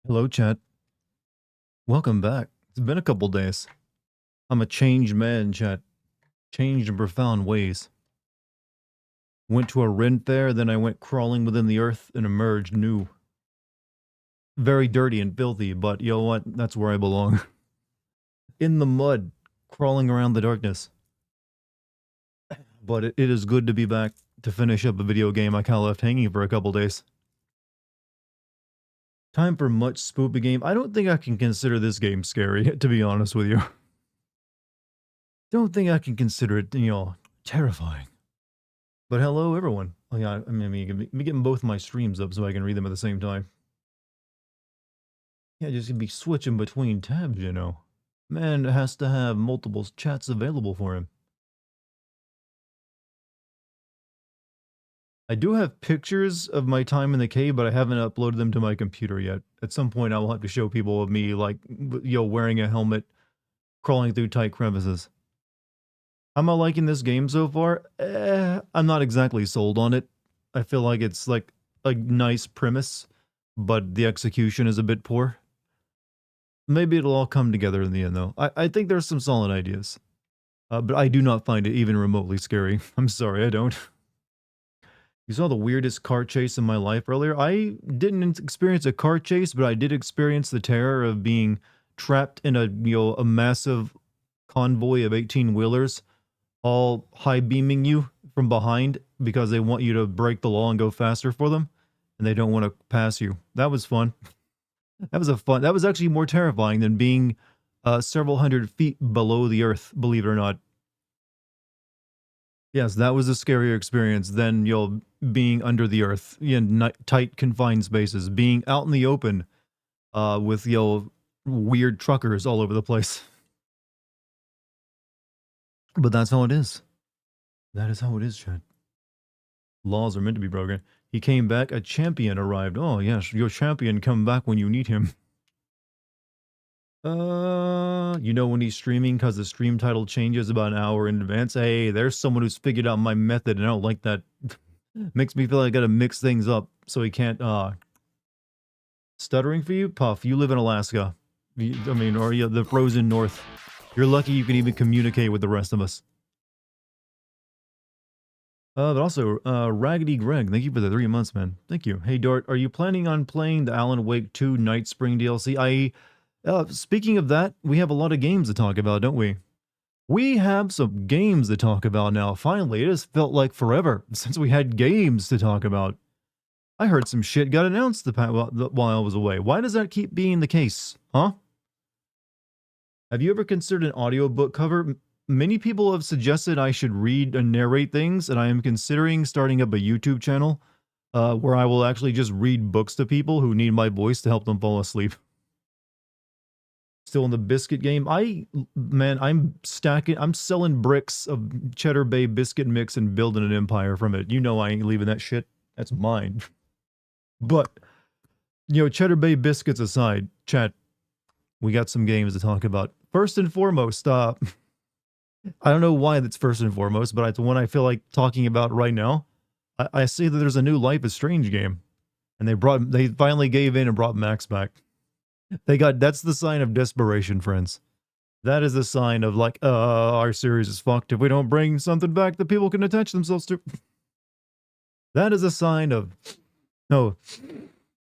Hello, chat. Welcome back. It's been a couple days. I'm a changed man, chat. Changed in profound ways. Went to a rent there, then I went crawling within the earth and emerged new. Very dirty and filthy, but you know what? That's where I belong. In the mud, crawling around the darkness. But it is good to be back to finish up a video game I kind of left hanging for a couple days. Time for much spoopy game. I don't think I can consider this game scary, to be honest with you. Don't think I can consider it, terrifying. But hello, everyone. Oh, yeah, I mean, me getting both my streams up so I can read them at the same time. Yeah, just gonna be switching between tabs, you know. Man has to have multiple chats available for him. I do have pictures of my time in the cave, but I haven't uploaded them to my computer yet. At some point, I will have to show people of me, like, wearing a helmet, crawling through tight crevices. Am I liking this game so far? I'm not exactly sold on it. I feel like it's like a nice premise, but the execution is a bit poor. Maybe it'll all come together in the end, though. I think there's some solid ideas. But I do not find it even remotely scary. I'm sorry, I don't. You saw the weirdest car chase in my life earlier. I didn't experience a car chase, but I did experience the terror of being trapped in a massive convoy of 18-wheelers, all high beaming you from behind because they want you to break the law and go faster for them, and they don't want to pass you. That was fun. That was actually more terrifying than being several hundred feet below the earth, believe it or not. Yes, that was a scarier experience than being under the earth in tight confined spaces, being out in the open with weird truckers all over the place. But that's how it is. That is how it is, Chad. Laws are meant to be broken. He came back, a champion arrived. Oh yes, your champion come back when you need him. You know when he's streaming because the stream title changes about an hour in advance. Hey, there's someone who's figured out my method, and I don't like that. Makes me feel like I gotta mix things up so he can't. Stuttering for you, Puff. You live in Alaska. I mean, or the frozen north. You're lucky you can even communicate with the rest of us. But also, Raggedy Greg, thank you for the 3 months, man. Thank you. Hey, Dart, are you planning on playing the Alan Wake 2 Night Spring DLC? Speaking of that, we have a lot of games to talk about, don't we? We have some games to talk about now. Finally, it has felt like forever since we had games to talk about. I heard some shit got announced while I was away. Why does that keep being the case? Huh? Have you ever considered an audiobook cover? Many people have suggested I should read and narrate things, and I am considering starting up a YouTube channel where I will actually just read books to people who need my voice to help them fall asleep. Still in the biscuit game. I'm selling bricks of Cheddar Bay biscuit mix and building an empire from it. You know I ain't leaving that shit. That's mine. But, Cheddar Bay biscuits aside, chat, we got some games to talk about. First and foremost, I don't know why that's first and foremost, but it's one I feel like talking about right now. I see that there's a new Life is Strange game, and they finally gave in and brought Max back. That's the sign of desperation, friends. That is the sign of like, our series is fucked if we don't bring something back that people can attach themselves to. That is a sign of,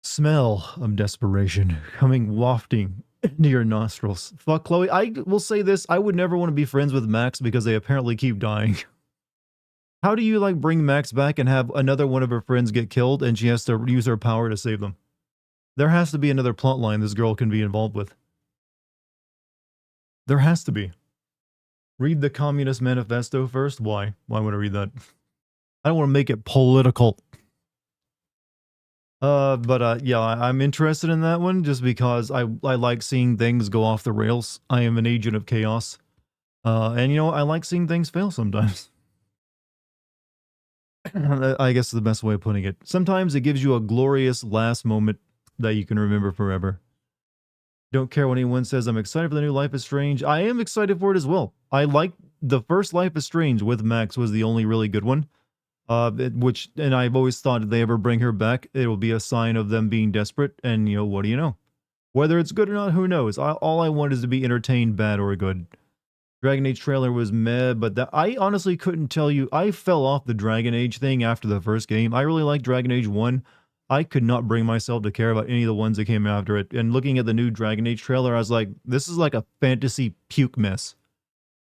smell of desperation coming wafting into your nostrils. Fuck Chloe. I will say this, I would never want to be friends with Max because they apparently keep dying. How do you bring Max back and have another one of her friends get killed and she has to use her power to save them? There has to be another plot line this girl can be involved with. There has to be. Read the Communist Manifesto first? Why? Why would I read that? I don't want to make it political. Yeah, I'm interested in that one just because I like seeing things go off the rails. I am an agent of chaos. And I like seeing things fail sometimes. I guess the best way of putting it. Sometimes it gives you a glorious last moment that you can remember forever. Don't care what anyone says. I'm excited for the new Life is Strange. I am excited for it as well. I like the first Life is Strange with Max was the only really good one. And I've always thought if they ever bring her back, it will be a sign of them being desperate. And what do you know? Whether it's good or not, who knows? All I want is to be entertained, bad or good. Dragon Age trailer was meh, but I honestly couldn't tell you. I fell off the Dragon Age thing after the first game. I really liked Dragon Age 1. I could not bring myself to care about any of the ones that came after it. And looking at the new Dragon Age trailer, I was like, this is like a fantasy puke mess.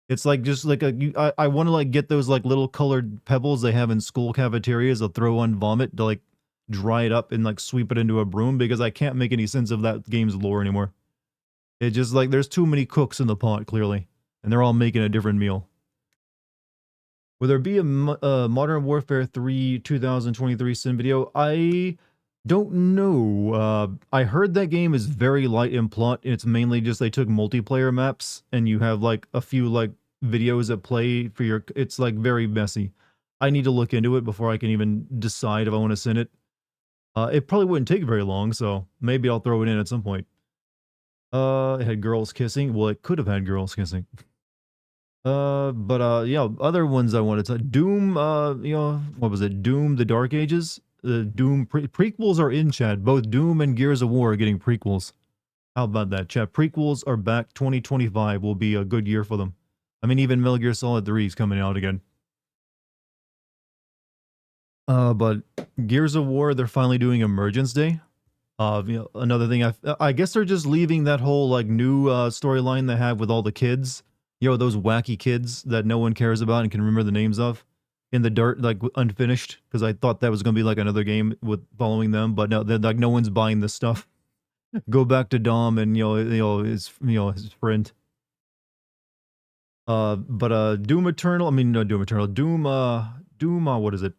It's like just like I want to like get those like little colored pebbles they have in school cafeterias to throw on vomit to like dry it up and like sweep it into a broom because I can't make any sense of that game's lore anymore. It just like there's too many cooks in the pot clearly, and they're all making a different meal. Will there be a Modern Warfare 3 2023 sim video? I don't know. I heard that game is very light in plot. It's mainly just they took multiplayer maps and you have like a few like videos that play for your. It's like very messy. I need to look into it before I can even decide if I want to send it. It probably wouldn't take very long, so maybe I'll throw it in at some point. It had girls kissing. Well, it could have had girls kissing. Yeah, other ones I wanted to Doom, what was it? Doom, The Dark Ages? The Doom prequels are in, chat. Both Doom and Gears of War are getting prequels. How about that, chat? Prequels are back. 2025 will be a good year for them. I mean, even Metal Gear Solid 3 is coming out again. But Gears of War, they're finally doing Emergence Day. Another thing, I guess they're just leaving that whole like new storyline they have with all the kids. Those wacky kids that no one cares about and can remember the names of in the dirt, like unfinished, because I thought that was going to be like another game with following them, but no, like no one's buying this stuff. Go back to Dom and his friend. Doom Eternal. I mean, no, Doom Eternal. Doom. What is it?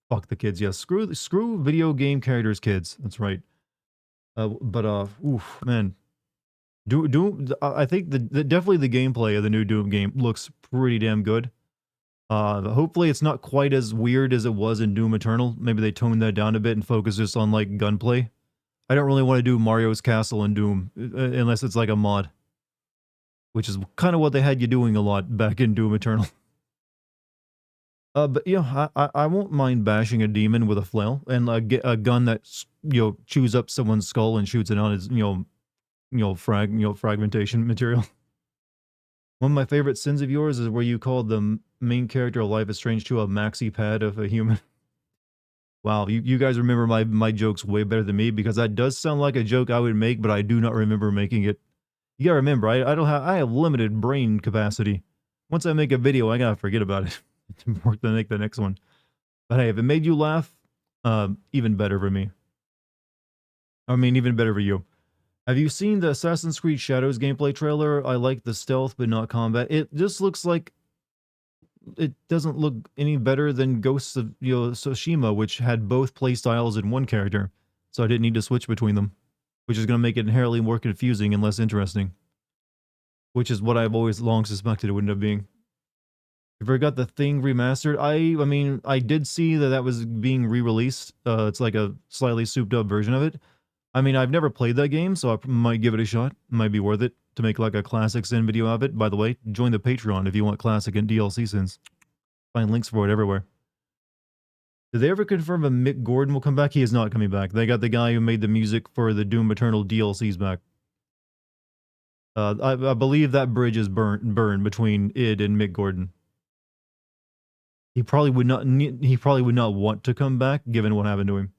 Fuck the kids. Yes, screw video game characters, kids. That's right. Oof, man. Doom. I think definitely the gameplay of the new Doom game looks pretty damn good. Hopefully it's not quite as weird as it was in Doom Eternal. Maybe they toned that down a bit and focus just on like gunplay. I don't really want to do Mario's Castle in Doom unless it's like a mod, which is kind of what they had you doing a lot back in Doom Eternal. But I won't mind bashing a demon with a flail and get a gun that chews up someone's skull and shoots it on his fragmentation material. One of my favorite sins of yours is where you called the main character of Life is Strange 2 a maxi pad of a human. Wow, you guys remember my jokes way better than me because that does sound like a joke I would make, but I do not remember making it. You gotta remember, I have limited brain capacity. Once I make a video, I gotta forget about it to work to make the next one. But hey, if it made you laugh, even better for me. I mean, even better for you. Have you seen the Assassin's Creed Shadows gameplay trailer? I like the stealth, but not combat. It just looks like it doesn't look any better than Ghosts of Tsushima, which had both playstyles in one character, so I didn't need to switch between them, which is going to make it inherently more confusing and less interesting, which is what I've always long suspected it would end up being. You ever got The Thing remastered? I mean, I did see that was being re-released. It's like a slightly souped up version of it. I mean, I've never played that game, so I might give it a shot. It might be worth it to make like a classic sin video of it. By the way, join the Patreon if you want classic and DLC sins. Find links for it everywhere. Did they ever confirm if Mick Gordon will come back? He is not coming back. They got the guy who made the music for the Doom Eternal DLCs back. I believe that bridge is burned between id and Mick Gordon. He probably would not. He probably would not want to come back, given what happened to him.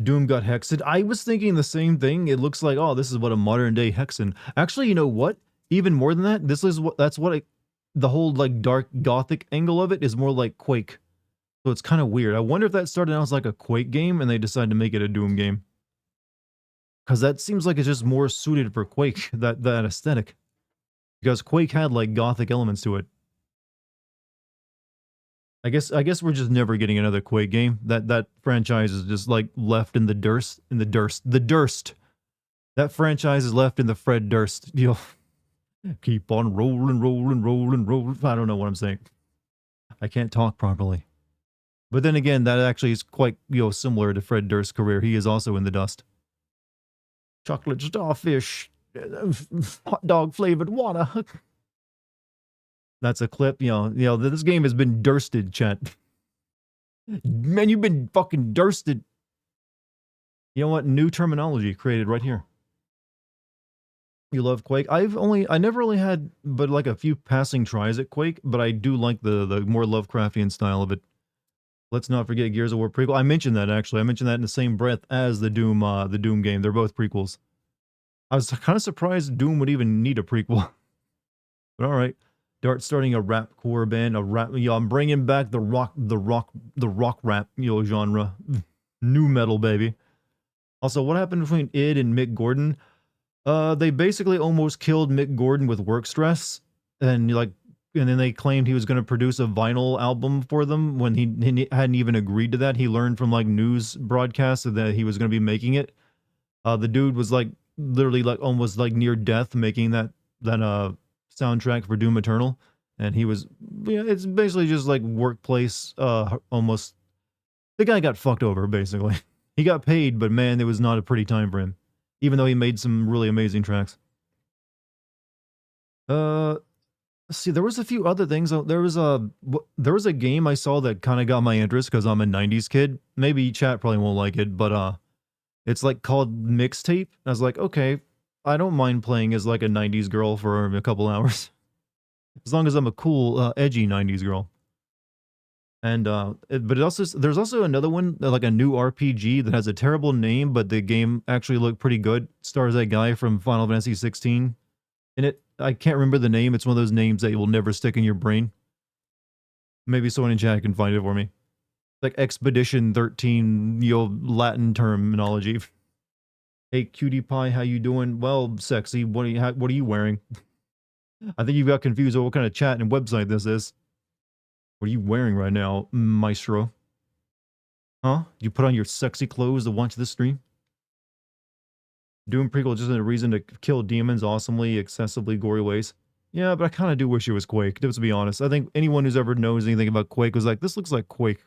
Doom got hexed. I was thinking the same thing. It looks like, oh, this is what a modern day hexen. Actually, you know what? Even more than that, the whole like dark gothic angle of it is more like Quake. So it's kind of weird. I wonder if that started out as like a Quake game and they decided to make it a Doom game. Because that seems like it's just more suited for Quake, that aesthetic. Because Quake had like gothic elements to it. I guess we're just never getting another Quake game. That franchise is just like left in the Durst. That franchise is left in the Fred Durst. Keep on rolling. I don't know what I'm saying. I can't talk properly. But then again, that actually is quite similar to Fred Durst's career. He is also in the dust. Chocolate starfish, hot dog flavored water. That's a clip, this game has been dursted, chat. Man, you've been fucking dursted. You know what? New terminology created right here. You love Quake? I never really had but like a few passing tries at Quake, but I do like the more Lovecraftian style of it. Let's not forget Gears of War prequel. I mentioned that actually. I mentioned that in the same breath as the Doom game. They're both prequels. I was kind of surprised Doom would even need a prequel. But all right. Dart starting a rap core band, a rap. I'm bringing back the rock rap genre, new metal baby. Also, what happened between id and Mick Gordon? They basically almost killed Mick Gordon with work stress, and like, and then they claimed he was going to produce a vinyl album for them when he hadn't even agreed to that. He learned from like news broadcasts that he was going to be making it. The dude was like literally like almost like near death making that soundtrack for Doom Eternal, and he was yeah, it's basically just like workplace almost. The guy got fucked over basically. He got paid, but man, it was not a pretty time for him, even though he made some really amazing tracks. Uh, let's see, there was a few other things. There was a game I saw that kind of got my interest because I'm a '90s kid. Maybe chat probably won't like it, but it's like called Mixtape. I was like, okay, I don't mind playing as like a '90s girl for a couple hours, as long as I'm a cool, edgy '90s girl. And but it also there's also another one like a new RPG that has a terrible name, but the game actually looked pretty good. Stars that guy from Final Fantasy 16 in it. I can't remember the name. It's one of those names that will never stick in your brain. Maybe someone in chat can find it for me. Like Expedition 13, Latin terminology. Hey, cutie pie, how you doing? Well, sexy. What are you wearing? I think you got confused over what kind of chat and website this is. What are you wearing right now, Maestro? Huh? You put on your sexy clothes to watch this stream? Doom prequel just a reason to kill demons awesomely, excessively gory ways. Yeah, but I kind of do wish it was Quake, to be honest. I think anyone who's ever knows anything about Quake was like, this looks like Quake.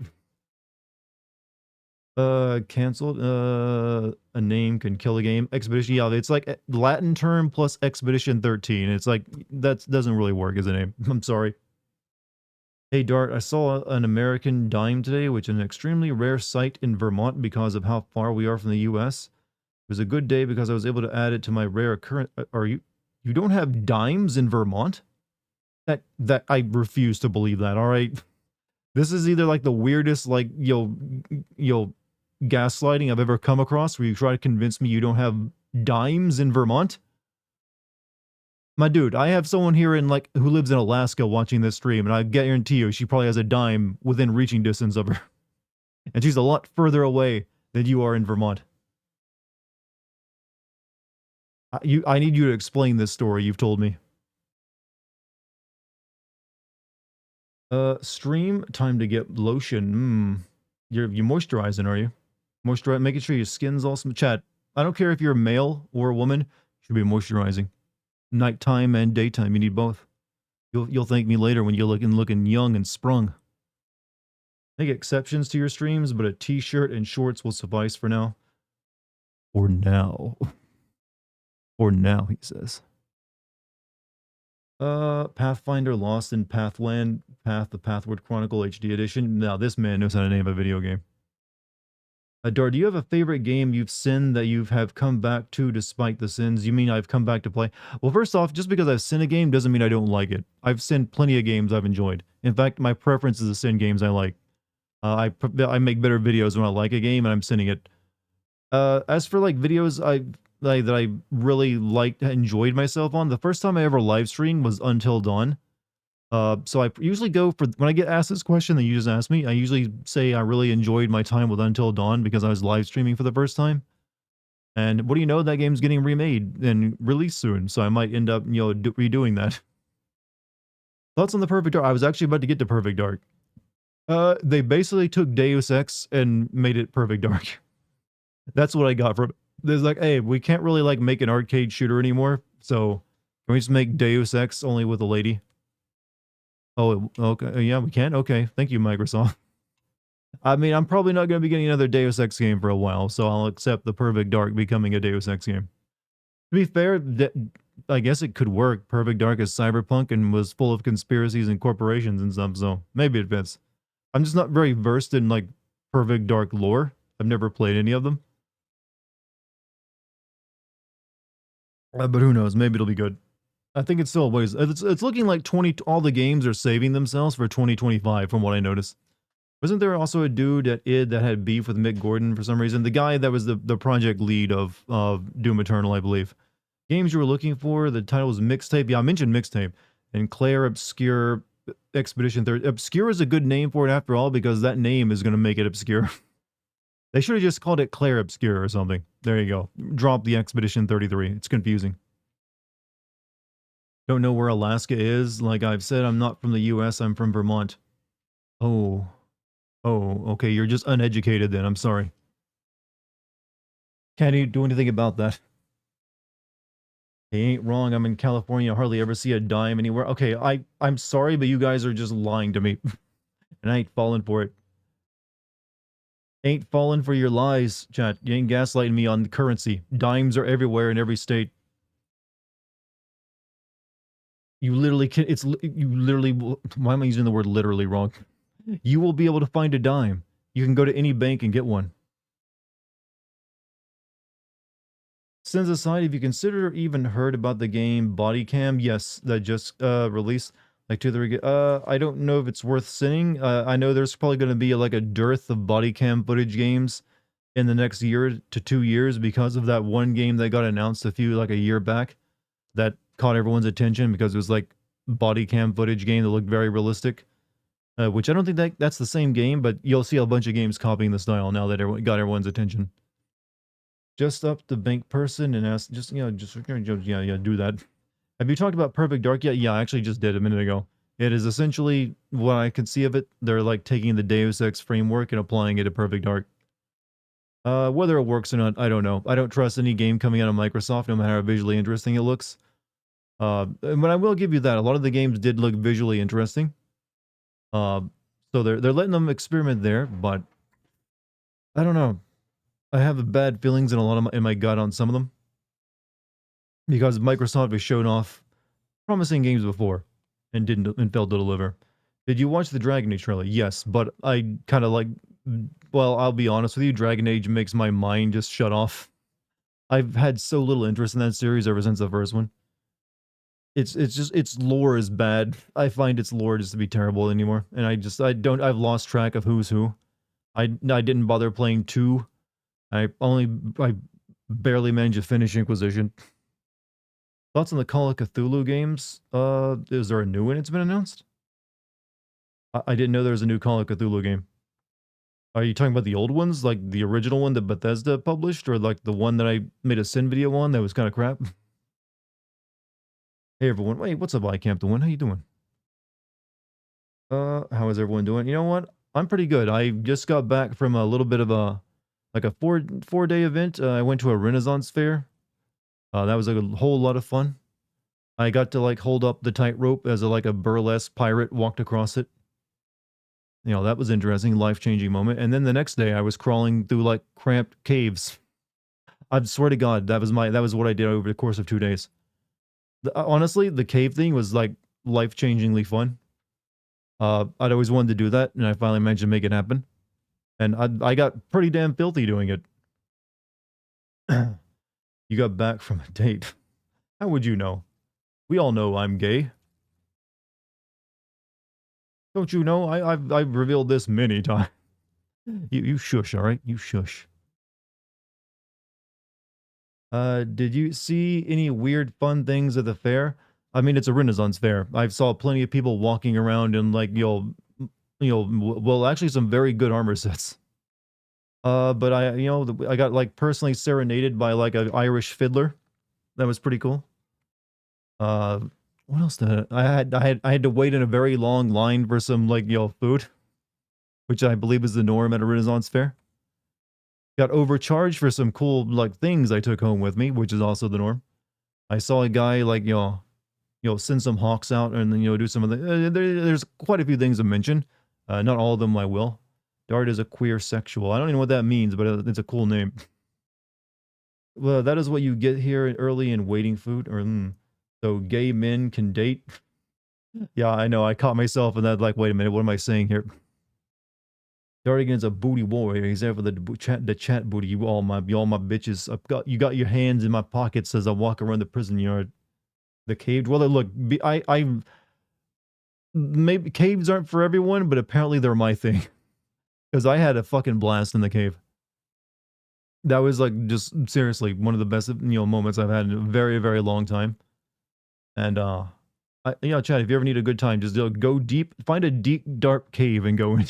Canceled. A name can kill a game. Expedition. Yeah, it's like Latin term plus Expedition 13. It's like, that doesn't really work as a name. I'm sorry. Hey Dart, I saw an American dime today, which is an extremely rare sight in Vermont because of how far we are from the US. It was a good day because I was able to add it to my rare occurrence. Are you don't have dimes in Vermont? That I refuse to believe that. All right. This is either like the weirdest like gaslighting I've ever come across where you try to convince me you don't have dimes in Vermont. My dude, I have someone here in like who lives in Alaska watching this stream, and I guarantee you she probably has a dime within reaching distance of her. And she's a lot further away than you are in Vermont. I need you to explain this story you've told me. Stream time to get lotion. You're moisturizing, are you? Moisturize, making sure your skin's all some chat. I don't care if you're a male or a woman, you should be moisturizing. Nighttime and daytime, you need both. You'll thank me later when you're looking young and sprung. Make exceptions to your streams, but a t-shirt and shorts will suffice for now. For now. For now, he says. Pathfinder Lost in Pathland, the Pathward Chronicle HD edition. Now, this man knows how to name a video game. Dar, do you have a favorite game you've sinned that you have come back to despite the sins? You mean I've come back to play? Well, first off, just because I've sinned a game doesn't mean I don't like it. I've sinned plenty of games I've enjoyed. In fact, my preference is to sin games I like. I make better videos when I like a game and I'm sinning it. As for like videos that I really liked, enjoyed myself on, the first time I ever live streamed was Until Dawn. So I usually go for when I get asked this question that you just asked me, I usually say I really enjoyed my time with Until Dawn because I was live streaming for the first time. And what do you know, that game's getting remade and released soon, so I might end up, redoing that. Thoughts on the Perfect Dark? I was actually about to get to Perfect Dark. They basically took Deus Ex and made it Perfect Dark. That's what I got from it. There's like, hey, we can't really like make an arcade shooter anymore, so can we just make Deus Ex only with a lady? Oh, okay. Yeah, we can. Okay. Thank you, Microsoft. I mean, I'm probably not going to be getting another Deus Ex game for a while, so I'll accept the Perfect Dark becoming a Deus Ex game. To be fair, I guess it could work. Perfect Dark is cyberpunk and was full of conspiracies and corporations and stuff, so maybe it fits. I'm just not very versed in like Perfect Dark lore. I've never played any of them. But who knows? Maybe it'll be good. I think it's still a ways. It's looking like 20. All the games are saving themselves for 2025, from what I noticed. Wasn't there also a dude at id that had beef with Mick Gordon for some reason? The guy that was the project lead of Doom Eternal, I believe. Games you were looking for. The title was Mixtape. Yeah, I mentioned Mixtape and Claire Obscure Expedition 30. Obscure is a good name for it after all because that name is going to make it obscure. They should have just called it Claire Obscure or something. There you go. Drop the Expedition 33. It's confusing. Don't know where Alaska is. Like I've said, I'm not from the US. I'm from Vermont. Oh. Oh, okay. You're just uneducated then. I'm sorry. Can't you do anything about that? He ain't wrong. I'm in California. I hardly ever see a dime anywhere. Okay, I'm sorry, but you guys are just lying to me. And I ain't falling for it. Ain't falling for your lies, chat. You ain't gaslighting me on the currency. Dimes are everywhere in every state. You literally can. You literally. Why am I using the word literally wrong? You will be able to find a dime. You can go to any bank and get one. Sins aside, have you considered or even heard about the game Body Cam? Yes, that just released like 2 3. I don't know if it's worth sending. I know there's probably going to be like a dearth of body cam footage games in the next year to 2 years because of that one game that got announced like a year back that caught everyone's attention because it was like body cam footage game that looked very realistic. Which I don't think that's the same game, but you'll see a bunch of games copying the style now that everyone got everyone's attention. Just up the bank person and ask, just yeah, do that. Have you talked about Perfect Dark yet? Yeah, I actually just did a minute ago. It is essentially what I can see of it. They're like taking the Deus Ex framework and applying it to Perfect Dark. Whether it works or not, I don't know. I don't trust any game coming out of Microsoft, no matter how visually interesting it looks. But I will give you that. A lot of the games did look visually interesting. Uh, so they're letting them experiment there, but I don't know. I have bad feelings in a lot of in my gut on some of them because Microsoft has shown off promising games before and didn't and failed to deliver. Did you watch the Dragon Age trailer? Yes, but I kind of like. Well, I'll be honest with you. Dragon Age makes my mind just shut off. I've had so little interest in that series ever since the first one. It's just its lore is bad. I find its lore just to be terrible anymore, and I've lost track of who's who. I didn't bother playing 2. I barely managed to finish Inquisition. Thoughts on the Call of Cthulhu games? Is there a new one that's been announced? I didn't know there was a new Call of Cthulhu game. Are you talking about the old ones, like the original one that Bethesda published, or like the one that I made a Sin video on that was kind of crap? Hey everyone, wait, what's up, iCamp the One? How you doing? How is everyone doing? You know what? I'm pretty good. I just got back from a little bit of a like a 4 day event. I went to a Renaissance fair. That was like a whole lot of fun. I got to like hold up the tightrope as like a burlesque pirate walked across it. You know, that was interesting, life-changing moment. And then the next day I was crawling through like cramped caves. I swear to God, that was what I did over the course of 2 days. Honestly, the cave thing was like life-changingly fun. I'd always wanted to do that, and I finally managed to make it happen. And I got pretty damn filthy doing it. You got back from a date. How would you know? We all know I'm gay. Don't you know? I've revealed this many times. You shush, all right? You shush. Did you see any weird fun things at the fair? I mean, it's a Renaissance fair. I saw plenty of people walking around in like well, actually some very good armor sets. But I got like personally serenaded by like an Irish fiddler. That was pretty cool. Uh, what else did I had to wait in a very long line for some like food, which I believe is the norm at a Renaissance fair. Got overcharged for some cool like things I took home with me, which is also the norm. I saw a guy like send some hawks out and then do some of the. There's quite a few things to mention. Not all of them I will. Dart is a queer sexual. I don't even know what that means, but it's a cool name. Well, that is what you get here early in waiting food. So gay men can date. Yeah, I know. I caught myself in that. Like, wait a minute, what am I saying here? Dartigan's a booty warrior. He's there for the chat booty. You all my bitches. You got your hands in my pockets as I walk around the prison yard. The caved. Well, look, I maybe caves aren't for everyone, but apparently they're my thing. Because I had a fucking blast in the cave. That was like just seriously one of the best moments I've had in a very very long time. And Chad, if you ever need a good time, just go deep, find a deep dark cave and go in,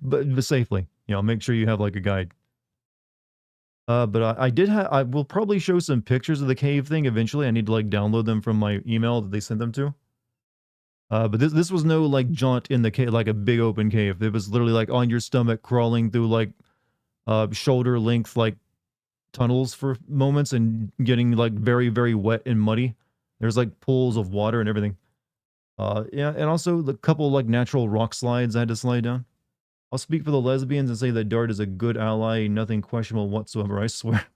but safely. Make sure you have like a guide. But I did have. I will probably show some pictures of the cave thing eventually. I need to like download them from my email that they sent them to. But this was no like jaunt in the cave, like a big open cave. It was literally like on your stomach, crawling through like shoulder length like tunnels for moments and getting like very very wet and muddy. There's like pools of water and everything. Yeah, and also the couple like natural rock slides I had to slide down. I'll speak for the lesbians and say that Dart is a good ally, nothing questionable whatsoever. I swear.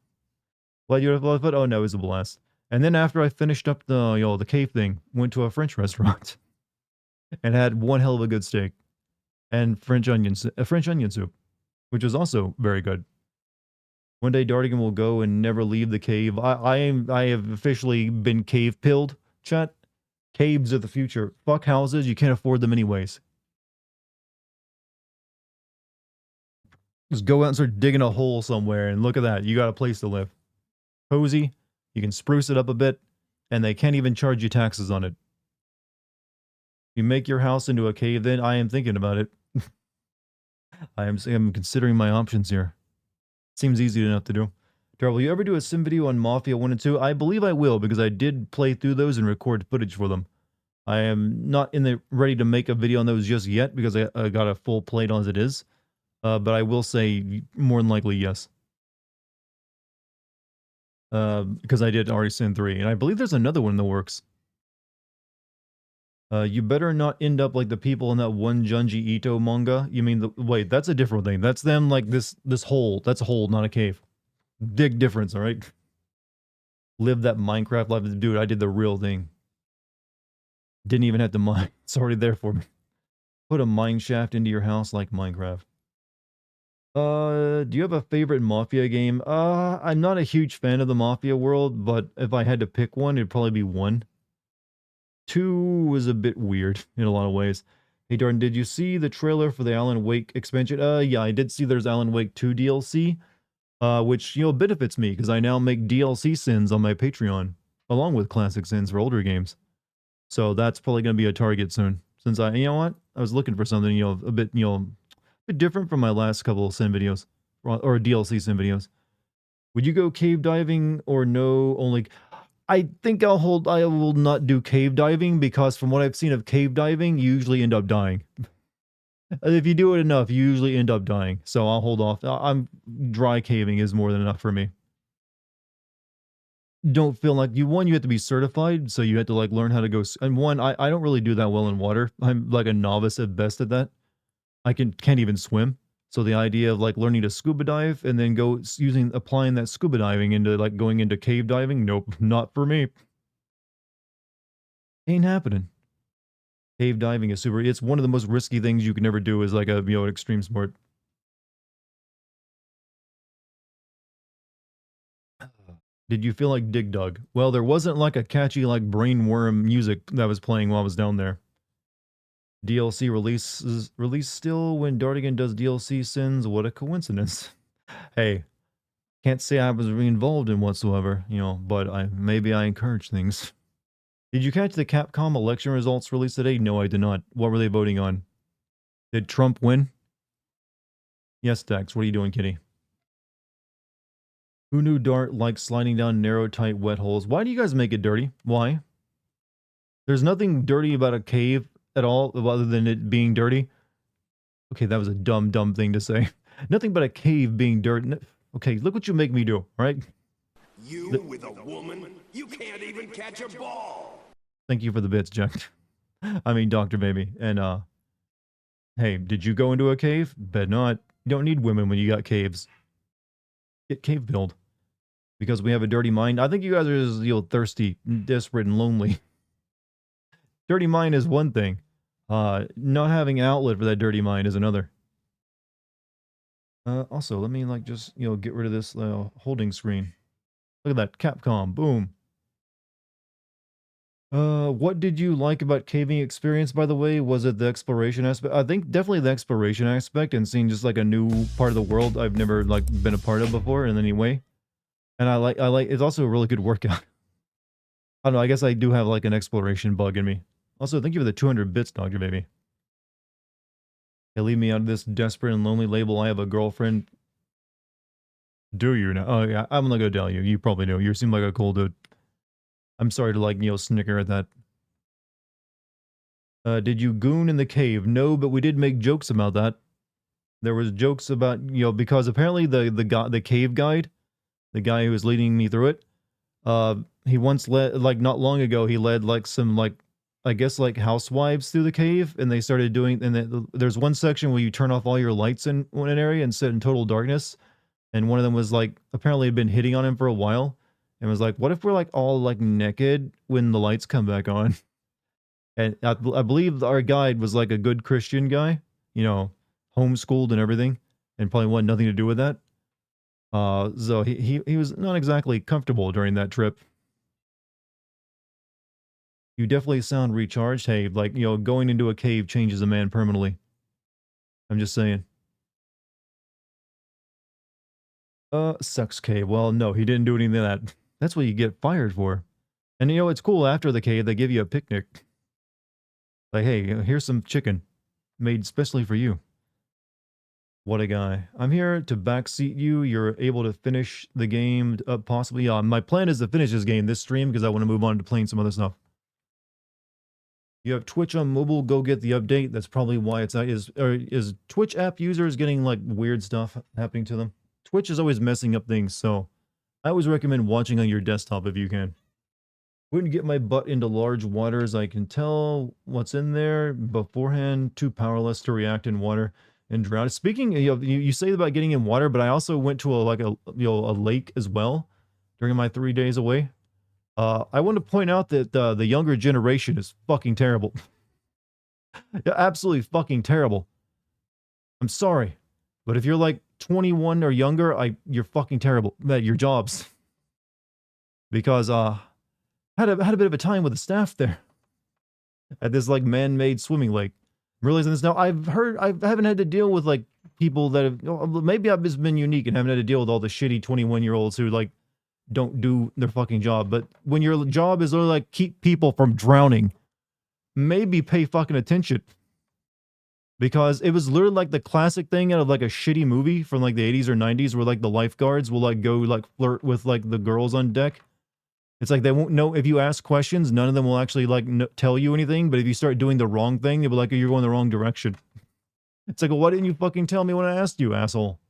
Glad you had a fun. Oh no, it was a blast. And then after I finished up the cave thing, went to a French restaurant and had one hell of a good steak and French onion soup, which was also very good. One day Dartigan will go and never leave the cave. I have officially been cave pilled. Chat. Caves are the future. Fuck houses. You can't afford them anyways. Just go out and start digging a hole somewhere and look at that. You got a place to live. Cozy. You can spruce it up a bit. And they can't even charge you taxes on it. You make your house into a cave, then I am thinking about it. I'm considering my options here. Seems easy enough to do. Darrell, will you ever do a sim video on Mafia 1 and 2? I believe I will, because I did play through those and record footage for them. I am not ready to make a video on those just yet, because I got a full plate on as it is. But I will say, more than likely, yes. Because I did already Sin 3, and I believe there's another one in the works. You better not end up like the people in that one Junji Ito manga. You mean wait, that's a different thing. That's them like this hole. That's a hole, not a cave. Big difference, all right? Live that Minecraft life. Dude, I did the real thing. Didn't even have to mine. It's already there for me. Put a mine shaft into your house like Minecraft. Do you have a favorite Mafia game? I'm not a huge fan of the Mafia world, but if I had to pick one, it'd probably be 1. 2 was a bit weird in a lot of ways. Hey Darn, did you see the trailer for the Alan Wake expansion? Yeah, I did see there's Alan Wake 2 DLC, which, benefits me because I now make DLC sins on my Patreon, along with classic sins for older games. So that's probably going to be a target soon. Since I was looking for something, a bit different from my last couple of sin videos, or DLC sin videos. Would you go cave diving or no? Only, I think I will not do cave diving because from what I've seen of cave diving, you usually end up dying. If you do it enough, you usually end up dying. So I'll hold off. Dry caving is more than enough for me. Don't feel like you have to be certified, so you have to like learn how to go. And I don't really do that well in water. I'm like a novice at best at that. I can't even swim. So the idea of like learning to scuba dive and then applying that scuba diving into like going into cave diving, nope, not for me. Ain't happening. Cave diving is it's one of the most risky things you can ever do is like an extreme sport. Did you feel like Dig Dug? Well, there wasn't like a catchy like brainworm music that was playing while I was down there. DLC release still when Dartigan does DLC sins. What a coincidence. Hey, can't say I was really involved in whatsoever, but maybe I encourage things. Did you catch the Capcom election results released today? No, I did not. What were they voting on? Did Trump win? Yes, Dex. What are you doing, kitty? Who knew Dart likes sliding down narrow, tight, wet holes? Why do you guys make it dirty? Why? There's nothing dirty about a cave at all, other than it being dirty. Okay, that was a dumb thing to say. Nothing but a cave being dirty. Okay, look what you make me do, all right? You with a woman? You can't even catch a ball! Thank you for the bits, Jack. I mean, Dr. Baby. And, hey, did you go into a cave? Bet not. You don't need women when you got caves. Get cave build. Because we have a dirty mind. I think you guys are just, thirsty, desperate, and lonely. Dirty mind is one thing. Not having an outlet for that dirty mind is another. Also, let me like just get rid of this holding screen. Look at that, Capcom, boom. What did you like about caving experience, by the way? Was it the exploration aspect? I think definitely the exploration aspect and seeing just like a new part of the world I've never like been a part of before in any way. And I like it's also a really good workout. I don't know, I guess I do have like an exploration bug in me. Also, thank you for the 200 bits, Dr. Baby. Hey, leave me out of this desperate and lonely label. I have a girlfriend. Do you now? Oh yeah, I'm not gonna tell you. You probably do. You seem like a cool dude. I'm sorry to like, snicker at that. Did you goon in the cave? No, but we did make jokes about that. There was jokes about, because apparently the cave guide, the guy who was leading me through it, uh, he once led, like not long ago, he led like some like, I guess like housewives through the cave, and they started doing, and there's one section where you turn off all your lights in one area and sit in total darkness, and one of them was like, apparently had been hitting on him for a while, and was like, what if we're like all like naked when the lights come back on? And I believe our guide was like a good Christian guy, you know, homeschooled and everything, and probably wanted nothing to do with that. So he was not exactly comfortable during that trip. You definitely sound recharged. Hey, like, going into a cave changes a man permanently. I'm just saying. Sex cave. Well, no, he didn't do anything of that. That's what you get fired for. And it's cool after the cave, they give you a picnic. Like, hey, here's some chicken made specially for you. What a guy. I'm here to backseat you. You're able to finish the game, possibly. My plan is to finish this game, this stream, because I want to move on to playing some other stuff. You have Twitch on mobile. Go get the update. That's probably why it's is Twitch app users getting like weird stuff happening to them? Twitch is always messing up things, so I always recommend watching on your desktop if you can. Wouldn't get my butt into large waters. I can tell what's in there beforehand. Too powerless to react in water and drown. Speaking, you say about getting in water, but I also went to a lake as well during my 3 days away. I want to point out that the younger generation is fucking terrible. Yeah, absolutely fucking terrible. I'm sorry, but if you're like 21 or younger, you're fucking terrible at your jobs. Because had a bit of a time with the staff there at this like man-made swimming lake. I'm realizing this now. I haven't had to deal with like people that have, maybe I've just been unique and haven't had to deal with all the shitty 21-year-olds who like don't do their fucking job. But when your job is literally like keep people from drowning, maybe pay fucking attention. Because it was literally like the classic thing out of like a shitty movie from like the 80s or 90s where like the lifeguards will like go like flirt with like the girls on deck. It's like they won't know if you ask questions, none of them will actually like tell you anything. But if you start doing the wrong thing, they'll be like, you're going the wrong direction. It's like, well, why didn't you fucking tell me when I asked you, asshole?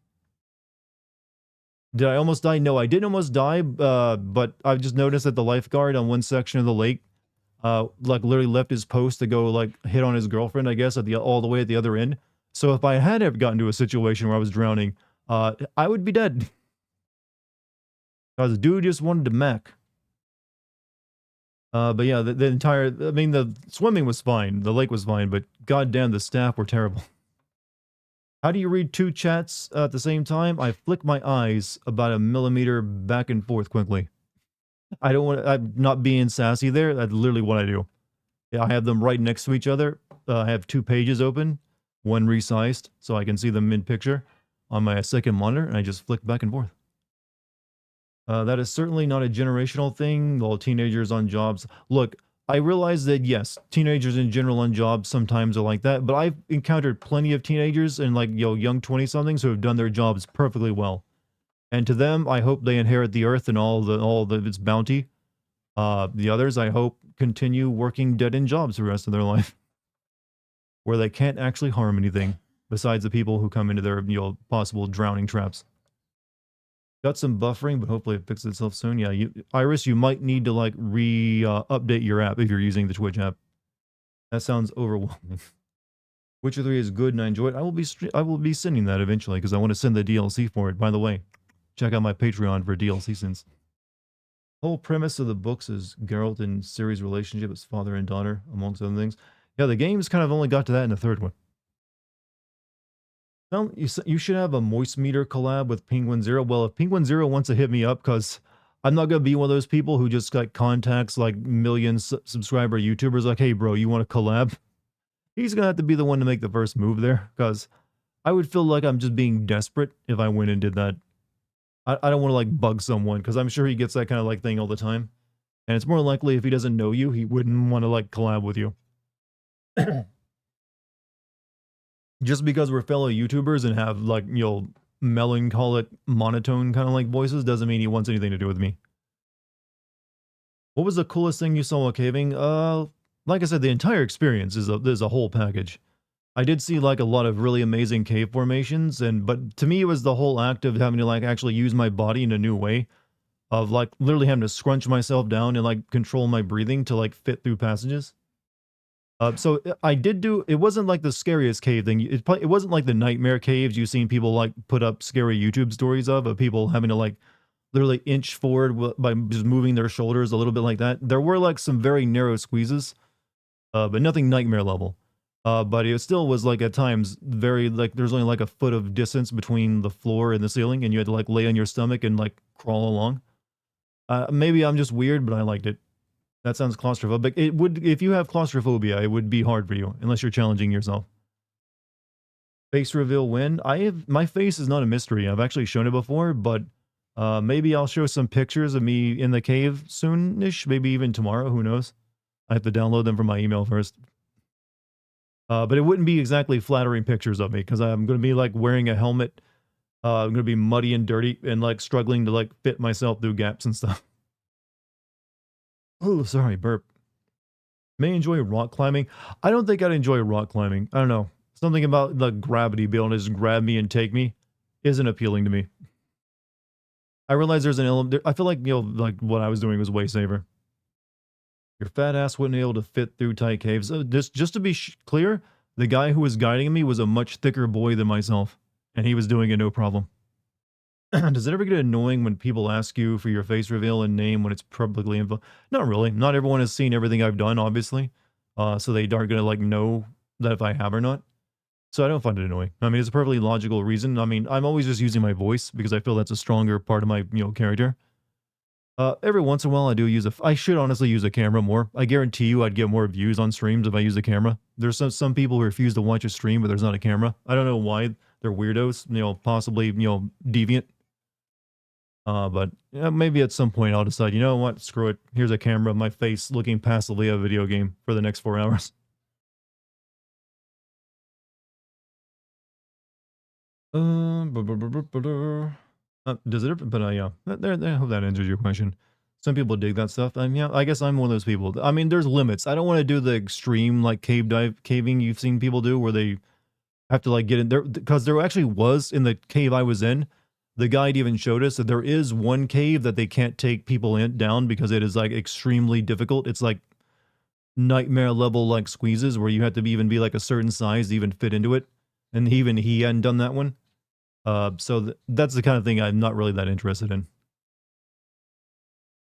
Did I almost die? No, I didn't almost die, but I've just noticed that the lifeguard on one section of the lake, like literally left his post to go like hit on his girlfriend, I guess, at the all the way at the other end. So if I had ever gotten to a situation where I was drowning, I would be dead. Because the dude just wanted to mech. But yeah, the entire, I mean, the swimming was fine, the lake was fine, but goddamn, the staff were terrible. How do you read two chats at the same time? I flick my eyes about a millimeter back and forth quickly. I don't want, I'm not being sassy there. That's literally what I do. Yeah, I have them right next to each other. I have two pages open, one resized, so I can see them in picture on my second monitor, and I just flick back and forth. That is certainly not a generational thing. While teenagers on jobs, look, I realize that yes, teenagers in general on jobs sometimes are like that, but I've encountered plenty of teenagers and like young 20-somethings who have done their jobs perfectly well. And to them, I hope they inherit the earth and all the its bounty. The others, I hope, continue working dead-end jobs the rest of their life, where they can't actually harm anything besides the people who come into their possible drowning traps. Got some buffering, but hopefully it fixes itself soon. Yeah, Iris, you might need to like update your app if you're using the Twitch app. That sounds overwhelming. Witcher 3 is good and I enjoy it. I will be sending that eventually because I want to send the DLC for it. By the way, check out my Patreon for DLC sins. The whole premise of the books is Geralt and Ciri's relationship as father and daughter, amongst other things. Yeah, the games kind of only got to that in the third one. Well, you should have a moist meter collab with Penguin Zero. Well, if Penguin Zero wants to hit me up, because I'm not gonna be one of those people who just like contacts like million subscriber YouTubers like, hey bro, you want to collab? He's gonna have to be the one to make the first move there, because I would feel like I'm just being desperate if I went and did that. I don't want to like bug someone, because I'm sure he gets that kind of like thing all the time. And it's more likely if he doesn't know you, he wouldn't want to like collab with you. Just because we're fellow YouTubers and have like, melancholic, monotone kind of like voices doesn't mean he wants anything to do with me. What was the coolest thing you saw while caving? Like I said, the entire experience is a whole package. I did see like a lot of really amazing cave formations, but to me it was the whole act of having to like actually use my body in a new way, of like literally having to scrunch myself down and like control my breathing to like fit through passages. So I did do. It wasn't like the scariest cave thing. It wasn't like the nightmare caves you've seen people like put up scary YouTube stories of people having to like literally inch forward by just moving their shoulders a little bit like that. There were like some very narrow squeezes, but nothing nightmare level. But it still was like at times very like there's only like a foot of distance between the floor and the ceiling, and you had to like lay on your stomach and like crawl along. Maybe I'm just weird, but I liked it. That sounds claustrophobic. It would, if you have claustrophobia, it would be hard for you unless you're challenging yourself. Face reveal when? My face is not a mystery. I've actually shown it before, but maybe I'll show some pictures of me in the cave soonish. Maybe even tomorrow. Who knows? I have to download them from my email first. But it wouldn't be exactly flattering pictures of me, because I'm going to be like wearing a helmet. I'm going to be muddy and dirty and like struggling to like fit myself through gaps and stuff. Oh, sorry, burp. May enjoy rock climbing. I don't think I'd enjoy rock climbing. I don't know. Something about the gravity being able to just grab me and take me isn't appealing to me. I realize there's an element. I feel like, like what I was doing was way safer. Your fat ass wouldn't be able to fit through tight caves. Just to be clear, the guy who was guiding me was a much thicker boy than myself, and he was doing it no problem. Does it ever get annoying when people ask you for your face reveal and name when it's publicly info? Not really. Not everyone has seen everything I've done, obviously. So they aren't gonna like know that if I have or not. So I don't find it annoying. I mean, it's a perfectly logical reason. I mean, I'm always just using my voice because I feel that's a stronger part of my, character. Every once in a while I do use I should honestly use a camera more. I guarantee you I'd get more views on streams if I use a camera. There's some people who refuse to watch a stream, but there's not a camera. I don't know why. They're weirdos, possibly, deviant. But maybe at some point I'll decide, you know what, screw it. Here's a camera of my face looking passively at a video game for the next 4 hours. Does it ever, but yeah, I hope that answers your question. Some people dig that stuff. Yeah, I guess I'm one of those people. I mean, there's limits. I don't want to do the extreme like caving you've seen people do where they have to like get in there, because there actually was in the cave I was in. The guide even showed us that there is one cave that they can't take people down because it is like extremely difficult. It's like nightmare level like squeezes where you have to even be like a certain size to even fit into it. And even he hadn't done that one. So that's the kind of thing I'm not really that interested in.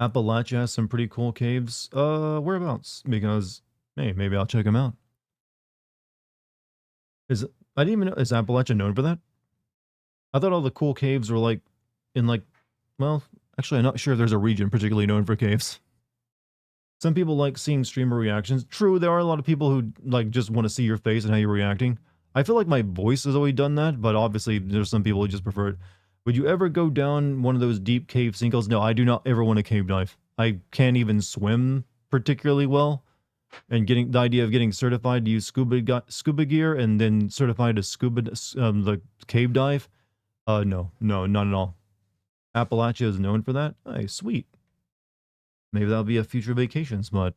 Appalachia has some pretty cool caves. Whereabouts? Because, hey, maybe I'll check them out. I didn't even know, is Appalachia known for that? I thought all the cool caves were like in like, well, actually, I'm not sure if there's a region particularly known for caves. Some people like seeing streamer reactions. True, there are a lot of people who like just want to see your face and how you're reacting. I feel like my voice has always done that, but obviously there's some people who just prefer it. Would you ever go down one of those deep cave sinkholes? No, I do not ever want to cave dive. I can't even swim particularly well. And getting the idea of getting certified to use scuba gear and then certified to the cave dive. No, not at all. Appalachia is known for that. Hey, sweet. Maybe that'll be a future vacation spot.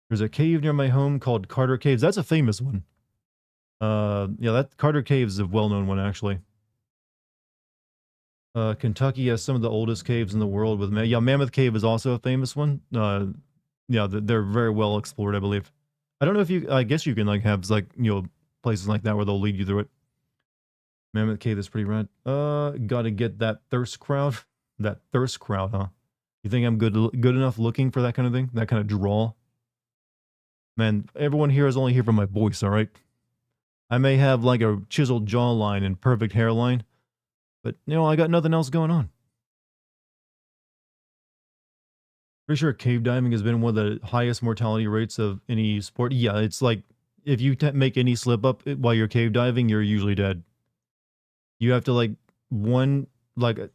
There's a cave near my home called Carter Caves. That's a famous one. Yeah, that Carter Caves is a well-known one, actually. Kentucky has some of the oldest caves in the world with Mammoth Cave is also a famous one. Yeah, they're very well explored, I believe. I don't know if I guess you can like have like, places like that where they'll lead you through it. Mammoth Cave is pretty rad. Gotta get that thirst crowd. That thirst crowd, huh? You think I'm good enough looking for that kind of thing? That kind of draw? Man, everyone here is only here for my voice, all right? I may have like a chiseled jawline and perfect hairline, but I got nothing else going on. Pretty sure cave diving has been one of the highest mortality rates of any sport. Yeah, it's like if you make any slip up while you're cave diving, you're usually dead. You have to like one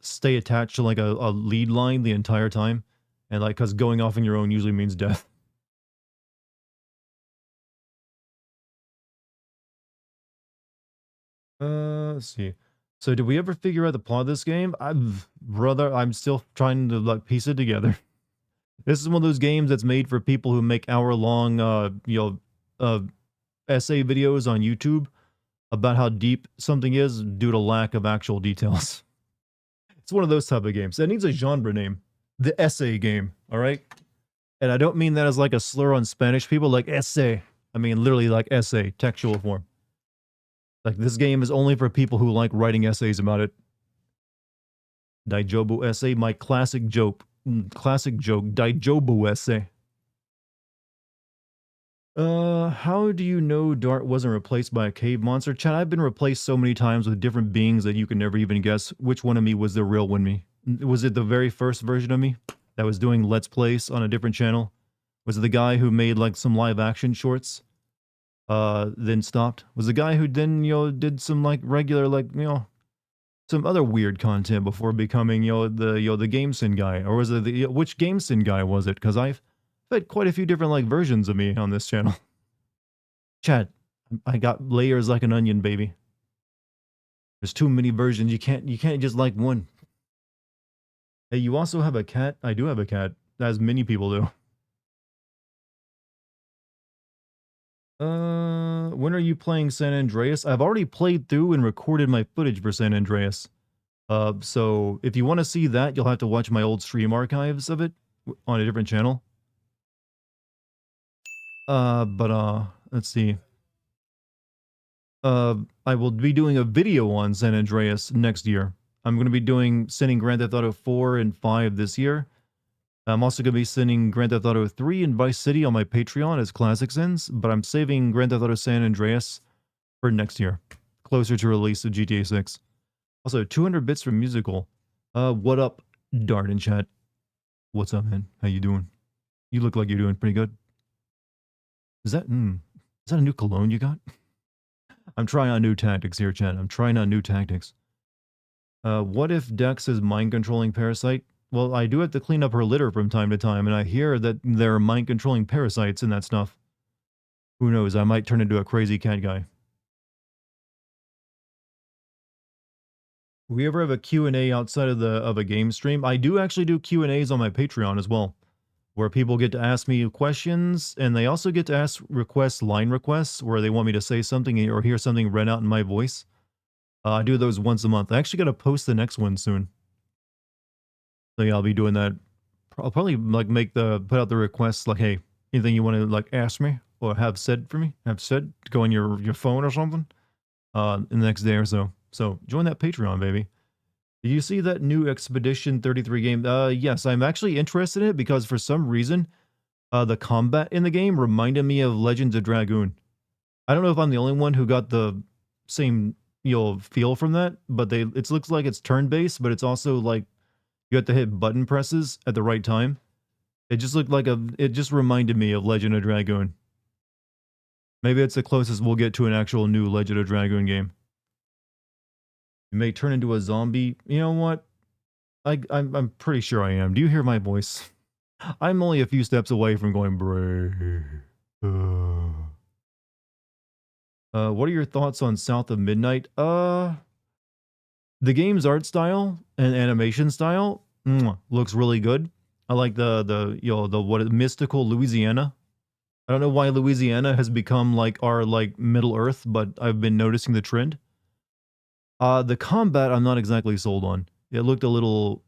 stay attached to like a lead line the entire time, and like because going off on your own usually means death. Let's see. So did we ever figure out the plot of this game? I'm still trying to like piece it together. This is one of those games that's made for people who make hour-long, essay videos on YouTube about how deep something is due to lack of actual details. It's one of those type of games. That needs a genre name. The essay game, all right? And I don't mean that as like a slur on Spanish people, like essay. I mean literally like essay, textual form. Like this game is only for people who like writing essays about it. Daijobu essay, my classic joke. Classic joke, Daijobu essay. How do you know Dart wasn't replaced by a cave monster? Chad, I've been replaced so many times with different beings that you can never even guess which one of me was the real one me. Was it the very first version of me that was doing Let's Plays on a different channel? Was it the guy who made like some live action shorts? Then stopped? Was the guy who then, did some like regular, like, some other weird content before becoming, the GameSin guy? Or was it which GameSin guy was it? Because I've had quite a few different like versions of me on this channel. Chad, I got layers like an onion, baby. There's too many versions. You can't just like one. Hey, you also have a cat? I do have a cat, as many people do. When are you playing San Andreas? I've already played through and recorded my footage for San Andreas. So if you want to see that, you'll have to watch my old stream archives of it on a different channel. Let's see. I will be doing a video on San Andreas next year. I'm going to be sending Grand Theft Auto 4 and 5 this year. I'm also going to be sending Grand Theft Auto 3 and Vice City on my Patreon as Classic Sins, but I'm saving Grand Theft Auto San Andreas for next year, closer to release of GTA 6. Also, 200 bits for musical. What up, Dart in chat? What's up, man? How you doing? You look like you're doing pretty good. Is that a new cologne you got? I'm trying on new tactics here, chat. I'm trying on new tactics. What if Dex is mind-controlling Parasite? Well, I do have to clean up her litter from time to time, and I hear that there are mind-controlling parasites in that stuff. Who knows? I might turn into a crazy cat guy. We ever have a Q&A outside of a game stream? I do actually do Q&As on my Patreon as well, where people get to ask me questions, and they also get to line requests, where they want me to say something or hear something read out in my voice. I do those once a month. I actually got to post the next one soon. So yeah, I'll be doing that. I'll probably like put out the requests like, hey, anything you want to like ask me or have said for me, go on your phone or something, in the next day or so. So join that Patreon, baby. Did you see that new Expedition 33 game? Yes, I'm actually interested in it because for some reason, the combat in the game reminded me of Legends of Dragoon. I don't know if I'm the only one who got the same feel from that, but it looks like it's turn-based, but it's also like you have to hit button presses at the right time. It just looked like it just reminded me of Legend of Dragoon. Maybe it's the closest we'll get to an actual new Legend of Dragoon game. You may turn into a zombie. You know what? I'm pretty sure I am. Do you hear my voice? I'm only a few steps away from going brave. What are your thoughts on South of Midnight? The game's art style and animation style looks really good. I like the mystical Louisiana. I don't know why Louisiana has become like our like Middle Earth, but I've been noticing the trend. The combat I'm not exactly sold on. It looked a little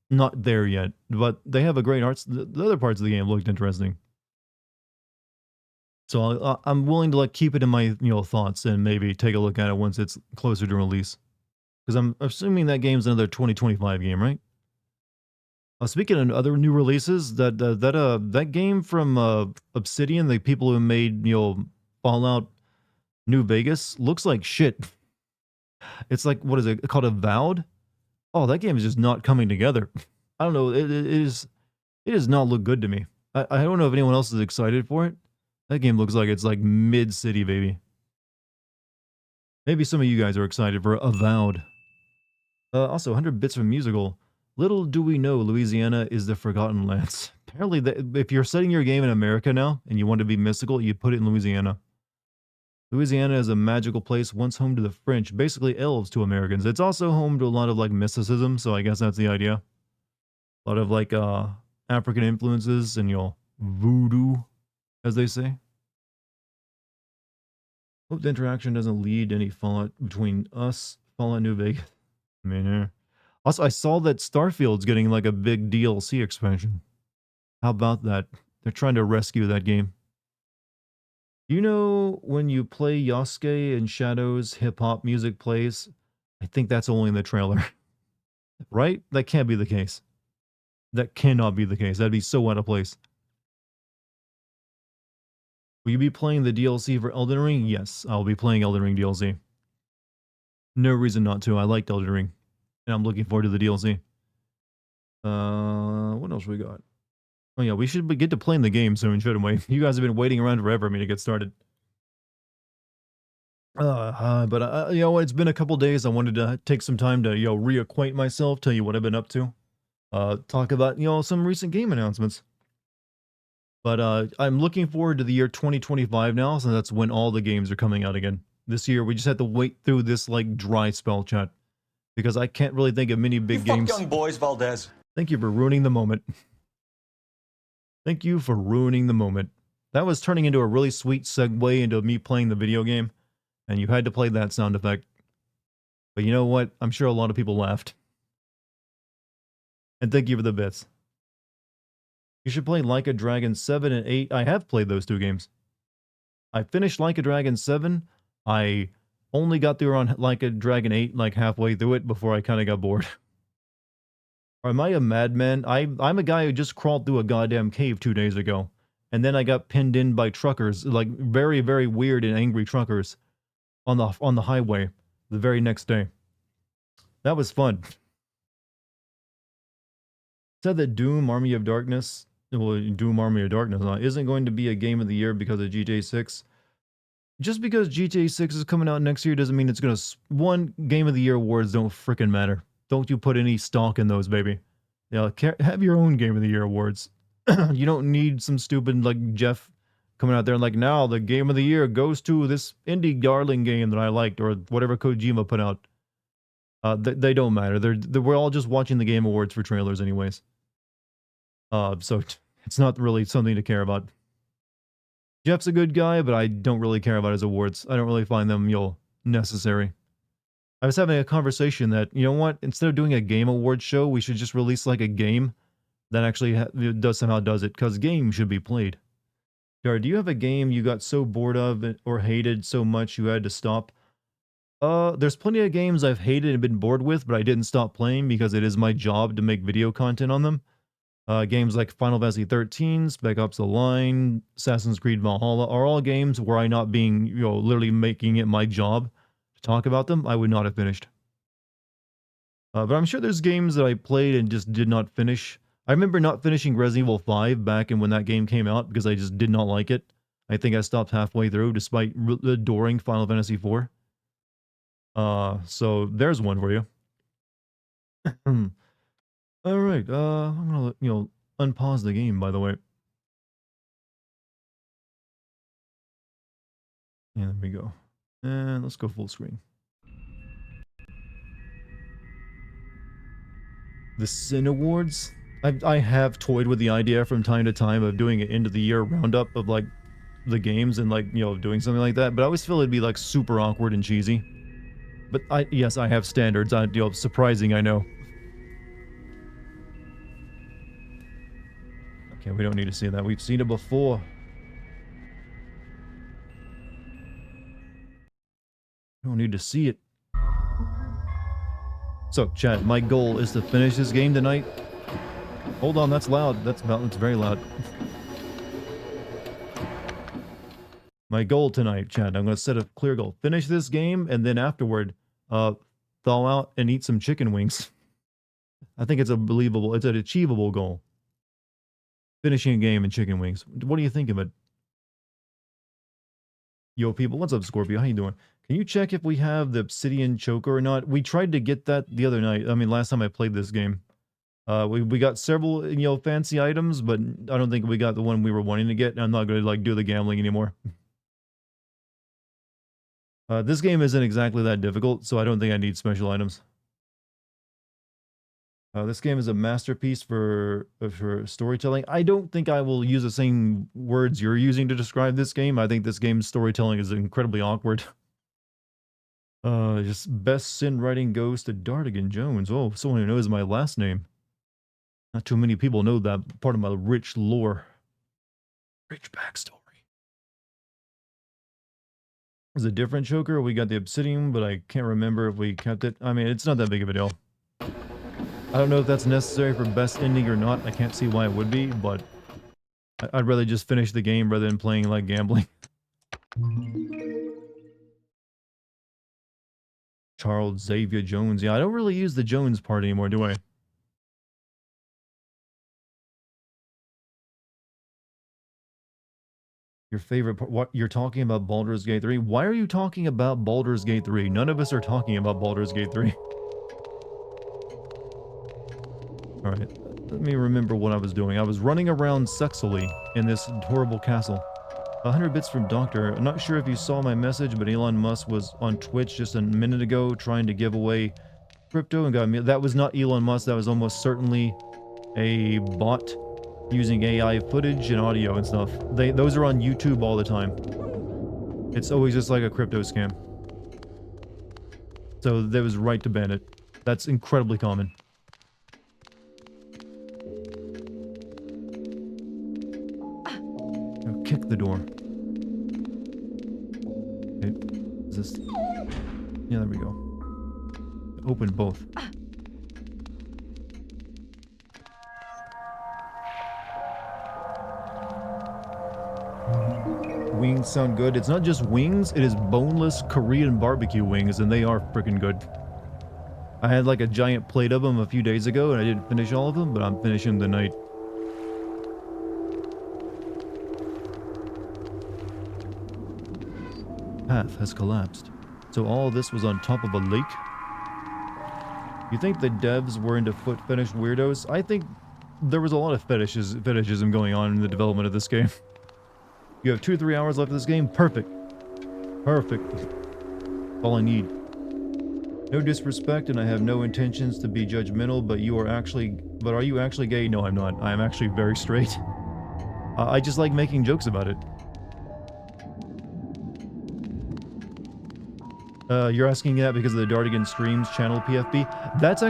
not there yet, but they have a great arts. The other parts of the game looked interesting. So I'm willing to like keep it in my thoughts and maybe take a look at it once it's closer to release. Because I'm assuming that game's another 2025 game, right? Speaking of other new releases, that game from Obsidian, the people who made Fallout New Vegas looks like shit. It's like, what is it called? Avowed? Oh, that game is just not coming together. I don't know. It does not look good to me. I don't know if anyone else is excited for it. That game looks like it's like mid-city, baby. Maybe some of you guys are excited for Avowed. Also, 100 bits from musical. Little do we know, Louisiana is the Forgotten Lands. Apparently, if you're setting your game in America now and you want to be mystical, you put it in Louisiana. Louisiana is a magical place once home to the French, basically elves to Americans. It's also home to a lot of like mysticism, so I guess that's the idea. A lot of like African influences and voodoo, as they say. Hope the interaction doesn't lead to any fallout between us, Fallout New Vegas. I mean, also, I saw that Starfield's getting like a big DLC expansion. How about that? They're trying to rescue that game. You know, when you play Yosuke in Shadows, hip-hop music plays? I think that's only in the trailer. Right? That can't be the case. That cannot be the case. That'd be so out of place. Will you be playing the DLC for Elden Ring? Yes, I'll be playing Elden Ring DLC. No reason not to. I liked Elden Ring. And I'm looking forward to the DLC. What else we got? Oh yeah, we should get to playing the game soon, shouldn't we? You guys have been waiting around forever for me to get started. But you know, it's been a couple days. I wanted to take some time to, reacquaint myself, tell you what I've been up to. Talk about, some recent game announcements. But I'm looking forward to the year 2025 now, so that's when all the games are coming out again. This year, we just have to wait through this, like, dry spell, chat. Because I can't really think of many big games. Fuck young boys, Valdez. Thank you for ruining the moment. Thank you for ruining the moment. That was turning into a really sweet segue into me playing the video game, and you had to play that sound effect. But you know what? I'm sure a lot of people laughed. And thank you for the bits. You should play Like a Dragon 7 and 8. I have played those two games. I finished Like a Dragon 7. I only got through on Like a Dragon 8 like halfway through it before I kind of got bored. Or am I a madman? I'm a guy who just crawled through a goddamn cave 2 days ago. And then I got pinned in by truckers, like very, very weird and angry truckers on the highway the very next day. That was fun. Said that Doom Army of Darkness, Doom Army of Darkness isn't going to be a game of the year because of GTA 6. Just because GTA 6 is coming out next year doesn't mean it's going to... One, Game of the Year awards don't freaking matter. Don't you put any stock in those, baby. Have your own Game of the Year awards. You don't need some stupid, like, Jeff coming out there and like, now the Game of the Year goes to this indie darling game that I liked, or whatever Kojima put out. They don't matter. We're all just watching the Game Awards for trailers anyways. So it's not really something to care about. Jeff's a good guy, but I don't really care about his awards. I don't really find them, necessary. I was having a conversation that, you know what, instead of doing a game awards show, we should just release like a game that actually somehow does it, because games should be played. Jared, do you have a game you got so bored of or hated so much you had to stop? There's plenty of games I've hated and been bored with, but I didn't stop playing because it is my job to make video content on them. Games like Final Fantasy 13, Spec Ops The Line, Assassin's Creed Valhalla are all games where I not being, literally making it my job to talk about them, I would not have finished. But I'm sure there's games that I played and just did not finish. I remember not finishing Resident Evil 5 back when that game came out because I just did not like it. I think I stopped halfway through despite adoring Final Fantasy 4. So there's one for you. All right, I'm gonna, unpause the game, by the way. Yeah, there we go. And let's go full screen. The Sin Awards? I have toyed with the idea from time to time of doing an end of the year roundup of, like, the games and, like, doing something like that, but I always feel it'd be, like, super awkward and cheesy. But yes, I have standards. Surprising, I know. Okay, we don't need to see that. We've seen it before. We don't need to see it. So, chat, my goal is to finish this game tonight. Hold on, that's loud. That's very loud. My goal tonight, Chad, I'm going to set a clear goal. Finish this game, and then afterward, thaw out and eat some chicken wings. I think it's it's an achievable goal. Finishing a game and chicken wings. What do you think of it? Yo, people, what's up, Scorpio? How you doing? Can you check if we have the obsidian choker or not? We tried to get that the other night. I mean, last time I played this game. We got several, fancy items, but I don't think we got the one we were wanting to get. And I'm not going to, do the gambling anymore. This game isn't exactly that difficult, so I don't think I need special items. This game is a masterpiece for storytelling. I don't think I will use the same words you're using to describe this game. I think this game's storytelling is incredibly awkward. Just best sin writing goes to Dartigan Jones. Oh, someone who knows my last name. Not too many people know that part of my rich lore. Rich backstory. There's a different choker. We got the obsidian, but I can't remember if we kept it. I mean, it's not that big of a deal. I don't know if that's necessary for best ending or not. I can't see why it would be, but I'd rather just finish the game rather than playing like gambling. Charles Xavier Jones. Yeah, I don't really use the Jones part anymore, do I? Your favorite part? What, you're talking about Baldur's Gate 3? Why are you talking about Baldur's Gate 3? None of us are talking about Baldur's Gate 3. Alright, let me remember what I was doing. I was running around sexily in this horrible castle. 100 bits from Doctor. I'm not sure if you saw my message, but Elon Musk was on Twitch just a minute ago trying to give away crypto and got me. That was not Elon Musk. That was almost certainly a bot using AI footage and audio and stuff. Those are on YouTube all the time. It's always just like a crypto scam. So that was right to ban it. That's incredibly common. Kick the door. Okay. Is this... Yeah, there we go. Open both. Wings sound good. It's not just wings, it is boneless Korean barbecue wings, and they are freaking good. I had like a giant plate of them a few days ago, and I didn't finish all of them, but I'm finishing them tonight. Path has collapsed. So all this was on top of a lake? You think the devs were into foot fetish weirdos? I think there was a lot of fetishism going on in the development of this game. You have 2 or 3 hours left of this game? Perfect. Perfect. All I need. No disrespect, and I have no intentions to be judgmental, but are you actually gay? No, I'm not. I am actually very straight. I just like making jokes about it. You're asking that because of the Dartigan Streams channel PFP. There's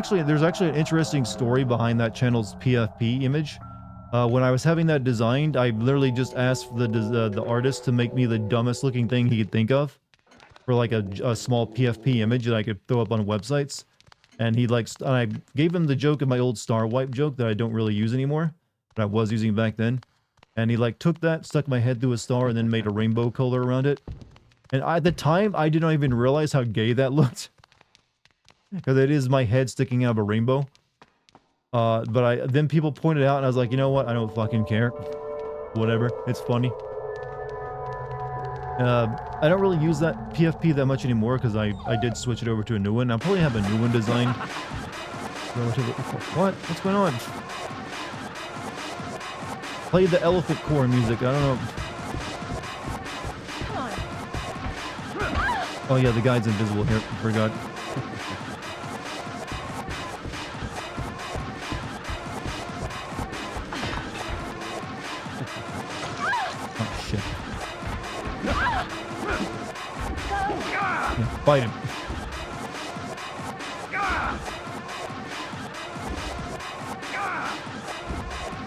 actually an interesting story behind that channel's PFP image. When I was having that designed, I literally just asked the artist to make me the dumbest looking thing he could think of for like a small PFP image that I could throw up on websites. And I gave him the joke of my old star wipe joke that I don't really use anymore, but I was using back then. And he took that, stuck my head through a star, and then made a rainbow color around it. And at the time, I did not even realize how gay that looked. Because it is my head sticking out of a rainbow. But then people pointed out, and I was like, you know what? I don't fucking care. Whatever. It's funny. I don't really use that PFP that much anymore, because I did switch it over to a new one. I'll probably have a new one designed. What? What's going on? Play the elephant core music. I don't know. Oh yeah, the guy's invisible here. I forgot. Oh shit. Yeah, fight him.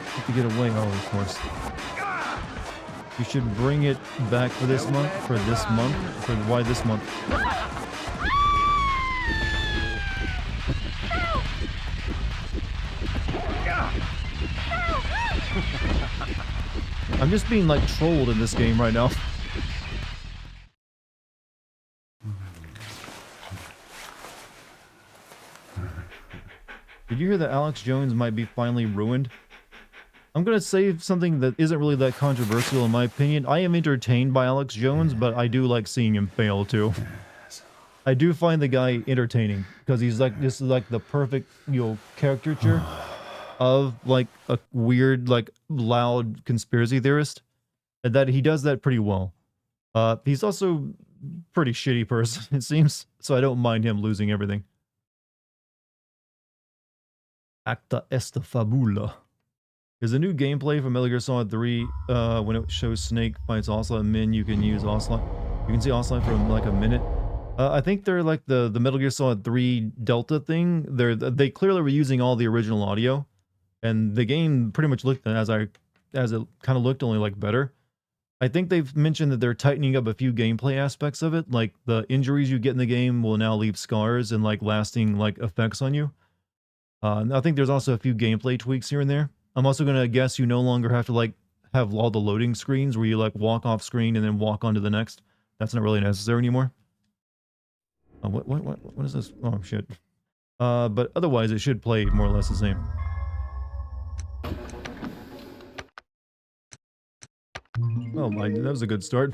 Have to get away. Oh, of course. You should bring it back for this month. For why this month? I'm just being trolled in this game right now. Did you hear that Alex Jones might be finally ruined? I'm gonna say something that isn't really that controversial in my opinion. I am entertained by Alex Jones, but I do like seeing him fail too. I do find the guy entertaining because he's like, this is like the perfect, caricature of like a weird, like loud conspiracy theorist, and that he does that pretty well. He's also pretty shitty person, it seems, so I don't mind him losing everything. Acta esta fabula. There's a new gameplay from Metal Gear Solid 3 when it shows Snake fights Ocelot and Min, you can use Ocelot. You can see Ocelot for like a minute. I think they're like the Metal Gear Solid 3 Delta thing. They clearly were using all the original audio, and the game pretty much looked as it kind of looked, only like better. I think they've mentioned that they're tightening up a few gameplay aspects of it, like the injuries you get in the game will now leave scars and like lasting like effects on you. I think there's also a few gameplay tweaks here and there. I'm also gonna guess you no longer have to like have all the loading screens where you like walk off screen and then walk on to the next. That's not really necessary anymore. What is this? Oh shit. But otherwise it should play more or less the same. Oh my, that was a good start.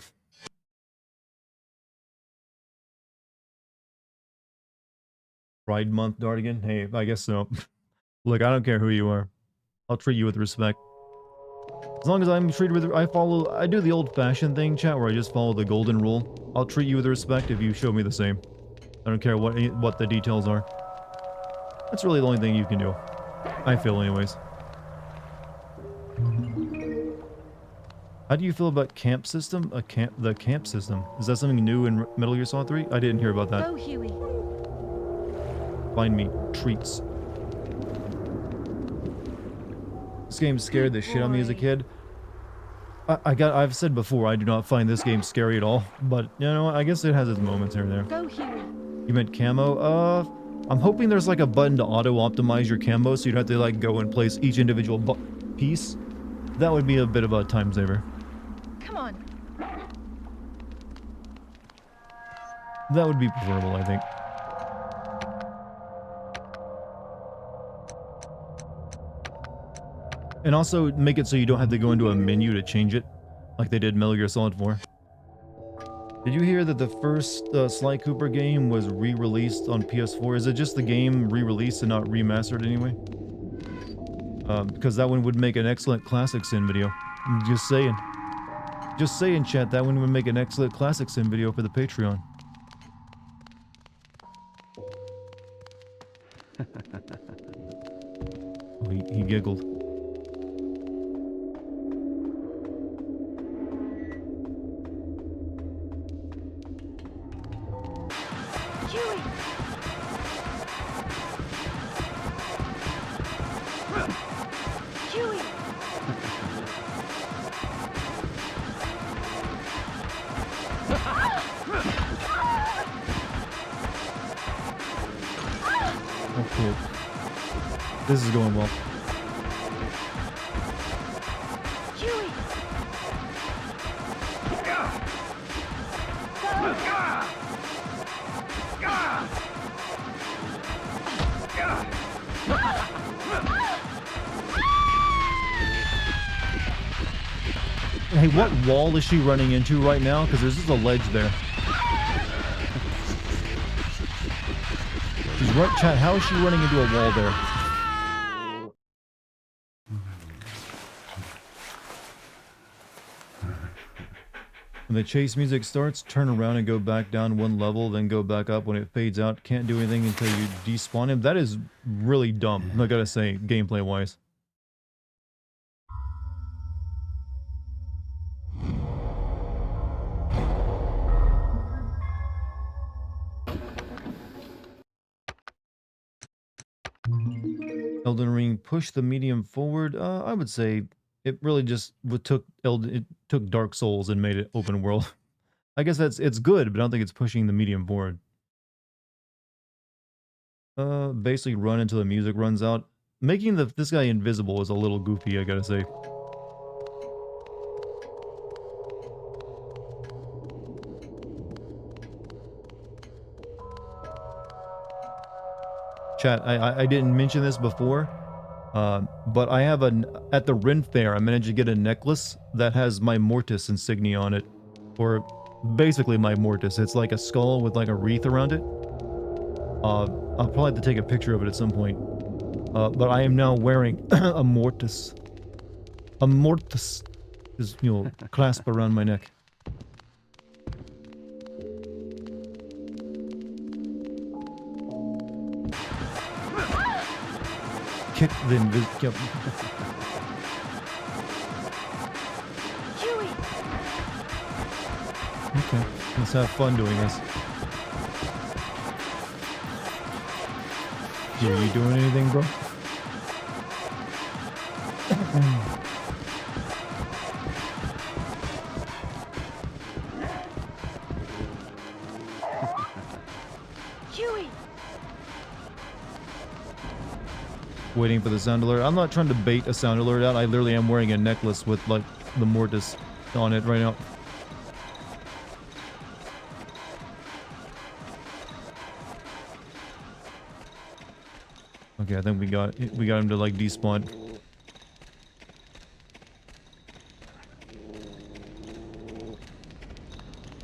Pride Month, Dartigan? Hey, I guess so. Look, I don't care who you are. I'll treat you with respect. As long as I'm treated with, I do the old-fashioned thing, chat, where I just follow the golden rule. I'll treat you with respect if you show me the same. I don't care what the details are. That's really the only thing you can do. I feel anyways. How do you feel about camp system? The camp system. Is that something new in Metal Gear Solid 3? I didn't hear about that. Go, Huey. Find me treats. This game scared the shit out of me as a kid. I've said before, I do not find this game scary at all, but you know, I guess it has its moments here and there. Go, Huey. You meant camo? I'm hoping there's like a button to auto-optimize your camo so you'd have to like go and place each individual piece. That would be a bit of a time saver. Come on. That would be preferable, I think. And also make it so you don't have to go into a menu to change it, like they did in Metal Gear Solid 4. Did you hear that the first Sly Cooper game was re-released on PS4? Is it just the game re-released and not remastered anyway? Because that one would make an excellent classic sim video. I'm just saying. Just saying, chat, that one would make an excellent classic sim video for the Patreon. Oh, he giggled. Huey. Huey. Oh, cool. This is going well. Huey. Hey, what wall is she running into right now? Because there's just a ledge there. She's right, chat. How is she running into a wall there? When the chase music starts, turn around and go back down one level, then go back up when it fades out. Can't do anything until you despawn him. That is really dumb, I gotta say, gameplay-wise. Elden Ring pushed the medium forward. I would say it really just took Dark Souls and made it open world. I guess it's good, but I don't think it's pushing the medium forward. Basically run until the music runs out. Making this guy invisible is a little goofy, I gotta say. Chat, I didn't mention this before, but I have at the Ren Fair, I managed to get a necklace that has my Mortis insignia on it. Or basically my Mortis. It's like a skull with like a wreath around it. I'll probably have to take a picture of it at some point. But I am now wearing a Mortis. A Mortis is, you know, clasp around my neck. Kick the yep. Chewie! Okay, let's have fun doing this. Yeah, you doing anything, bro? Chewie! Waiting for the sound alert. I'm not trying to bait a sound alert out. I literally am wearing a necklace with like the Mortis on it right now. Okay, I think we got him to like despawn.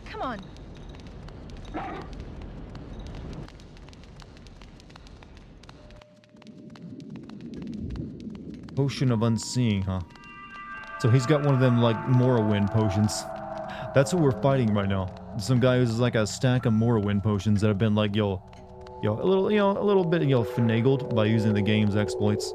Come on. Potion of Unseeing, huh? So he's got one of them like Morrowind potions. That's who we're fighting right now. Some guy who's like a stack of Morrowind potions that have been like, a little bit, finagled by using the game's exploits.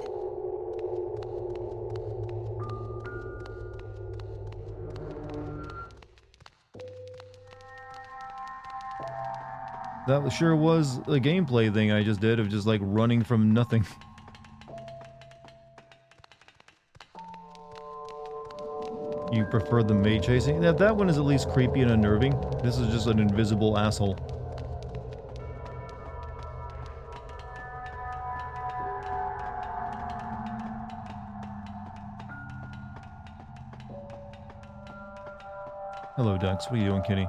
That sure was a gameplay thing I just did of just like running from nothing. You prefer the maid chasing? Yeah, that one is at least creepy and unnerving. This is just an invisible asshole. Hello, Ducks. What are you doing, kitty?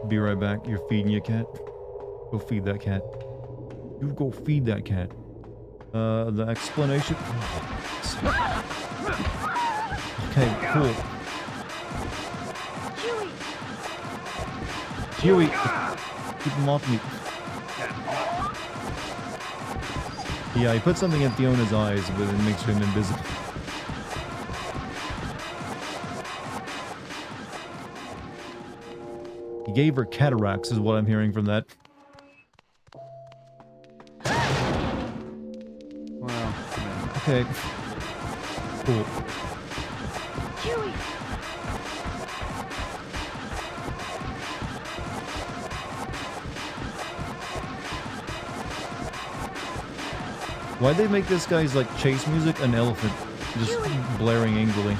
Be right back. You're feeding your cat? Go feed that cat. You go feed that cat. The explanation... Okay, cool. Huey! Keep him off me. Yeah, he put something in Fiona's eyes, but it makes him invisible. He gave her cataracts, is what I'm hearing from that. Well, Okay. Cool. Chewie! Why'd they make this guy's like chase music an elephant? Just blaring angrily.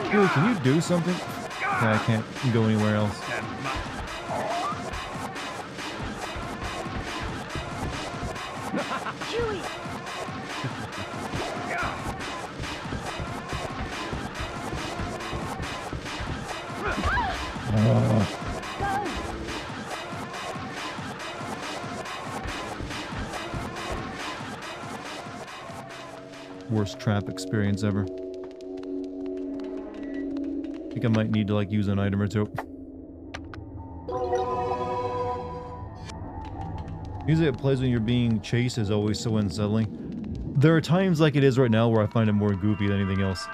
Huey, can you do something? Okay, I can't go anywhere else. Chewie! Go! Worst trap experience ever. I think I might need to like use an item or two. Music that plays when you're being chased is always so unsettling. There are times like it is right now where I find it more goofy than anything else.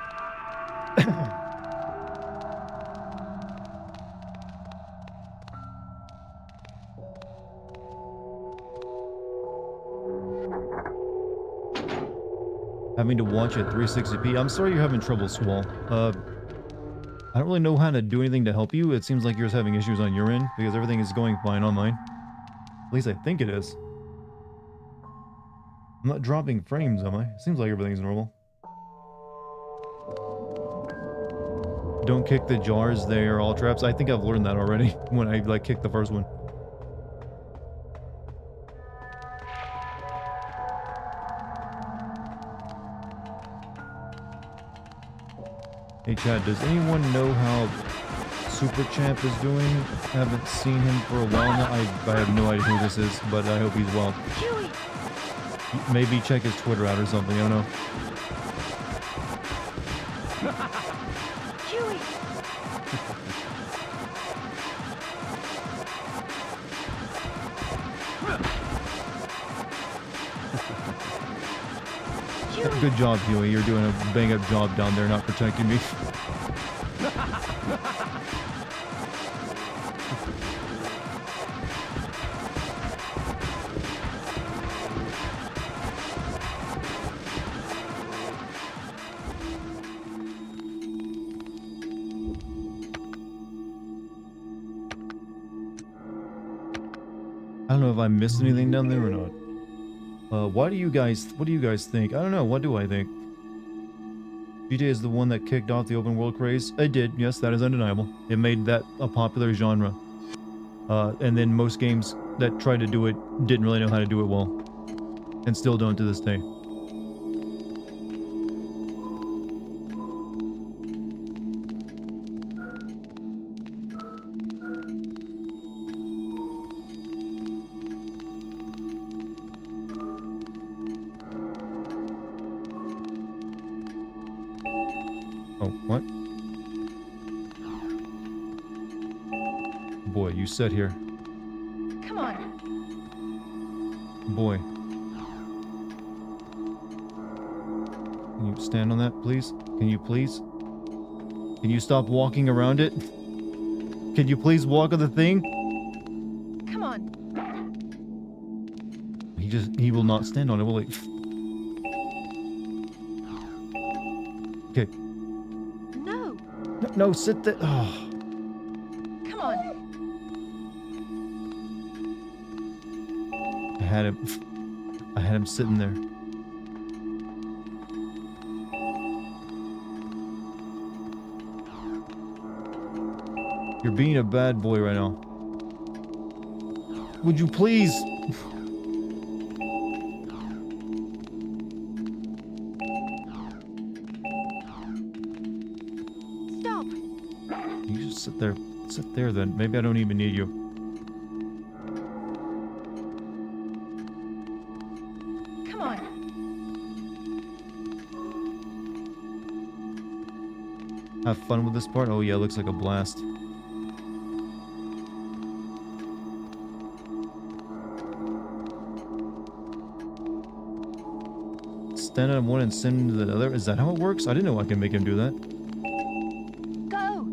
Having to watch at 360p. I'm sorry you're having trouble, Squall. I don't really know how to do anything to help you. It seems like you're just having issues on your end, because everything is going fine on mine. At least I think it is. I'm not dropping frames, am I? Seems like everything's normal. Don't kick the jars, they are all traps. I think I've learned that already when I like kicked the first one. Hey Chad, does anyone know how Super Champ is doing? Haven't seen him for a while now. I have no idea who this is, but I hope he's well. Huey! Maybe check his Twitter out or something, I don't know. Huey! Huey! Good job, Huey. You're doing a bang-up job down there not protecting me. I don't know if I missed anything down there or not. What do you guys think? I don't know, what do I think? GTA is the one that kicked off the open world craze? It did, yes, that is undeniable. It made that a popular genre. And then most games that tried to do it didn't really know how to do it well. And still don't to this day. Oh, what? Boy, you sit here. Come on. Boy. Can you stand on that, please? Can you please? Can you stop walking around it? Can you please walk on the thing? Come on. He will not stand on it, will he? Okay. No. No, sit there. Oh. Come on. I had him sitting there. You're being a bad boy right now. Would you please? Stop. You just sit there. Sit there then. Maybe I don't even need you. Come on. Have fun with this part? Oh yeah, it looks like a blast. Stand on one and send to the other? Is that how it works? I didn't know I can make him do that. Go.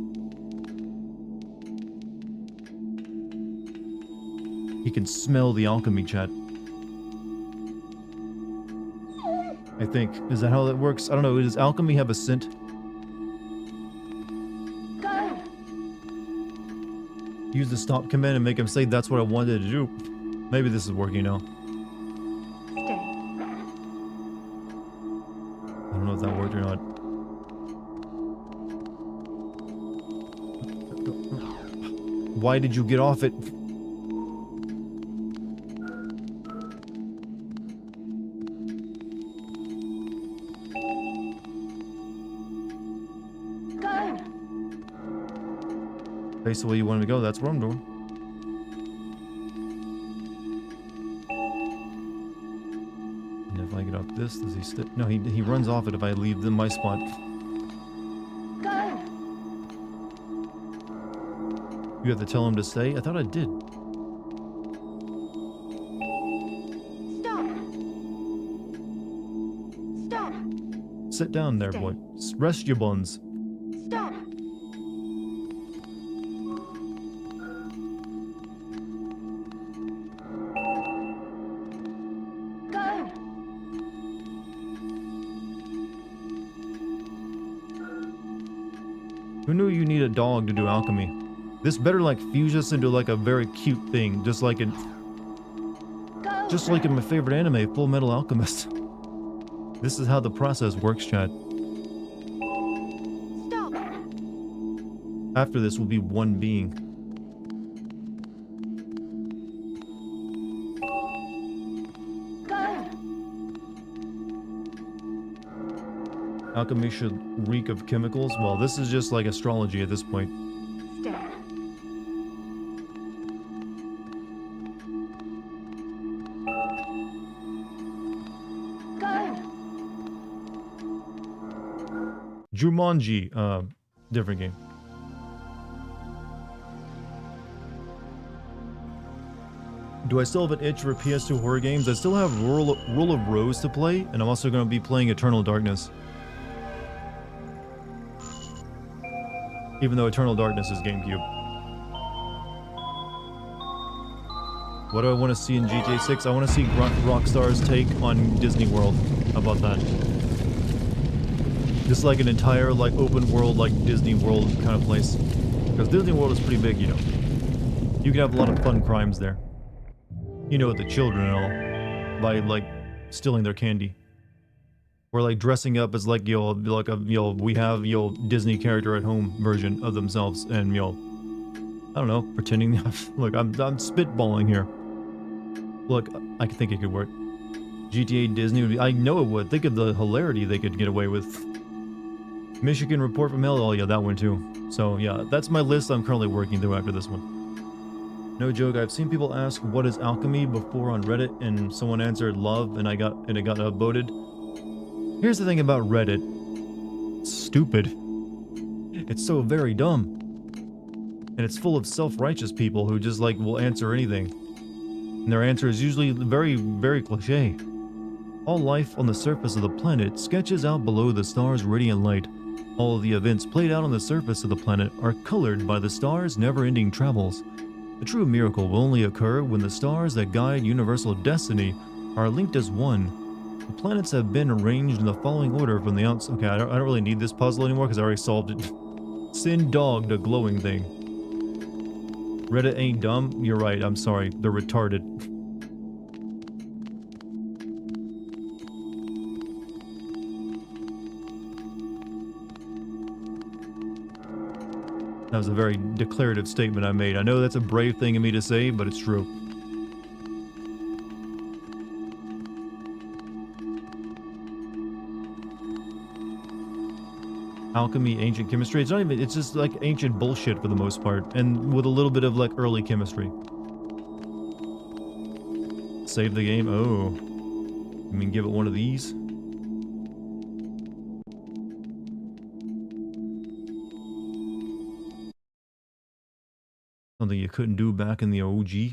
He can smell the alchemy, chat. I think. Is that how that works? I don't know. Does alchemy have a scent? Go. Use the stop command and make him say that's what I wanted to do. Maybe this is working now. Stay. I don't know if that worked or not. Why did you get off it? Go. Face the way you wanted to go, that's where I'm doing. And if I get up this, does he stick? No, he runs off it if I leave my spot. Go. You have to tell him to stay? I thought I did. Stop. Stop. Sit down there, Stay. boy. Rest your buns. Stop. Go. Who knew you need a dog to do alchemy? This better like fuse us into like a very cute thing, just like in my favorite anime, Full Metal Alchemist. This is how the process works, Chad. Stop. After this will be one being. Go. Alchemy should reek of chemicals. Well, this is just like astrology at this point. Step. Go. Jumanji, different game. Do I still have an itch for PS2 horror games? I still have Rule of Rose to play, and I'm also going to be playing Eternal Darkness. Even though Eternal Darkness is GameCube. What do I want to see in GTA 6? I want to see Rockstar's take on Disney World. How about that? Just like an entire, like, open world, like Disney World kind of place. Because Disney World is pretty big, you know. You can have a lot of fun crimes there. You know, with the children and all. By, like, stealing their candy. Or, like, dressing up as, like, like a, we have, Disney character at home version of themselves. And, I don't know, pretending. Look, I'm spitballing here. Look, I think it could work. GTA Disney would be, I know it would. Think of the hilarity they could get away with. Michigan Report from Hell, oh yeah, that one too. So yeah, that's my list I'm currently working through after this one. No joke, I've seen people ask what is alchemy before on Reddit, and someone answered love, and it got voted. Here's the thing about Reddit. It's stupid. It's so very dumb. And it's full of self-righteous people who just like will answer anything. And their answer is usually very, very cliche. All life on the surface of the planet sketches out below the star's radiant light. All of the events played out on the surface of the planet are colored by the star's never-ending travels. The true miracle will only occur when the stars that guide universal destiny are linked as one. The planets have been arranged in the following order from the outside. Okay, I don't really need this puzzle anymore because I already solved it. Sin dogged a glowing thing. Reddit ain't dumb? You're right, I'm sorry. They're retarded. That was a very declarative statement I made. I know that's a brave thing of me to say, but it's true. Alchemy, ancient chemistry. It's not even, it's just like ancient bullshit for the most part, and with a little bit of like early chemistry. Save the game? Oh. You mean give it one of these? Something you couldn't do back in the OG.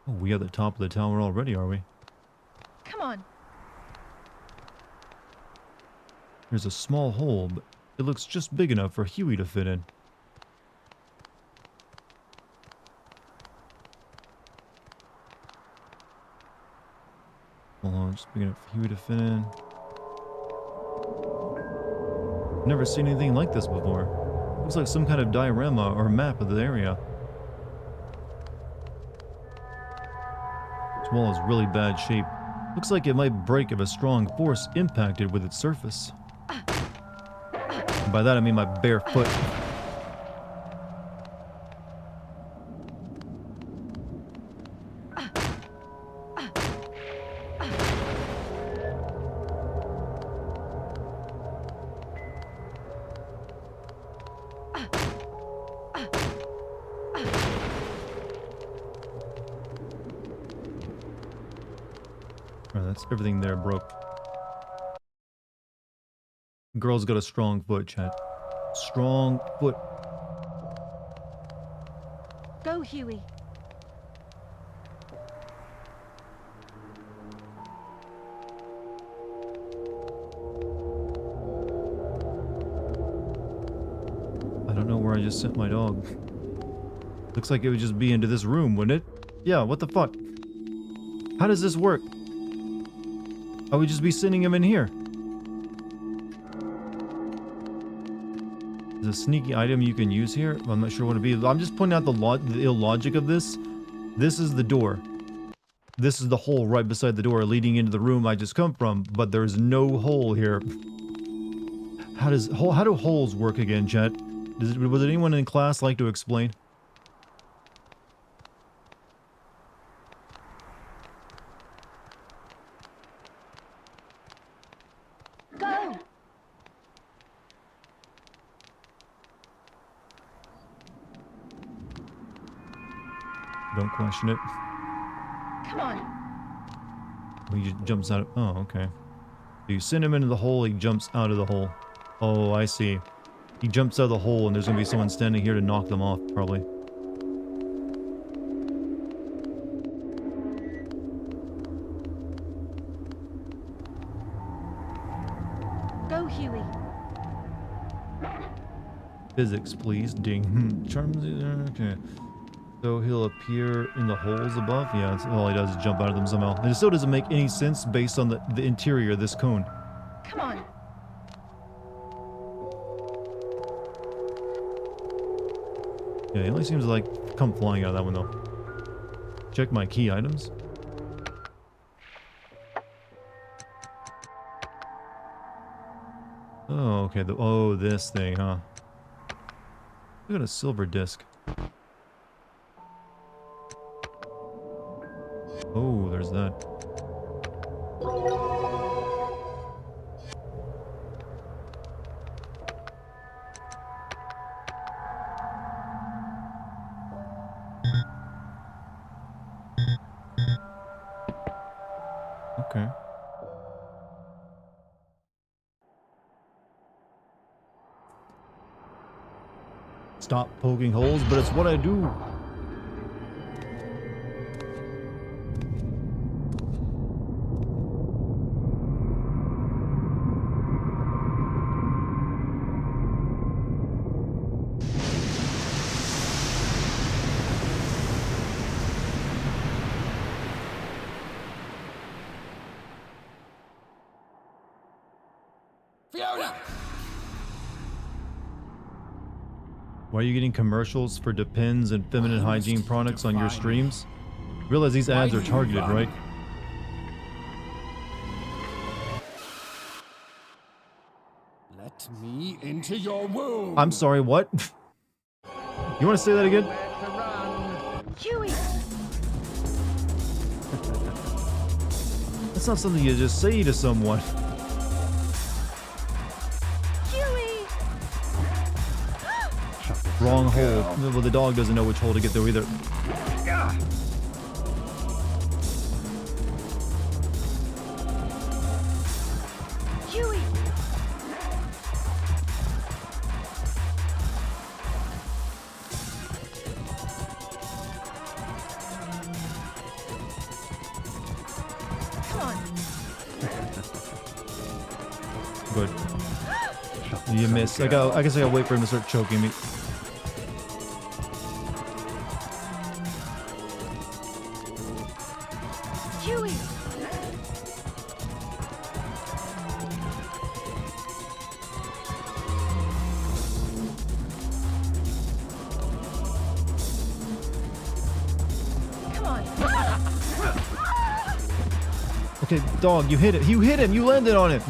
Oh, we at the top of the tower already, are we? Come on. There's a small hole, but it looks just big enough for Huey to fit in. Hold on, just big enough for Huey to fit in. Never seen anything like this before. Looks like some kind of diorama or map of the area. This wall is really bad shape. Looks like it might break if a strong force impacted with its surface. And by that I mean my bare foot. That's everything there broke. Girl's got a strong foot, chat. Strong foot. Go, Huey. I don't know where I just sent my dog. Looks like it would just be into this room, wouldn't it? Yeah, what the fuck? How does this work? I would just be sending him in here. There's a sneaky item you can use here. I'm not sure what it be. I'm just pointing out the illogic of this. This is the door. this is the hole right beside the door leading into the room I just come from, but there's no hole here. How do holes work again, chat? Was anyone in class like to explain? Go! Don't question it. Come on. He just jumps out of... Oh, okay. You send him into the hole, he jumps out of the hole. Oh, I see. He jumps out of the hole and there's gonna be someone standing here to knock them off, probably. Go, Huey. Physics, please. Ding. Charms... Okay. So he'll appear in the holes above? Yeah, that's all he does is jump out of them somehow. And it still doesn't make any sense based on the interior of this cone. Come on. Yeah, he only seems to like come flying out of that one though. Check my key items. Oh, okay. Oh, this thing, huh? Look at a silver disc. Oh, there's that. Okay. Stop poking holes, but it's what I do. Fiona! Why are you getting commercials for Depends and feminine hygiene products on your streams? Realize these ads are targeted, right? Let me into your womb. I'm sorry, what? You want to say that again? Huey! That's not something you just say to someone. Huey! Wrong hole. Well, the dog doesn't know which hole to get through either. Huey! Come on. Good. You missed. I guess I gotta wait for him to start choking me. Huey! Come on. Okay, dog, you hit it. You hit him. You landed on it.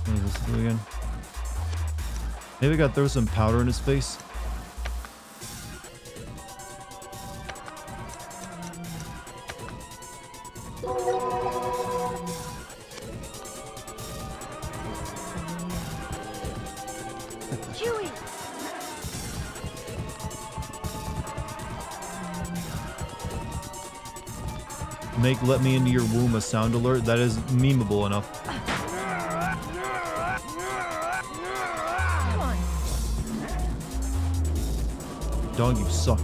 What does this do again? Maybe I gotta throw some powder in his face. Huey! Make "Let Me Into Your Womb" a sound alert. That is memeable enough. Come on. Dog, you suck.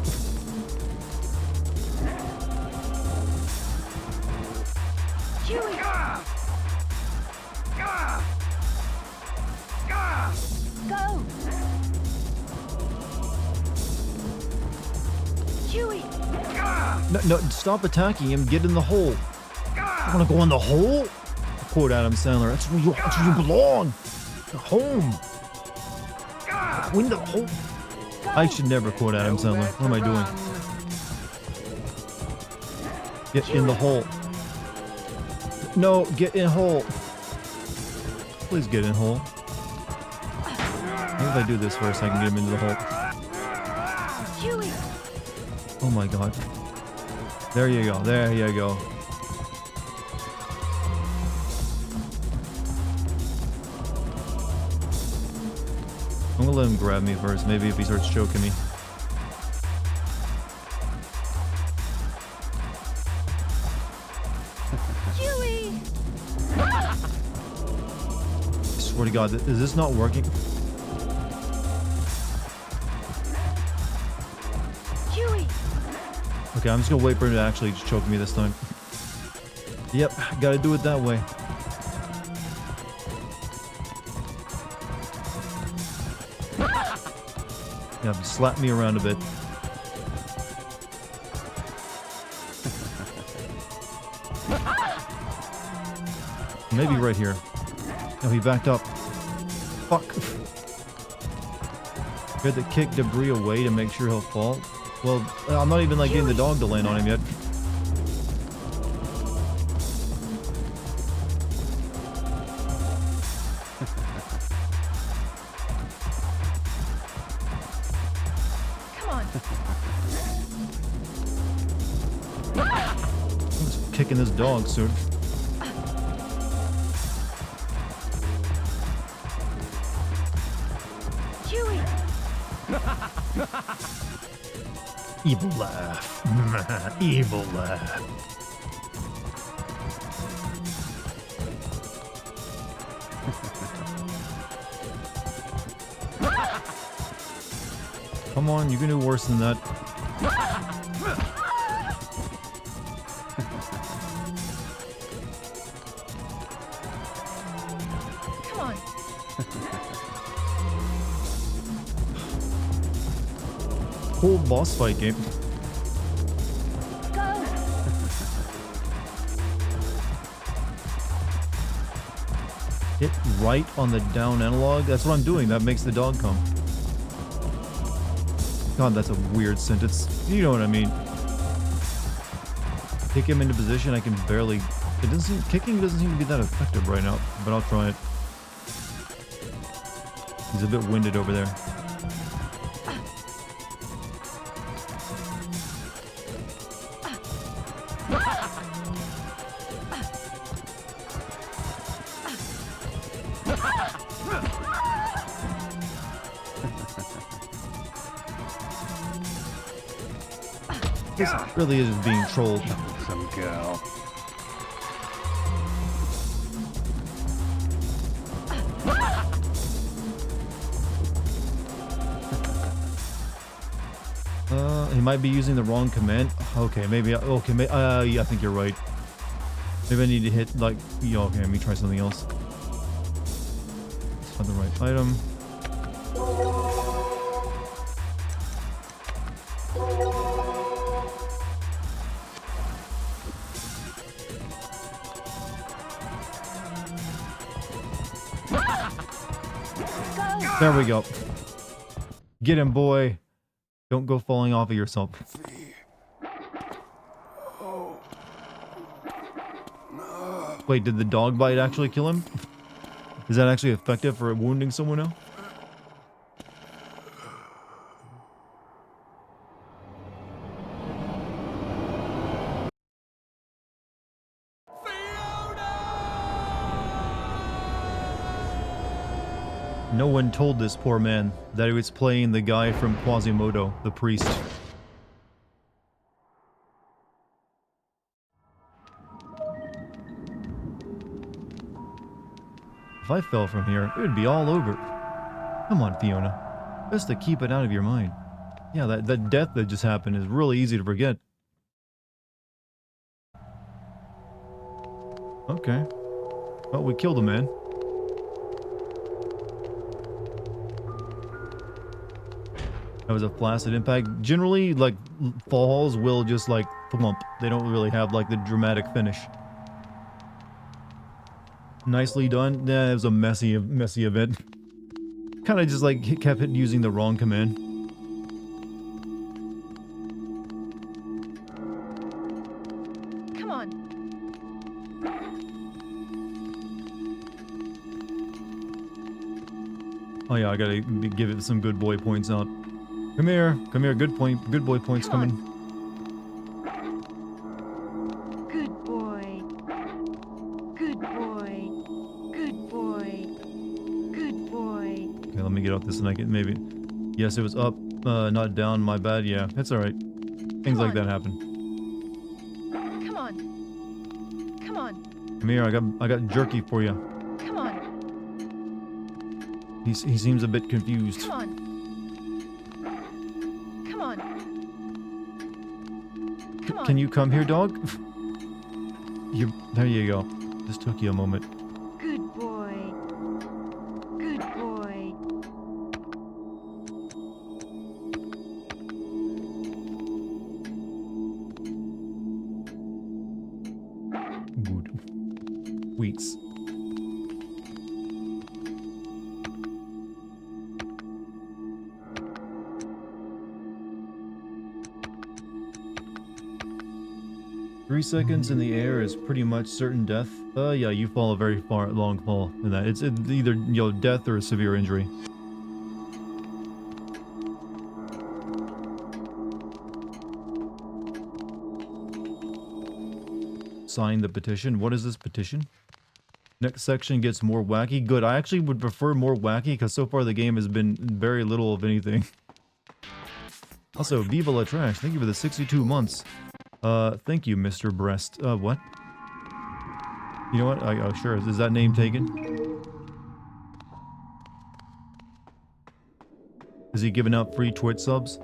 Huey! Go! Huey! No, stop attacking him. Get in the hole. You wanna go in the hole? Quote Adam Sandler. That's where you belong. Home. Window home. I should never quote Adam Sandler. What am I doing? Get in the hole. No, get in hole. Please get in hole. Maybe if I do this first, I can get him into the hole. Chewie. Oh my god. There you go. There you go. I'm gonna let him grab me first. Maybe if he starts choking me. Chewie. I swear to God, is this not working? Chewie. Okay, I'm just gonna wait for him to actually just choke me this time. Yep, gotta do it that way. Yeah, slap me around a bit. Maybe right here. No, he backed up. Fuck. We had to kick debris away to make sure he'll fall. Well, I'm not even like getting the dog to land on him yet. Come on. I'm just kicking this dog soon. Chewie. Evil laugh. Evil laugh. Come on, you can do worse than that. Come on. Whole boss fight game. Go. Hit right on the down analog. That's what I'm doing. That makes the dog come. God, that's a weird sentence. You know what I mean. Kick him into position. I can barely. It doesn't seem, kicking doesn't seem to be that effective right now, but I'll try it. He's a bit winded over there. This really is being trolled. Some girl. He might be using the wrong command. Okay, maybe. Okay, yeah, I think you're right. Maybe I need to hit like. Yeah, okay, let me try something else. Let's find the right item. Go. There we go. Get him, boy. Don't go falling off of yourself. Wait, did the dog bite actually kill him? Is that actually effective for wounding someone now? No one told this poor man that he was playing the guy from Quasimodo, the priest. If I fell from here, it would be all over. Come on, Fiona. Best to keep it out of your mind. Yeah, that death that just happened is really easy to forget. Okay. Well, we killed a man. That was a flaccid impact. Generally, like, falls will just, like, thump. They don't really have, like, the dramatic finish. Nicely done. Yeah, it was a messy event. Kind of just like kept using the wrong command. Come on. Oh yeah, I gotta give it some good boy points out. Come here, good boy points Come on. coming. Good boy. Good boy. Good boy. Good boy. Okay, let me get off this and I can maybe. Yes, it was up, not down. My bad. Yeah, it's all right. Things Come like on. that happen. Come on. Come on. Come here, I got jerky for you. Come on. He seems a bit confused. Come on. Come on. Come on. Can you come here, dog? There you go. This took you a moment. Good boy. Good boy. Good. Wheats. Three seconds in the air is pretty much certain death. Yeah, you fall a very long fall in that. It's either, death or a severe injury. Sign the petition. What is this petition? Next section gets more wacky. Good. I actually would prefer more wacky because so far the game has been very little of anything. Also, Viva La Trash. Thank you for the 62 months. Thank you, Mr. Breast. What? You know what? Oh, sure. Is that name taken? Is he giving out free Twitch subs?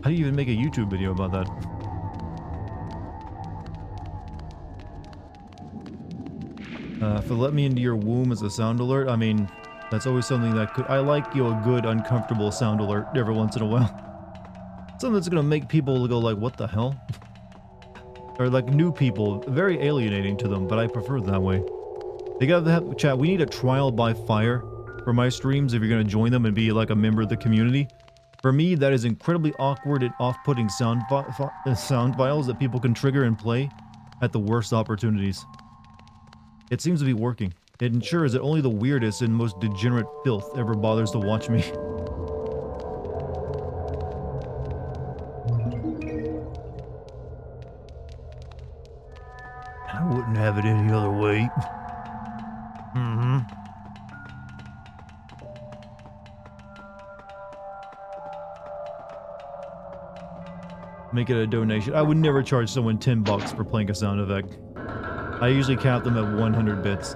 How do you even make a YouTube video about that? For let me into your womb as a sound alert, I mean, that's always something that could... I like, a good, uncomfortable sound alert every once in a while. Something that's gonna make people go like, what the hell? Or like new people, very alienating to them, but I prefer it that way. They gotta have... Chat, we need a trial by fire for my streams if you're gonna join them and be like a member of the community. For me, that is incredibly awkward and off-putting sound files that people can trigger and play at the worst opportunities. It seems to be working. It ensures that only the weirdest and most degenerate filth ever bothers to watch me. I wouldn't have it any other way. Mm-hmm. Make it a donation. I would never charge someone $10 for playing a sound effect. I usually cap them at 100 bits.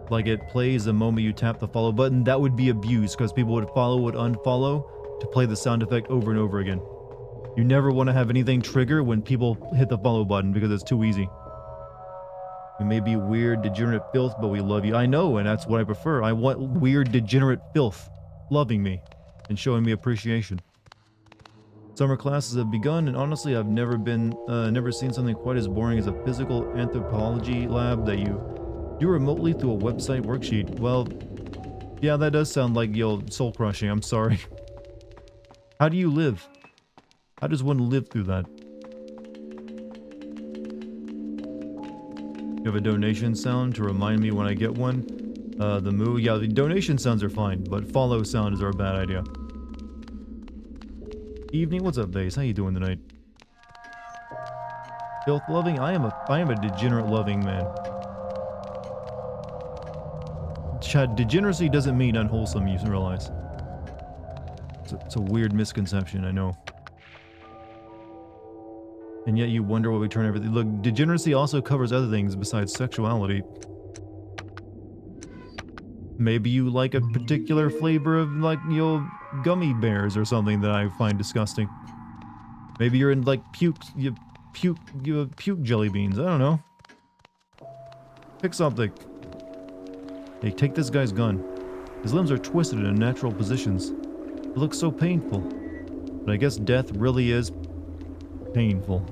Like it plays the moment you tap the follow button. That would be abuse because people would unfollow to play the sound effect over and over again. You never want to have anything trigger when people hit the follow button because it's too easy. You may be weird, degenerate filth, but we love you. I know, and that's what I prefer. I want weird, degenerate filth loving me and showing me appreciation. Summer classes have begun, and honestly, I've never seen something quite as boring as a physical anthropology lab that you do remotely through a website worksheet. Well, yeah, that does sound like, soul crushing. I'm sorry. How do you live? How does one live through that? You have a donation sound to remind me when I get one. The moo. Yeah, the donation sounds are fine, but follow sounds are a bad idea. Evening, what's up, Vase? How you doing tonight? Filth loving? I am a degenerate loving man. Chad, degeneracy doesn't mean unwholesome, you realize. It's a weird misconception, I know. And yet you wonder why we turn everything... Look, degeneracy also covers other things besides sexuality. Maybe you like a particular flavor of, like, gummy bears or something that I find disgusting. Maybe you're in, like, puke jelly beans. I don't know. Pick something. Hey, take this guy's gun. His limbs are twisted in unnatural positions. It looks so painful. But I guess death really is painful.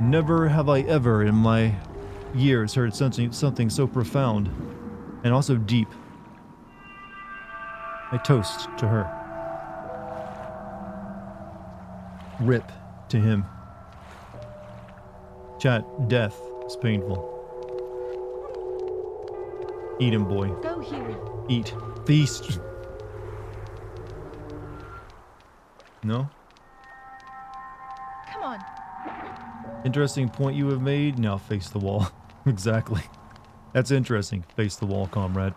Never have I ever in my years heard something so profound and also deep. I toast to her. Rip to him. Chat, death is painful. Eat him, boy. Go, Huey. Eat. Feast. No? Come on. Interesting point you have made. Now face the wall. Exactly. That's interesting. Face the wall, comrade.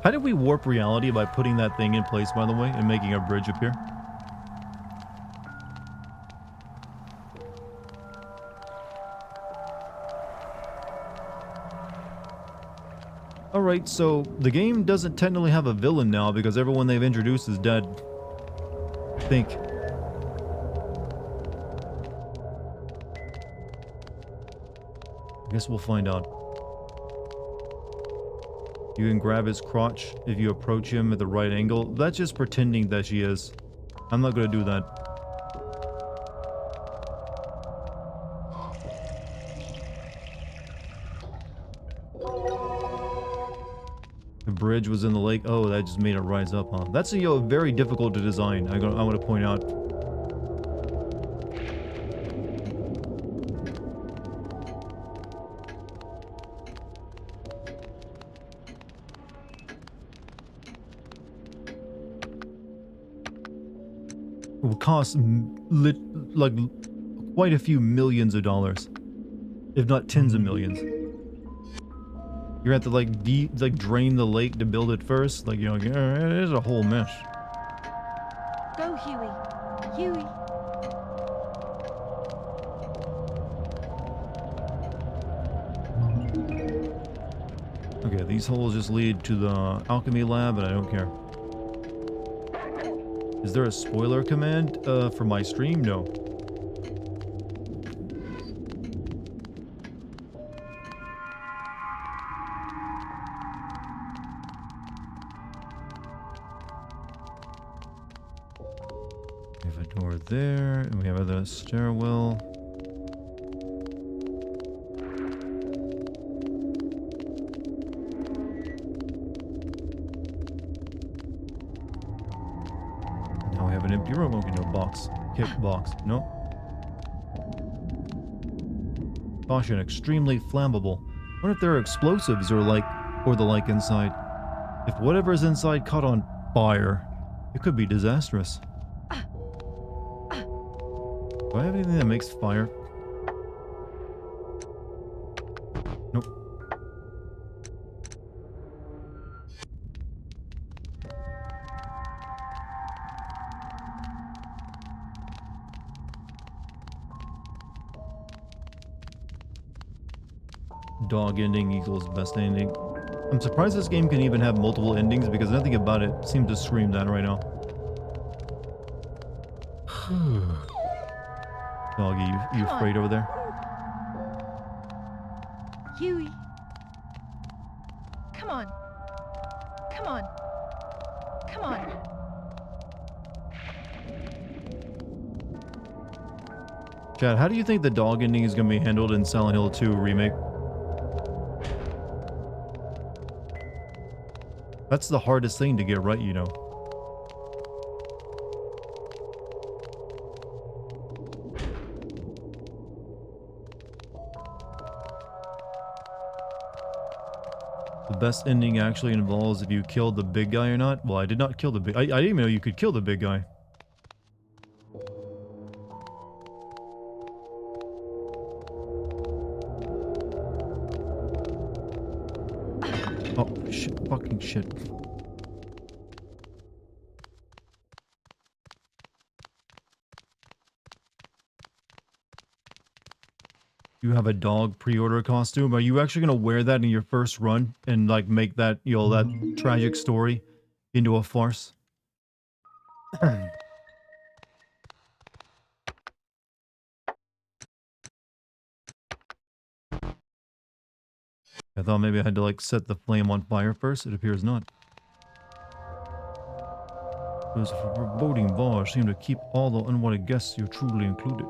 How did we warp reality by putting that thing in place, by the way, and making a bridge appear? Alright, so the game doesn't technically have a villain now because everyone they've introduced is dead. I think. I guess we'll find out. You can grab his crotch if you approach him at the right angle. That's just pretending that she is. I'm not gonna do that. The bridge was in the lake. Oh, that just made it rise up, huh? That's very difficult to design. I want to point out. It will cost like quite a few millions of dollars, if not tens of millions. You're gonna have to like drain the lake to build it first. Like, it is a whole mess. Go, Huey. Huey. Okay, these holes just lead to the alchemy lab, and I don't care. Is there a spoiler command for my stream? No. We have a door there, and we have a stairwell. Now we have an empty room. Okay, no box. Kick box. No. Caution, extremely flammable. What if there are explosives or the like inside? If whatever is inside caught on fire, it could be disastrous. Do I have anything that makes fire? Nope. Dog ending equals best ending. I'm surprised this game can even have multiple endings because nothing about it seems to scream that right now. Doggy, you afraid over there? Huey. Come on. Come on. Come on. Chad, how do you think the dog ending is going to be handled in Silent Hill 2 Remake? That's the hardest thing to get right, you know. The best ending actually involves if you killed the big guy or not. Well, I did not kill the big... I didn't even know you could kill the big guy. Oh, shit. Fucking shit. You have a dog pre-order costume. Are you actually gonna wear that in your first run and like make that, that tragic story into a farce? I thought maybe I had to like set the flame on fire first. It appears not. Those foreboding bars seem to keep all the unwanted guests you're truly included.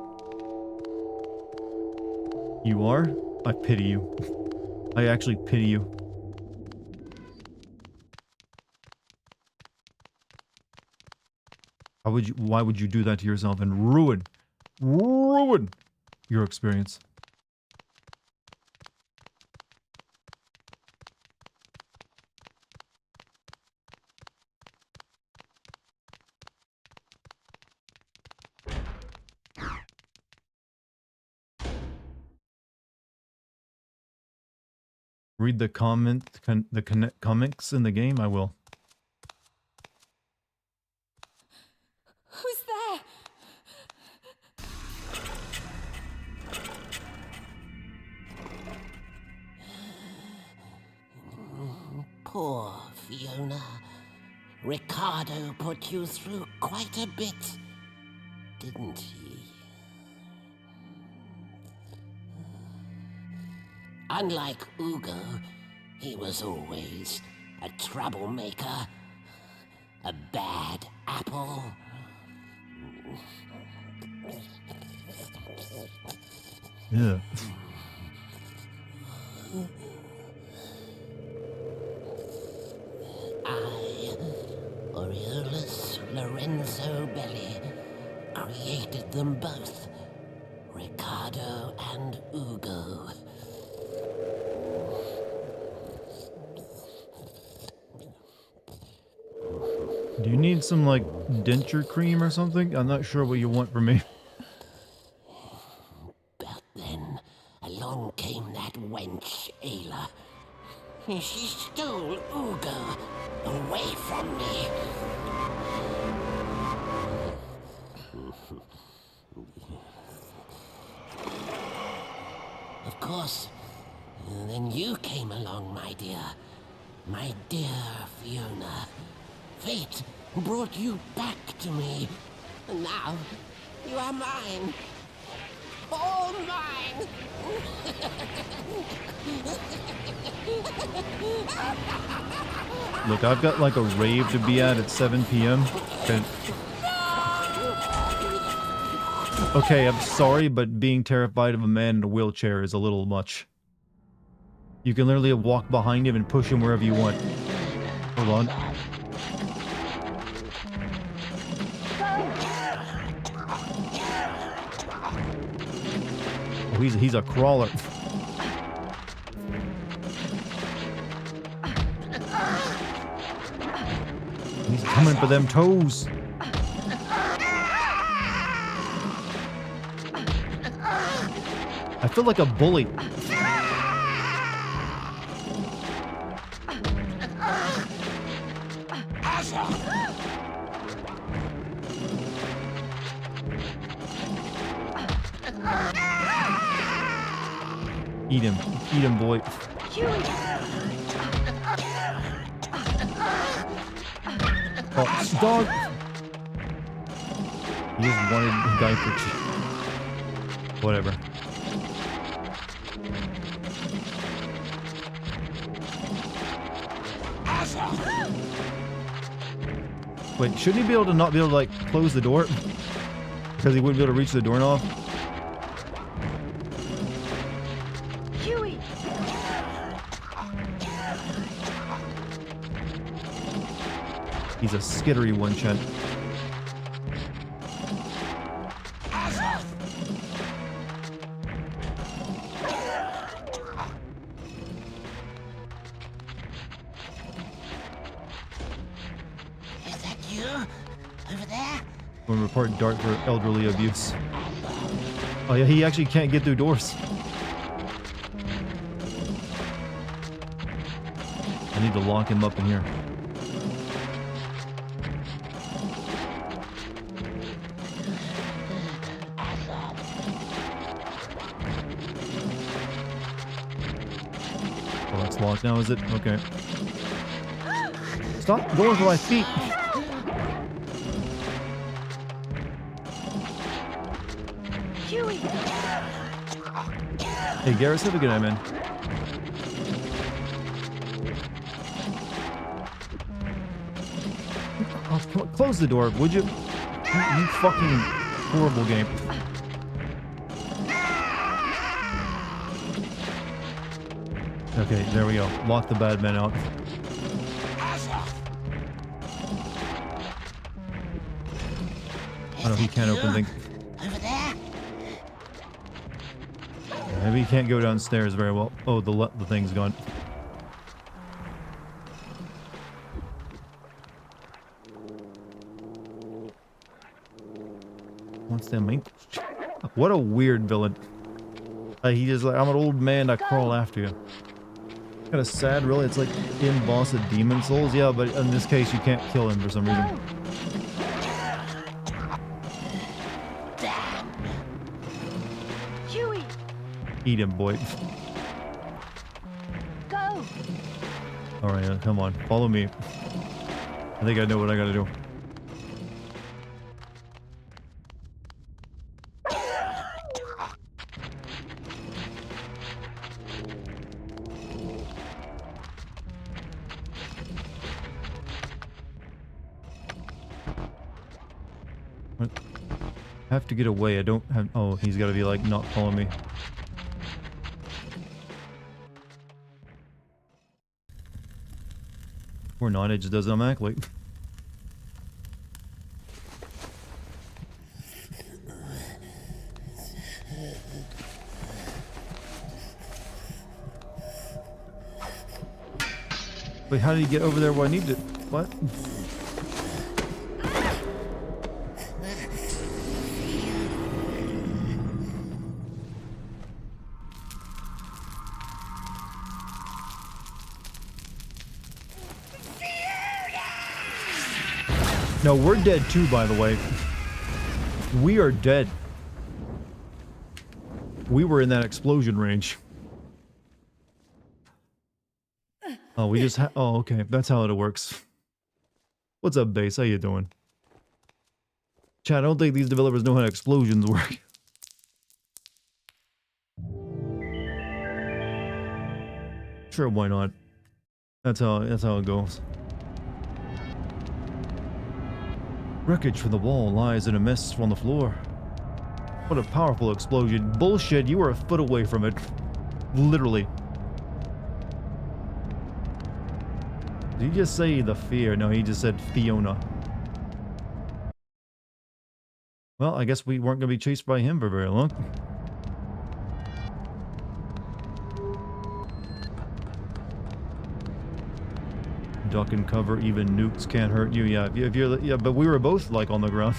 You are? I pity you. I actually pity you. Why would you do that to yourself and ruin your experience? Read the comics in the game? I will. Who's there? Poor Fiona. Ricardo put you through quite a bit, didn't he? Unlike Ugo, he was always a troublemaker, a bad apple. Yeah. I, Aureolus Lorenzo Belli, created them both, Ricardo and Ugo. Do you need some, like, denture cream or something? I'm not sure what you want from me. But then, along came that wench, Ayla. She stole Ugo away from me. Of course, then you came along, my dear. My dear Fiona. Fate brought you back to me. And now, you are mine. All mine. Look, I've got like a rave to be at 7 p.m. Okay, I'm sorry, but being terrified of a man in a wheelchair is a little much. You can literally walk behind him and push him wherever you want. Hold on. Oh, he's a crawler. He's coming for them toes. I feel like a bully. Eat him, boy. Oh, dog. He just wanted a diaper. Whatever. Wait, shouldn't he be able to not be able to, like, close the door? Because he wouldn't be able to reach the doorknob? Huey! He's a skittery one, Chet. Is that you? Over there? When we report Dart for elderly abuse. Oh yeah, he actually can't get through doors. I need to lock him up in here. Oh, that's locked now, is it? Okay. Stop going for my feet! Huey! Hey, Garrus, have a good night, man. Oh, close the door, would you? You fucking horrible game. Okay, there we go. Lock the bad men out. I don't know, he can't open things. Over there? Maybe he can't go downstairs very well. Oh, the thing's gone. What's that mean? What a weird villain. He just like, I'm an old man, I crawl after you. Kind of sad, really. It's like in boss of Demon Souls. Yeah, but in this case, you can't kill him for some reason. Huey, Eat him, boy. go! Alright, come on. Follow me. I think I know what I gotta do. What? I have to get away. I don't have... Oh, he's gotta be like, not following me. Or not, it just doesn't automatically. Wait, how did he get over there where I need to... What? No, we're dead too, by the way. We are dead. We were in that explosion range. Oh, we just oh, okay. That's how it works. What's up, Base? How you doing? Chat, I don't think these developers know how explosions work. Sure, why not? That's how it goes. Wreckage from the wall lies in a mess on the floor. What a powerful explosion. Bullshit, you were a foot away from it. Literally. Did he just say the fear? No, he just said Fiona. Well, I guess we weren't going to be chased by him for very long. Duck and cover, even nukes can't hurt you. Yeah, if you're, yeah, but we were both like on the ground.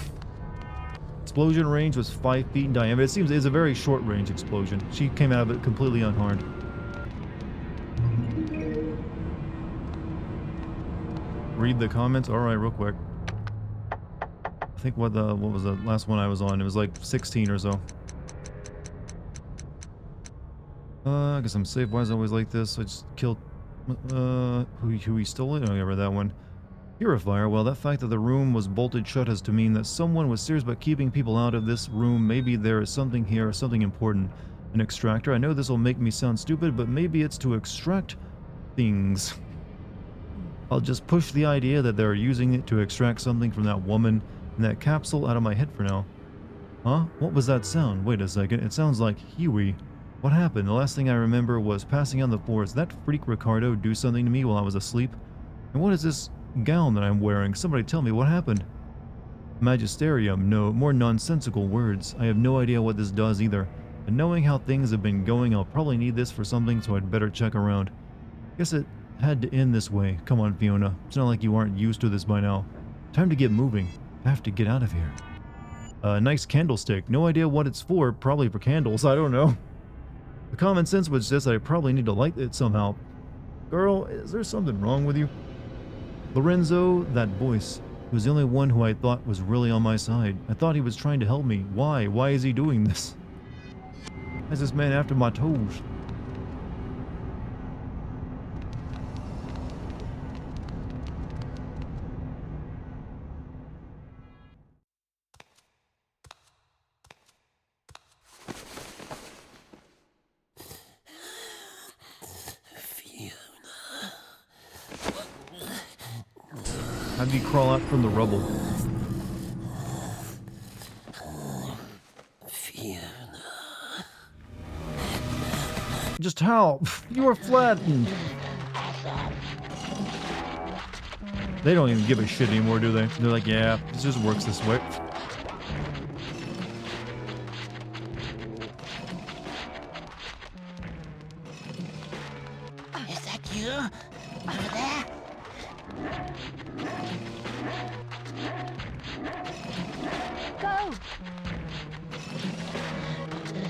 Explosion range was 5 feet in diameter. It seems it's a very short range explosion. She came out of it completely unharmed. Read the comments. All right, real quick. I think what was the last one I was on? It was like 16 or so. I guess I'm safe. Why is it always like this? I just killed. Who he stole it? I don't remember that one. Purifier. Well, that fact that the room was bolted shut has to mean that someone was serious about keeping people out of this room. Maybe there is something here, something important. An extractor. I know this will make me sound stupid, but maybe it's to extract things. I'll just push the idea that they're using it to extract something from that woman in that capsule out of my head for now. Huh? What was that sound? Wait a second. It sounds like Huey. What happened? The last thing I remember was passing on the floor. Did that freak Ricardo do something to me while I was asleep? And what is this gown that I'm wearing? Somebody tell me what happened. Magisterium. No, more nonsensical words. I have no idea what this does either. And knowing how things have been going, I'll probably need this for something, so I'd better check around. Guess it had to end this way. Come on, Fiona. It's not like you aren't used to this by now. Time to get moving. I have to get out of here. Nice candlestick. No idea what it's for. Probably for candles. I don't know. The common sense would suggest that I probably need to light it somehow. Girl, is there something wrong with you? Lorenzo, that voice. He was the only one who I thought was really on my side. I thought he was trying to help me. Why? Why is he doing this? Why is this man after my toes? How do you crawl out from the rubble? Just how? You were flattened. They don't even give a shit anymore, do they? They're like, yeah, it just works this way. Is that you? Over there? Go!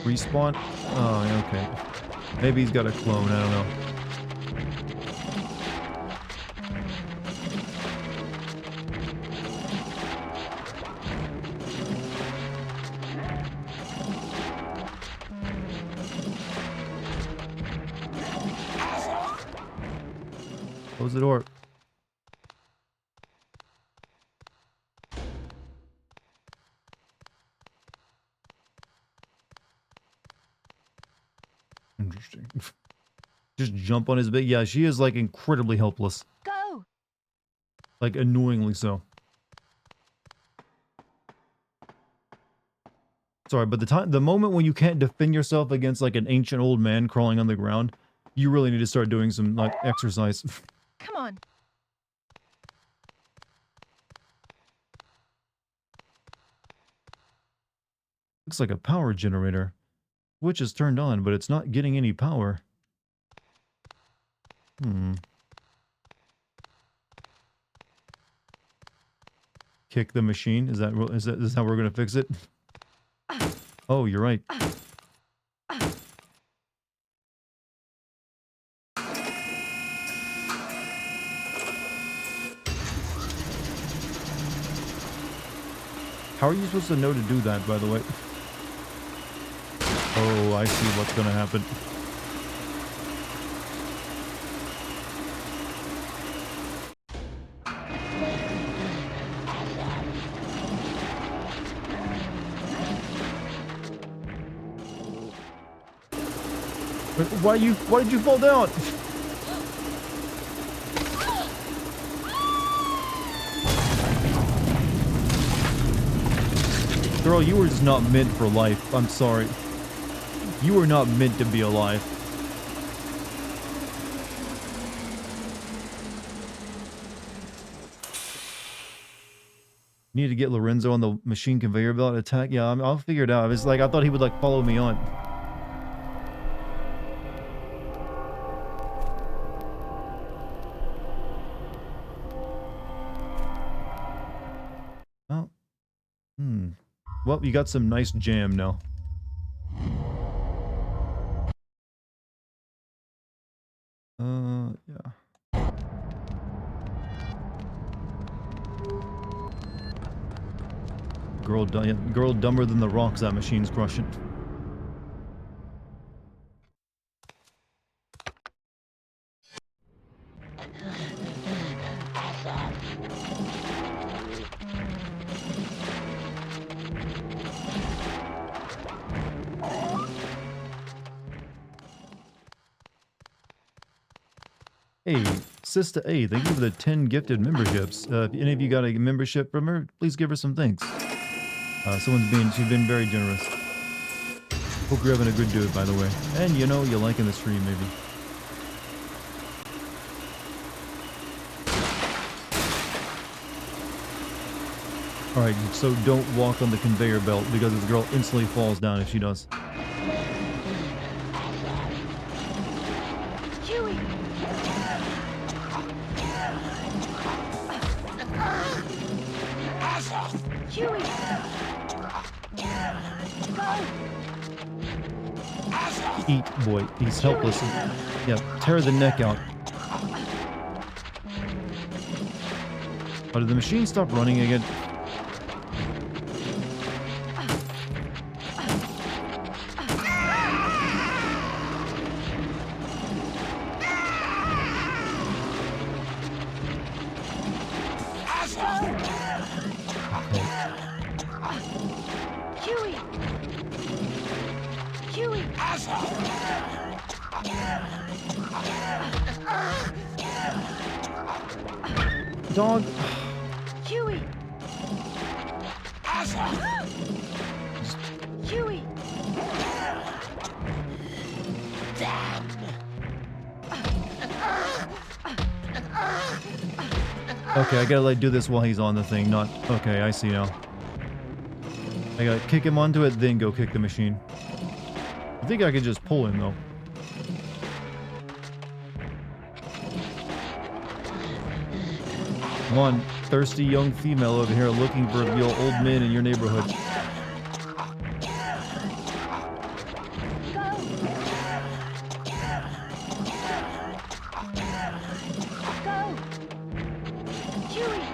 Respawn? Oh, okay. Maybe he's got a clone, I don't know. Close the door. Interesting. Just jump on his bed. Yeah, she is like incredibly helpless. Go! Like annoyingly so. Sorry, but the moment when you can't defend yourself against like an ancient old man crawling on the ground, you really need to start doing some like exercise. Come on. Looks like a power generator. Which is turned on, but it's not getting any power. Kick the machine? Is that how we're gonna fix it? Oh, you're right. How are you supposed to know to do that, by the way? Oh, I see what's gonna happen. Why did you fall down? Girl, you were just not meant for life. I'm sorry. You were not meant to be alive. Need to get Lorenzo on the machine conveyor belt attack. Yeah, I'll figure it out. It's like I thought he would like follow me on. Oh. Well, you got some nice jam now. Yeah. Girl dumber than the rocks that machine's crushing. Hey, Sister A, thank you for the 10 gifted memberships. If any of you got a membership from her, please give her some thanks. She's been very generous. Hope you're having a good do it, by the way. And you know, you're liking the stream, maybe. Alright, so don't walk on the conveyor belt because this girl instantly falls down if she does. Huey! Huey! Go! Eat, boy. He's helpless. Yeah, tear the neck out. Oh, did the machine stop running again? Huey! Huey! Dog, Okay, I gotta like do this while he's on the thing, not... Okay, I see now. I gotta kick him onto it, then go kick the machine. I think I could just pull him, though. Come on, thirsty young female over here looking for your old men in your neighborhood. Go! Chewie!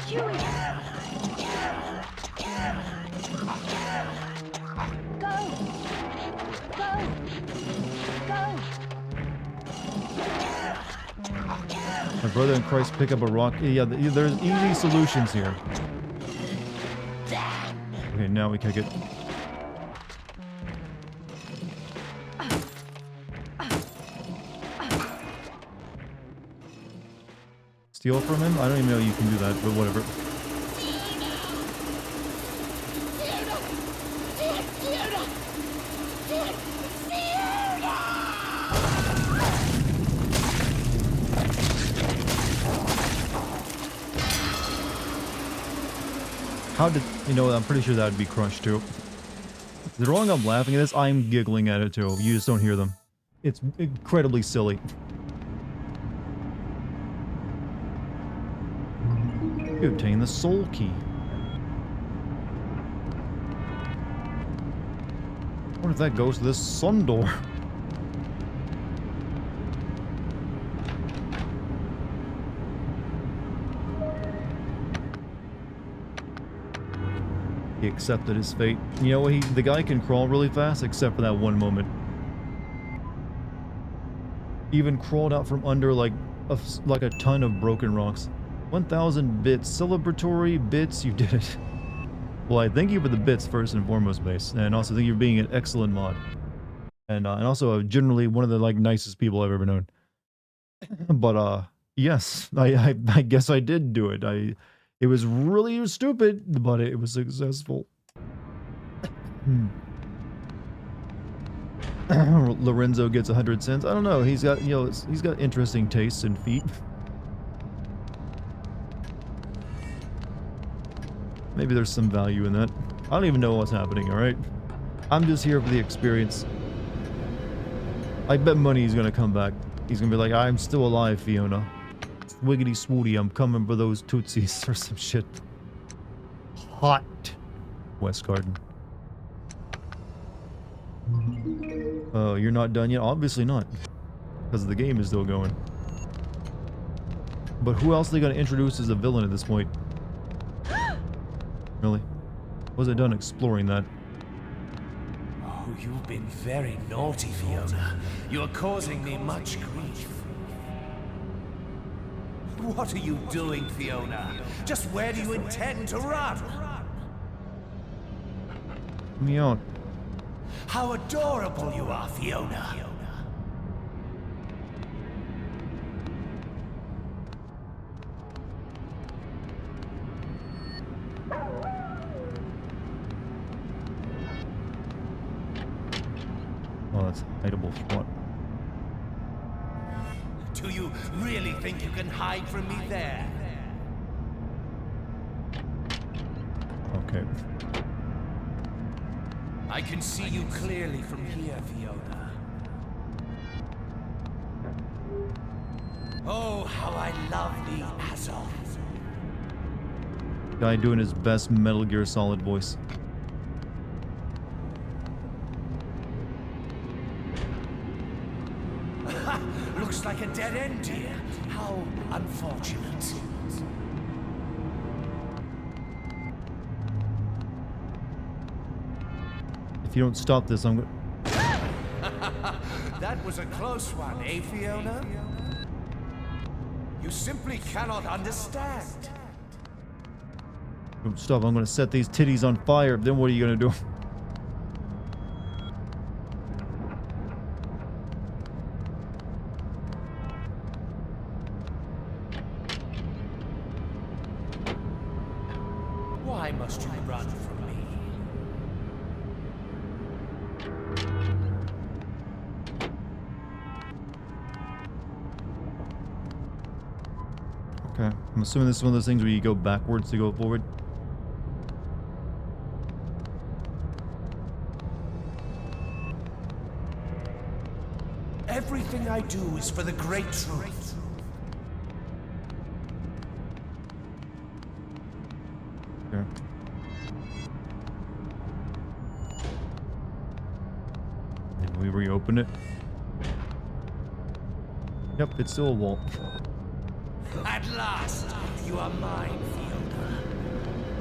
Chewie! Go! Go! Go! My brother in Christ, pick up a rock. Yeah, there's easy solutions here. Okay, now we kick it. Steal from him? I don't even know you can do that, but whatever. How did... You know, I'm pretty sure that would be crushed too. Is it wrong I'm laughing at this? I'm giggling at it too. You just don't hear them. It's incredibly silly. You obtain the soul key. I wonder if that goes to this sun door. He accepted his fate. You know, the guy can crawl really fast, except for that one moment. He even crawled out from under like a ton of broken rocks. 1,000 bits. Celebratory bits, you did it. Well, I thank you for the bits first and foremost, Base. And also thank you for being an excellent mod. And also generally one of the like nicest people I've ever known. But yes, I guess I did do it. It was really stupid, but it was successful. Lorenzo gets 100 cents. I don't know. He's got, you know, he's got interesting tastes and feet. Maybe there's some value in that. I don't even know what's happening, alright? I'm just here for the experience. I bet Money's gonna come back. He's gonna be like, I'm still alive, Fiona. Wiggity swooty, I'm coming for those tootsies or some shit. Hot. West Garden. Oh, you're not done yet? Obviously not. Because the game is still going. But who else are they gonna introduce as a villain at this point? Really? Was I done exploring that? Oh, you've been very naughty, Fiona. You're causing me much grief. What are you doing, Fiona? Just where do you intend to run? Let me out. How adorable you are, Fiona. Oh, that's hideable for what? Do you really think you can hide from me there? Okay. I can see you clearly from here, Fiona. Oh, how I love the Azov. Guy doing his best Metal Gear Solid voice. Looks like a dead end here. How unfortunate. If you don't stop this, I'm gonna... That was a close one, eh, Fiona? You simply cannot understand. Don't stop, I'm gonna set these titties on fire. Then what are you gonna do? Why must you run from me? Okay. I'm assuming this is one of those things where you go backwards to go forward. Everything I do is for the great truth. Okay. Did we reopen it? Yep, it's still a wall. At last, you are mine,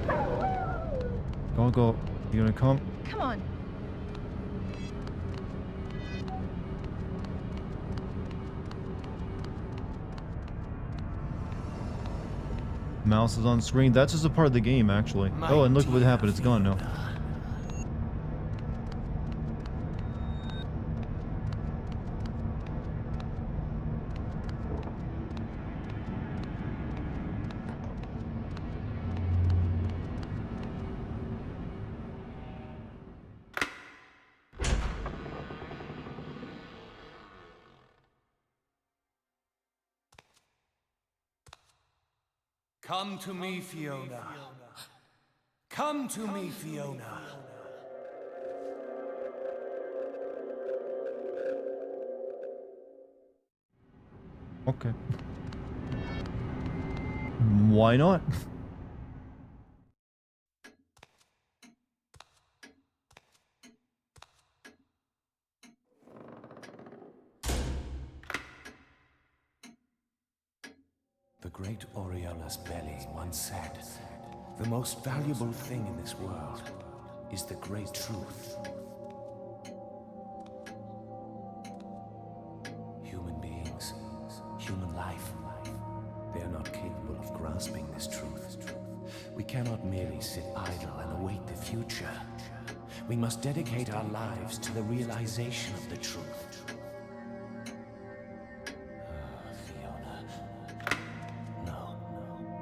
Fiona. Go. You gonna come? Come on. Mouse is on screen. That's just a part of the game, actually. Oh, and look what happened. It's gone now. Come to me, Fiona. Come to me, Fiona. Okay. Why not? The great Oriole's belly once said, "The most valuable thing in this world is the great truth." Human beings, human life, they are not capable of grasping this truth. We cannot merely sit idle and await the future. We must dedicate our lives to the realization of the truth.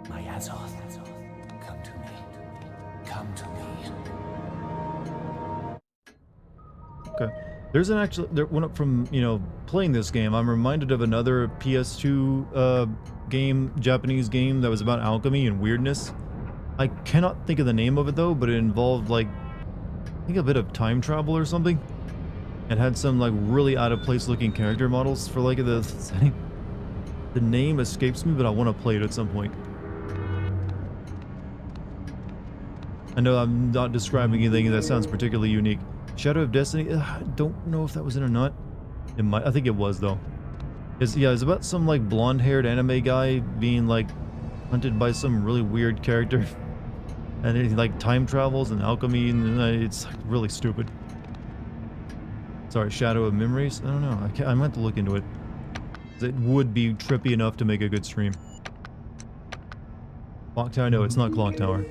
My Azoth, come to me. Come to me. Okay. There's an actual one up from, playing this game. I'm reminded of another PS2 game, Japanese game that was about alchemy and weirdness. I cannot think of the name of it though, but it involved I think a bit of time travel or something. It had some really out of place looking character models for the setting. The name escapes me, but I want to play it at some point. I know I'm not describing anything that sounds particularly unique. Shadow of Destiny? I don't know if that was it or not. It might. I think it was though. It's about some blonde-haired anime guy being hunted by some really weird character, and he time travels and alchemy, and it's really stupid. Sorry, Shadow of Memories. I don't know. I meant to look into it. It would be trippy enough to make a good stream. Clock Tower? No, it's not Clock Tower.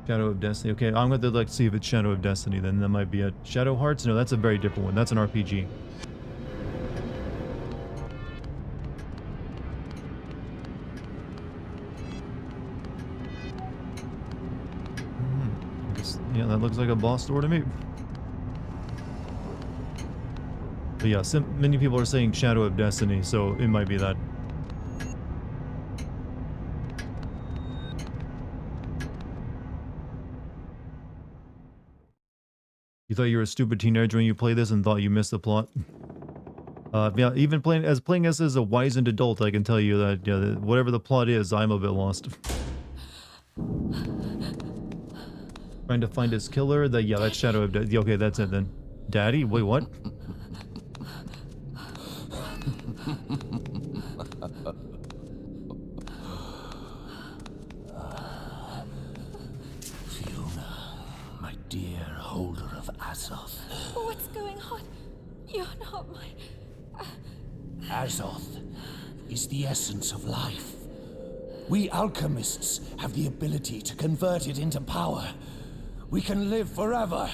Shadow of Destiny. Okay, I'm going to see if it's Shadow of Destiny, then that might be it. Shadow Hearts? No, that's a very different one. That's an RPG. Yeah, that looks like a boss door to me. But yeah, many people are saying Shadow of Destiny, so it might be that. You thought you were a stupid teenager when you played this and thought you missed the plot? Yeah, even playing as a wizened adult, I can tell you that whatever the plot is, I'm a bit lost. Trying to find his killer. That's Shadow of Destiny. Okay, that's it then. Daddy? Wait, what? Dear holder of Azoth. What's going on? You're not my... Azoth is the essence of life. We alchemists have the ability to convert it into power. We can live forever.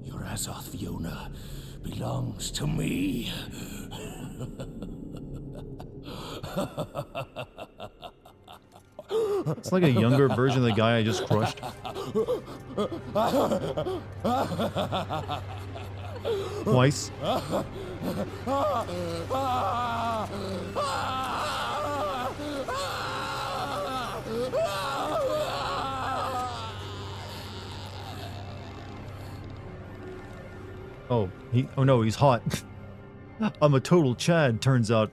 Your Azoth, Fiona, belongs to me. It's like a younger version of the guy I just crushed. Twice. Oh, oh no, he's hot. I'm a total Chad, turns out.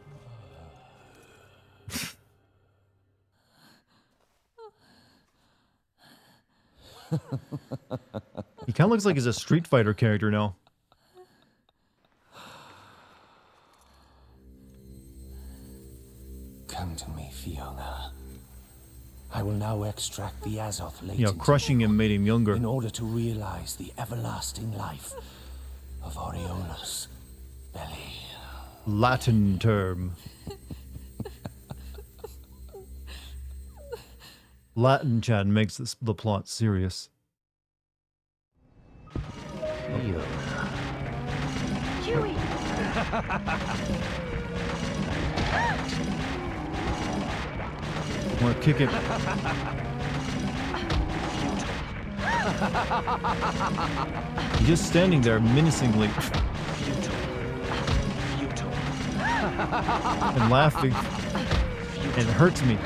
He kind of looks like he's a Street Fighter character now. Come to me, Fiona. I will now extract the Azoth latent. You know, crushing him made him younger. In order to realize the everlasting life of Oriola's belly. Latin term. Latin Chad makes the plot serious. Huey! I want to kick it. He's just standing there menacingly. And laughing. And it hurts me.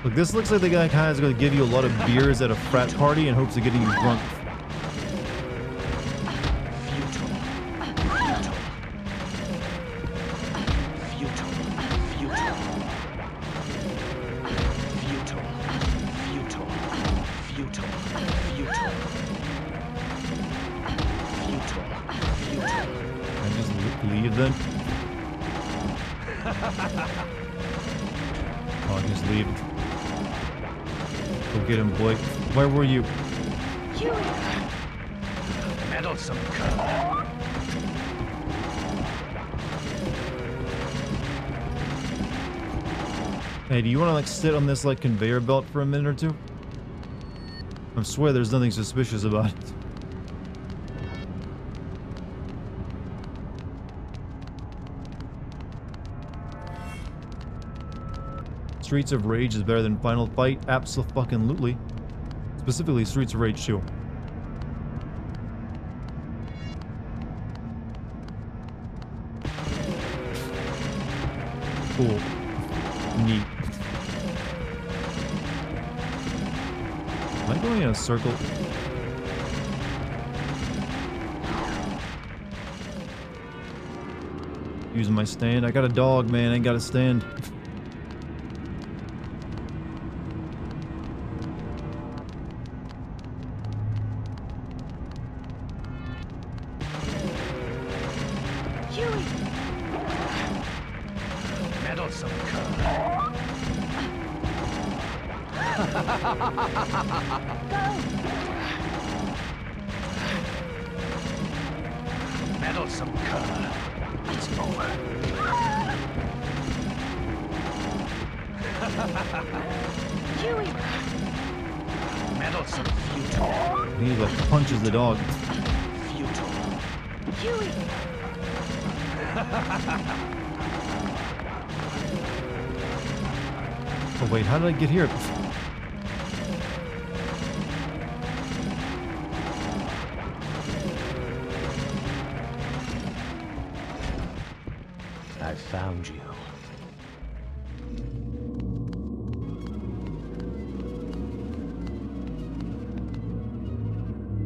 Look, this looks like the guy kind of is going to give you a lot of beers at a frat party in hopes of getting you drunk. I just leave then? Oh, I just leave. Go get him, boy. Where were you? Huey! Meddlesome cur. Hey, do you want to like sit on this like conveyor belt for a minute or two? I swear there's nothing suspicious about it. Streets of Rage is better than Final Fight? Abso-fucking-lutely. Specifically Streets of Rage 2. Cool. Neat. Am I going in a circle? Using my stand. I got a dog, man. I ain't got a stand. Huey! Meddlesome cur. Meddlesome cur. It's over. Huey! Meddlesome futile. He like punches the dog. Futile. Huey! Oh wait, how did I get here? I found you.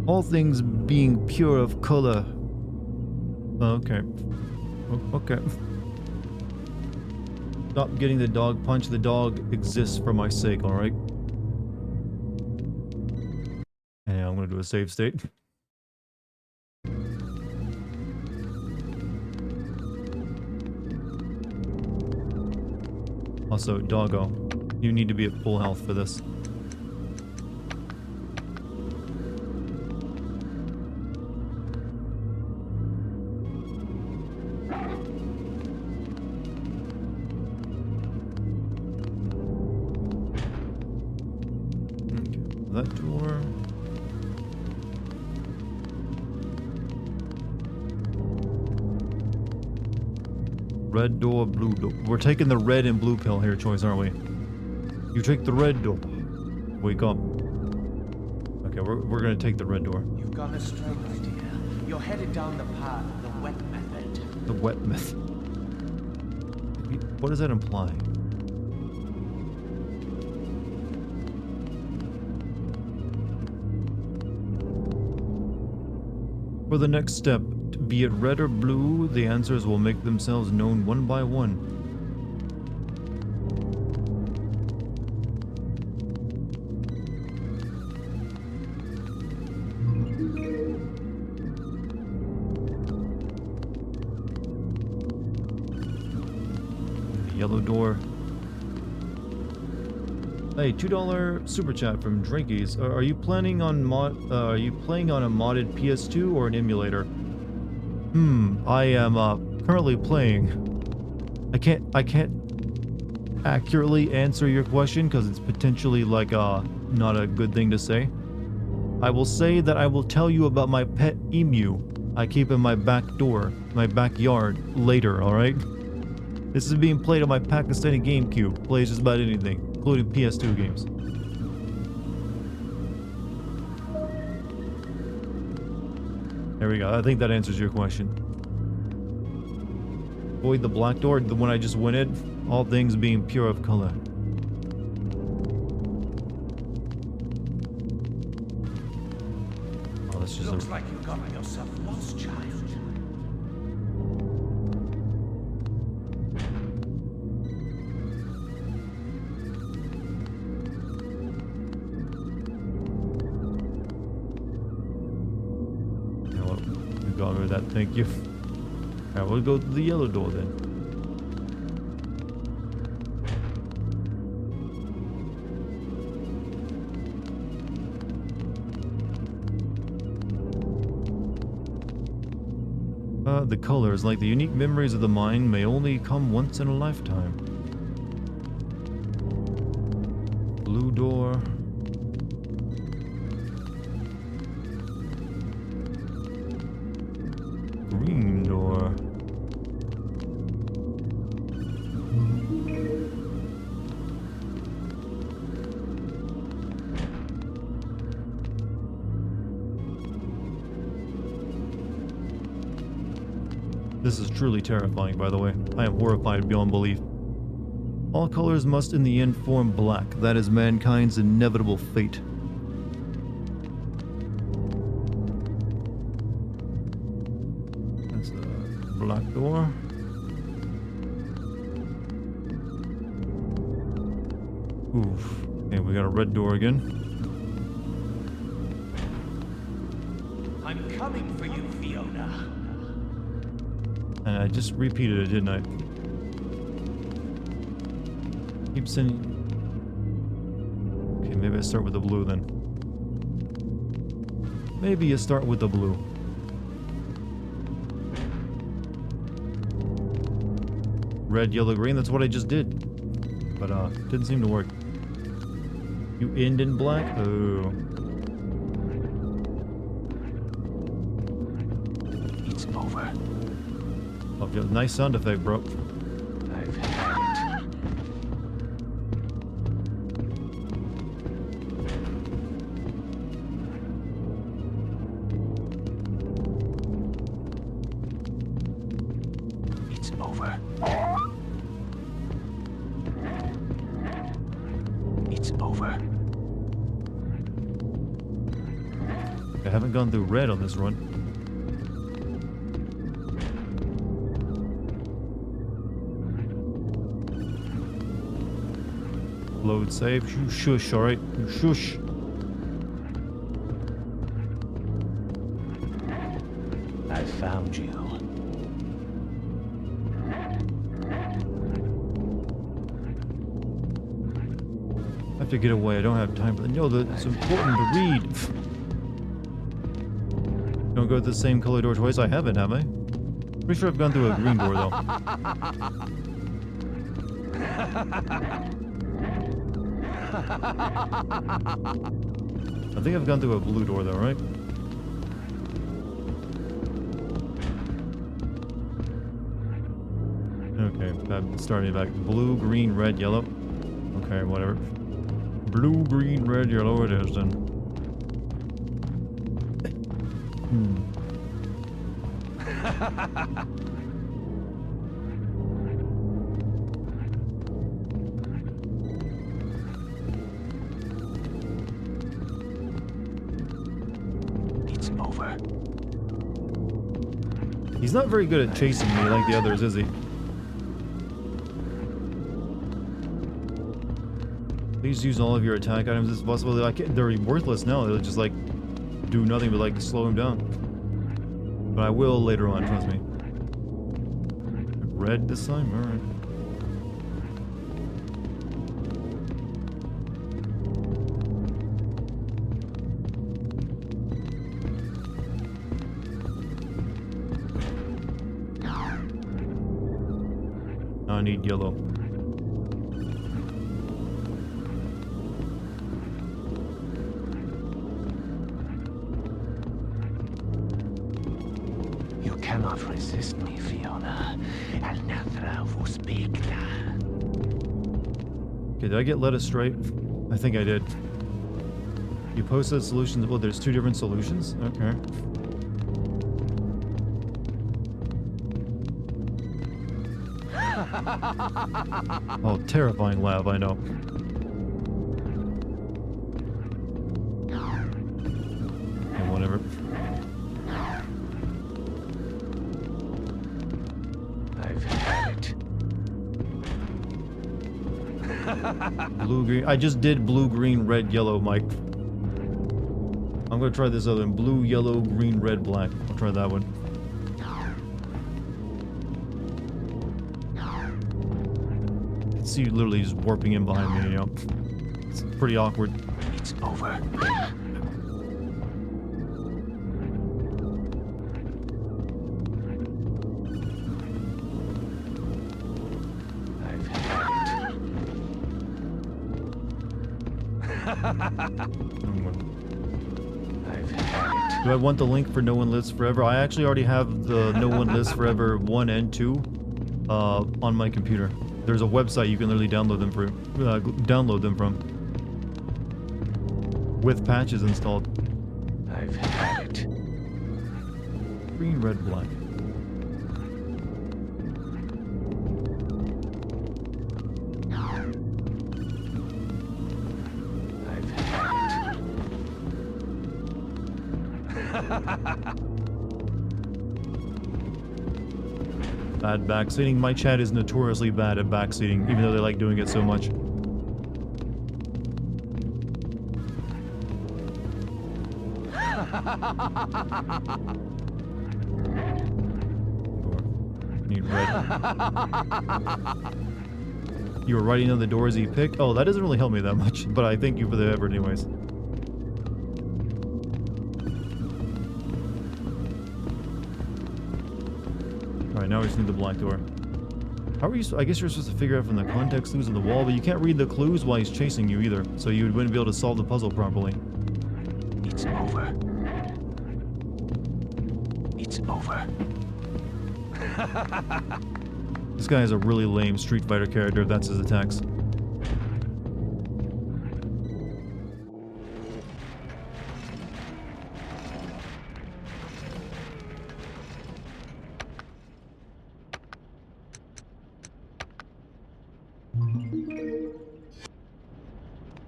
All things being pure of color. Okay. Okay. Stop getting the dog punch. The dog exists for my sake, alright? And yeah, I'm gonna do a save state. Also, doggo, you need to be at full health for this. That door. Red door, blue door. We're taking the red and blue pill here choice, aren't we? You take the red door. Wake up. Okay, we're gonna take the red door. You've gone astray, my dear. You're headed down the path of the wet method. The wet myth. What does that imply? For the next step, be it red or blue, the answers will make themselves known one by one. The yellow door. Hey, $2 super chat from Drinkies. Are you planning on Are you playing on a modded PS2 or an emulator? I am currently playing. I can't accurately answer your question because it's potentially like not a good thing to say. I will say that I will tell you about my pet emu I keep in my back door, my backyard later. All right. This is being played on my Pakistani GameCube. Plays just about anything, including PS2 games. There we go. I think that answers your question. Avoid the black door, the one I just went in. All things being pure of color. Oh, that's just Looks like you got yourself lost, child. You got rid of that, thank you. Alright, we'll go to the yellow door then. The colors, like the unique memories of the mind, may only come once in a lifetime. Blue door. Green door. This is truly terrifying, by the way. I am horrified beyond belief. All colors must in the end form black. That is mankind's inevitable fate. That's a black door. Oof. Okay, we got a red door again. I'm coming for you, Fiona. And I just repeated it, didn't I? Keep sending... Okay, maybe I start with the blue then. Maybe you start with the blue. Red, yellow, green, that's what I just did. But, didn't seem to work. You end in black? Oh. It's over. Oh, yeah, nice sound effect, bro. I've had it. It's over. It's over. I haven't gone through red on this run. Load save. Shush, alright? Shush. I found you. I have to get away. I don't have time for that. No, it's important to read. Don't go to the same color door twice. I haven't, have I? Pretty sure I've gone through a green door, though. I think I've gone through a blue door, though, right? Okay, I'm starting back. Blue, green, red, yellow. Okay, whatever. Blue, green, red, yellow it is then. It's over. He's not very good at chasing me like the others, is he? Please use all of your attack items as possible. They're worthless now. They'll just like do nothing but like slow him down. But I will later on, trust me. Red this time? Alright. I need yellow. You cannot resist me, Fiona. Al-Nathra will speak. Okay, did I get led astray? I think I did. You posted solutions. Well, there's two different solutions? Okay. Oh, terrifying laugh, I know. Okay, whatever. I've had it. Blue, green. I just did blue, green, red, yellow, Mike. I'm gonna try this other one. Blue, yellow, green, red, black. I'll try that one. See you literally just warping in behind me, you know. It's pretty awkward. It's over. I've had it. I've had it. Do I want the link for No One Lives Forever? I actually already have the No One Lives Forever 1 and 2 on my computer. There's a website you can literally download them from. With patches installed. I've had it. Green, red, black. I've had it. Bad backseating. My chat is notoriously bad at backseating, even though they like doing it so much. Need red. You were writing on the doors he picked? Oh, that doesn't really help me that much, but I thank you for the effort anyways. Alright, now we just need the black door. How are you? I guess you're supposed to figure out from the context clues on the wall, but you can't read the clues while he's chasing you either, so you wouldn't be able to solve the puzzle properly. It's over. It's over. This guy is a really lame Street Fighter character if that's his attacks.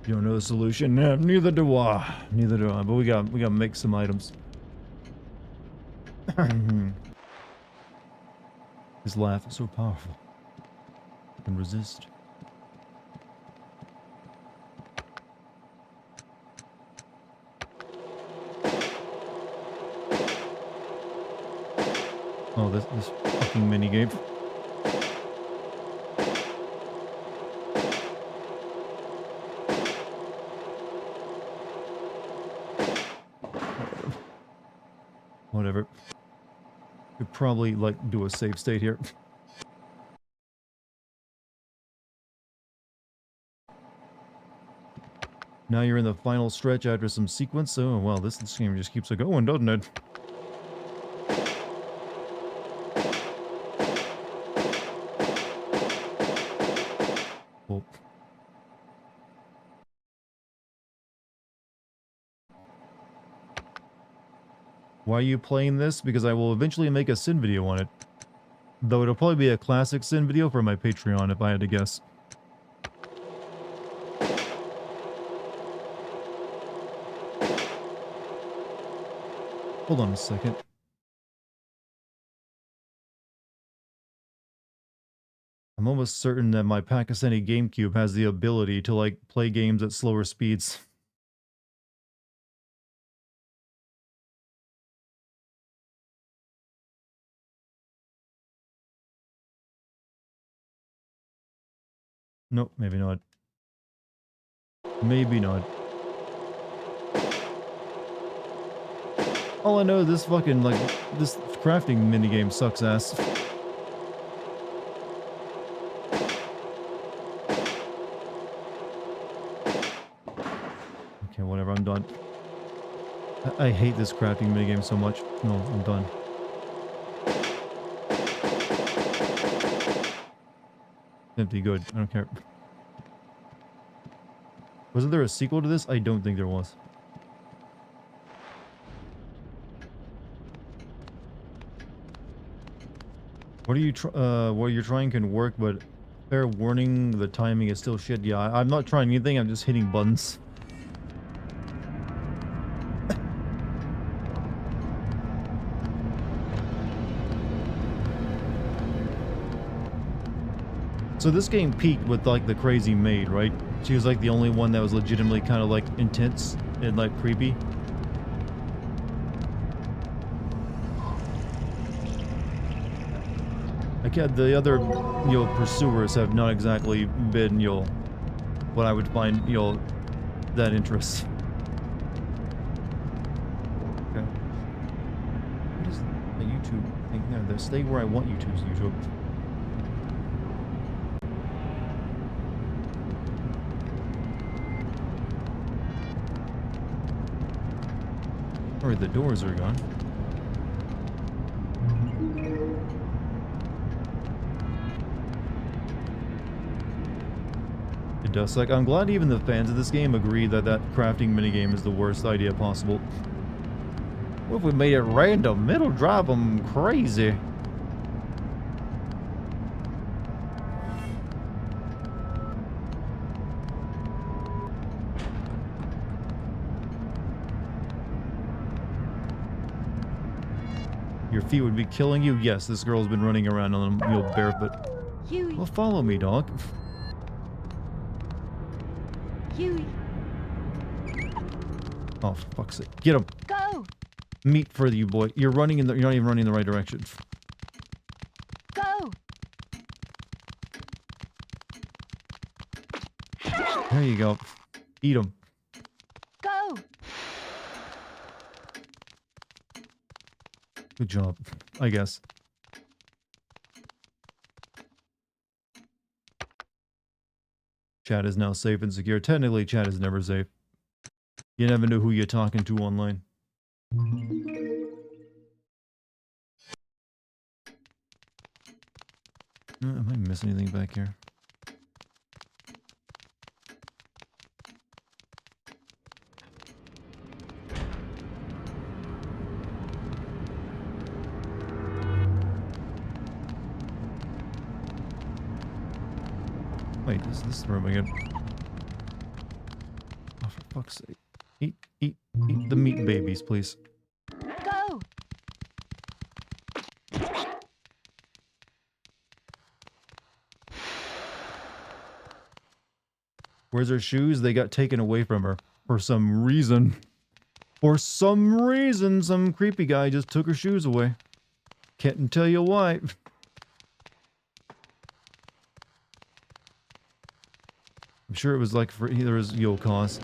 You don't know the solution? Nah, neither do I. Neither do I. But we gotta make some items. His laugh is so powerful. I can resist. Oh, this fucking minigame. Whatever. Could probably, like, do a save state here. Now you're in the final stretch after some sequence. Oh, well, this game just keeps it going, doesn't it? Why are you playing this? Because I will eventually make a Sin video on it. Though it'll probably be a classic Sin video for my Patreon if I had to guess. Hold on a second. I'm almost certain that my Pakistani GameCube has the ability to, like, play games at slower speeds. Nope, maybe not. Maybe not. All I know, this fucking, like, this crafting minigame sucks ass. Okay, whatever, I'm done. I hate this crafting minigame so much. No, I'm done. Empty, good. I don't care. Wasn't there a sequel to this? I don't think there was. What you're trying can work, but fair warning, the timing is still shit. Yeah, I'm not trying anything, I'm just hitting buttons. So this game peaked with, like, the crazy maid, right? She was, like, the only one that was legitimately kind of, like, intense and, like, creepy. Like, yeah, the other, pursuers have not exactly been, what I would find, that interest. Okay. What is the YouTube thing there? The stay where I want you to, YouTube. Alright, the doors are gone. It does suck. I'm glad even the fans of this game agree that that crafting minigame is the worst idea possible. What if we made it random? It'll drive them crazy. Your feet would be killing you? Yes, this girl's been running around on them, barefoot. Huey. Well, follow me, dog. Huey. Oh, for fuck's sake. Get him. Go. Meat for you, boy. You're not even running in the right direction. Go. There you go. Eat him. Go. Good job, I guess. Chat is now safe and secure. Technically, chat is never safe. You never know who you're talking to online. Am I missing anything back here? Wait, is this the room again? Oh, for fuck's sake. Eat the meat babies, please. Go. Where's her shoes? They got taken away from her. For some reason. For some reason, some creepy guy just took her shoes away. Can't tell you why. I'm sure it was like for either his cause.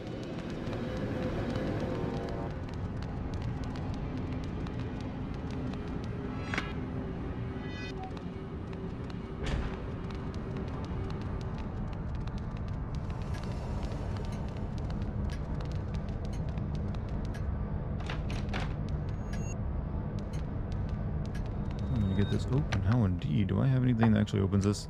I'm gonna get this open. How indeed? Do I have anything that actually opens this?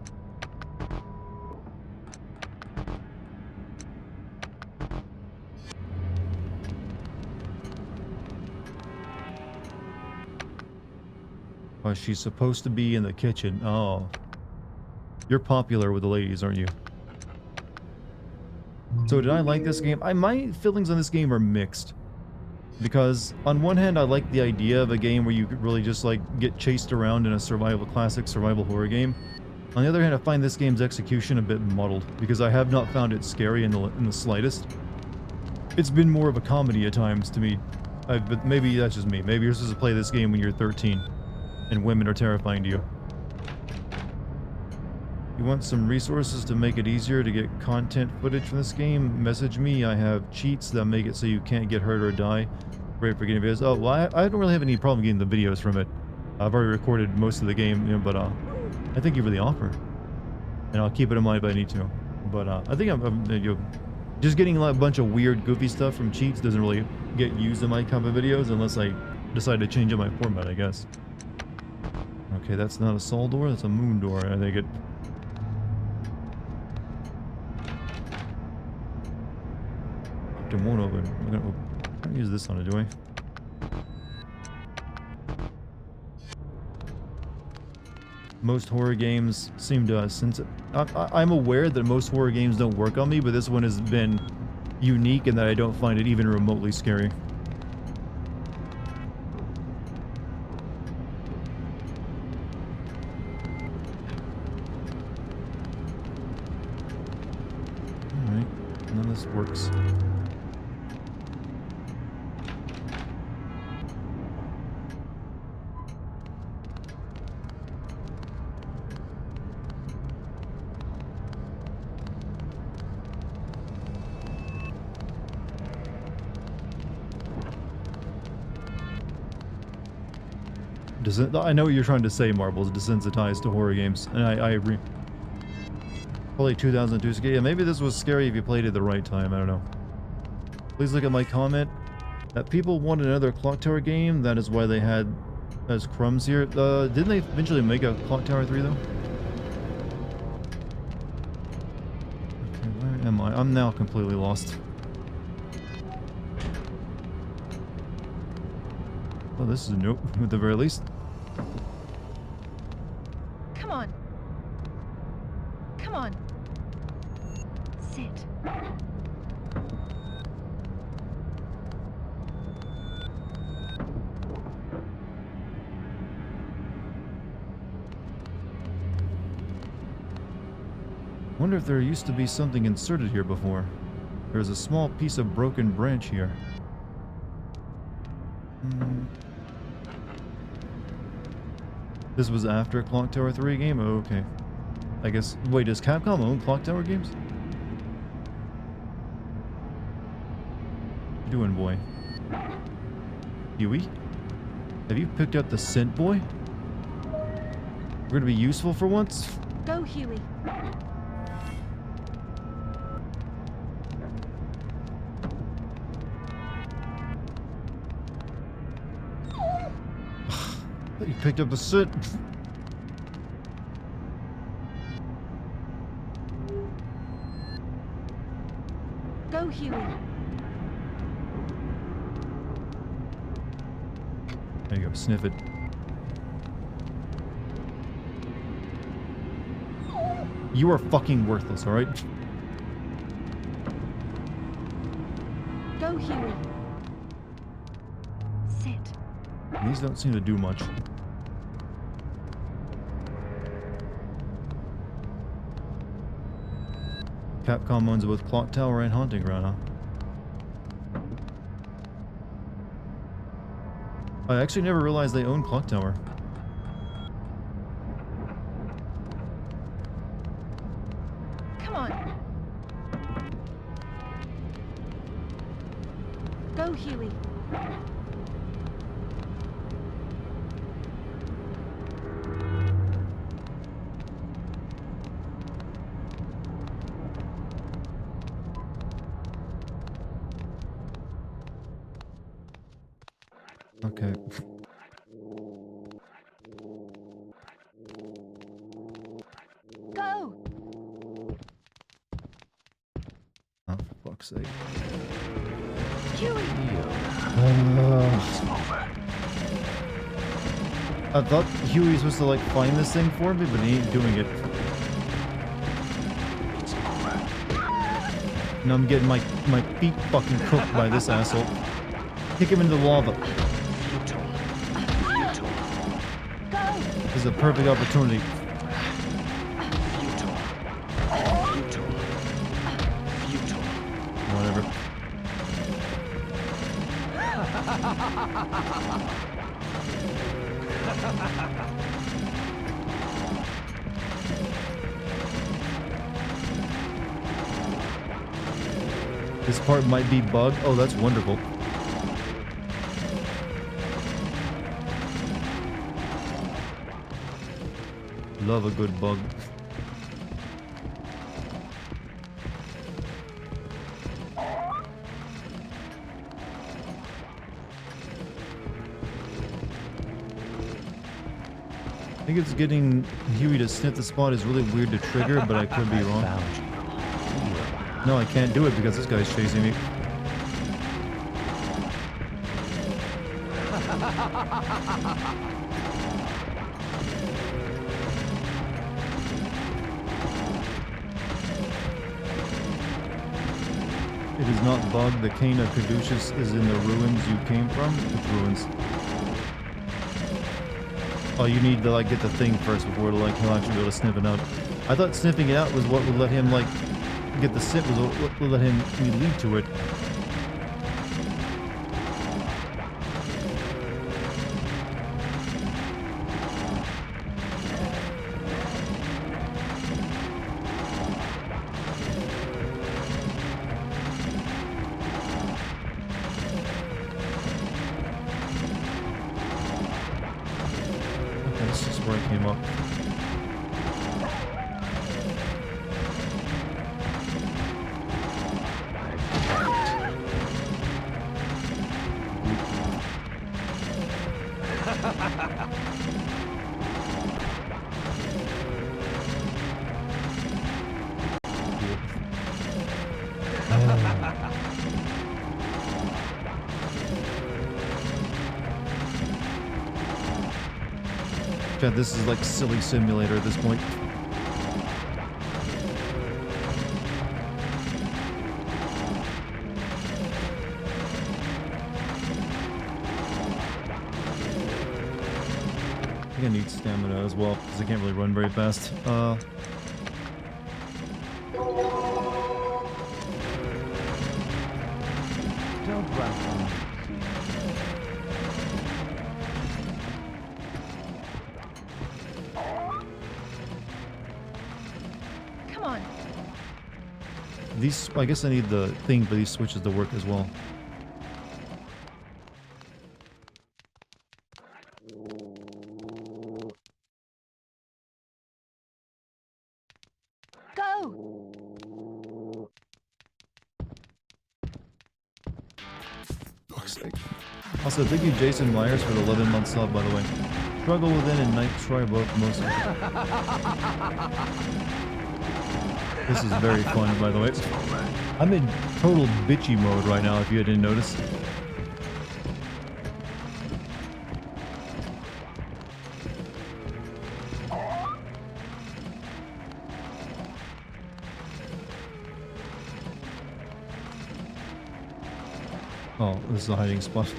Oh, she's supposed to be in the kitchen. Oh. You're popular with the ladies, aren't you? So did I like this game? My feelings on this game are mixed. Because on one hand, I like the idea of a game where you could really just like get chased around in a classic survival horror game. On the other hand, I find this game's execution a bit muddled because I have not found it scary in the slightest. It's been more of a comedy at times to me. But maybe that's just me. Maybe you're supposed to play this game when you're 13 and women are terrifying to you. You want some resources to make it easier to get content footage from this game? Message me. I have cheats that make it so you can't get hurt or die. Great for getting videos. Oh, well, I don't really have any problem getting the videos from it. I've already recorded most of the game, you know, but I thank you for the offer. And I'll keep it in mind if I need to. But I think you know, just getting a bunch of weird, goofy stuff from cheats doesn't really get used in my kind of videos unless I decide to change up my format, I guess. Okay, that's not a soul door, that's a moon door. I think it... It won't open. I'm gonna use this on it, do I? Most horror games seem to I'm aware that most horror games don't work on me, but this one has been unique in that I don't find it even remotely scary. Alright, none of this works. I know what you're trying to say, Marbles, desensitized to horror games, and I agree. Probably 2002 scary. Yeah, maybe this was scary if you played it at the right time, I don't know. Please look at my comment. That people want another Clock Tower game, that is why they had as crumbs here. Didn't they eventually make a Clock Tower 3 though? Okay, where am I? I'm now completely lost. Well, this is a nope, at the very least. Come on. Come on. Sit. Wonder if there used to be something inserted here before. There's a small piece of broken branch here. This was after Clock Tower 3 game? Oh, okay. I guess... Wait, does Capcom own Clock Tower games? What you doing, boy? Huey? Have you picked up the scent, boy? We're gonna be useful for once? Go, Huey. You picked up the scent. Go, Huey. There you go, sniff it. You are fucking worthless, alright? Go, Huey. Sit. These don't seem to do much. Capcom owns both Clock Tower and Haunting Ground, huh? I actually never realized they owned Clock Tower. Come on. Go, Huey. Okay. Go. Oh, for fuck's sake. Huey. It's over. I thought Huey was supposed to like find this thing for me, but he ain't doing it. Now I'm getting my feet fucking cooked by this asshole. Kick him into the lava. This is a perfect opportunity. Whatever. This part might be bugged. Oh, that's wonderful. Love a good bug. I think it's getting Huey to sniff the spot is really weird to trigger, but I could be wrong. No, I can't do it because this guy's chasing me. It is not bugged. The cane of Caduceus is in the ruins you came from. Which ruins? Oh, you need to like get the thing first before like he'll actually be able to sniff it out. I thought sniffing it out was what would let him like get the sniff, was what would let him lead to it. That's just where I came up. God, this is like silly simulator at this point. I think I need stamina as well, because I can't really run very fast. Don't run from me. Come on. These, I guess I need the thing for these switches to work as well. Go. Fuck's sake. Also, thank you Jason Myers for the 11-month sub, by the way. Struggle within and night try both most of it. This is very fun, by the way. I'm in total bitchy mode right now, if you didn't notice. Oh, this is a hiding spot.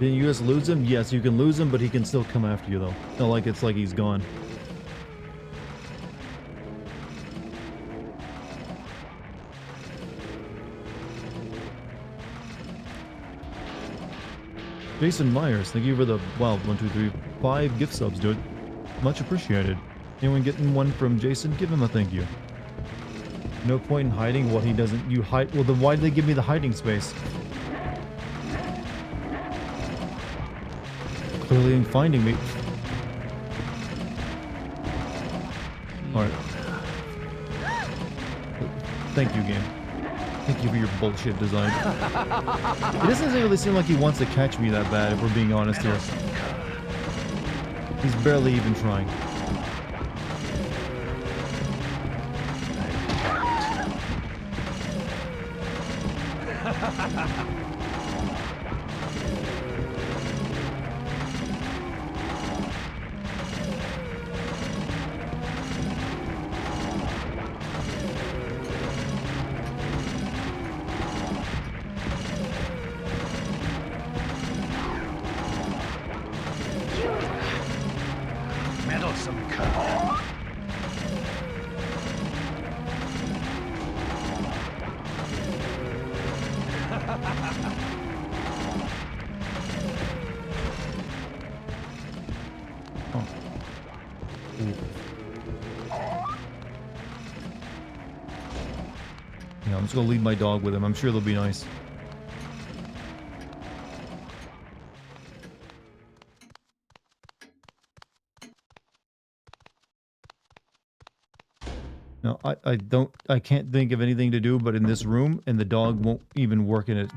Didn't you just lose him? Yes, you can lose him, but he can still come after you, though. Not like it's like he's gone. Jason Myers, thank you for the, wow, 1, 2, 3, 5 gift subs, dude. Much appreciated. Anyone getting one from Jason? Give him a thank you. No point in hiding what he doesn't. You hide. Well, then why did they give me the hiding space? Clearly ain't finding me. Alright. Thank you, game. Thank you for your bullshit design. It doesn't really seem like he wants to catch me that bad, if we're being honest here. He's barely even trying. Meddlesome cur. Yeah, I'm just gonna leave my dog with him. I'm sure they'll be nice. No, I can't think of anything to do but in this room, and the dog won't even work in it.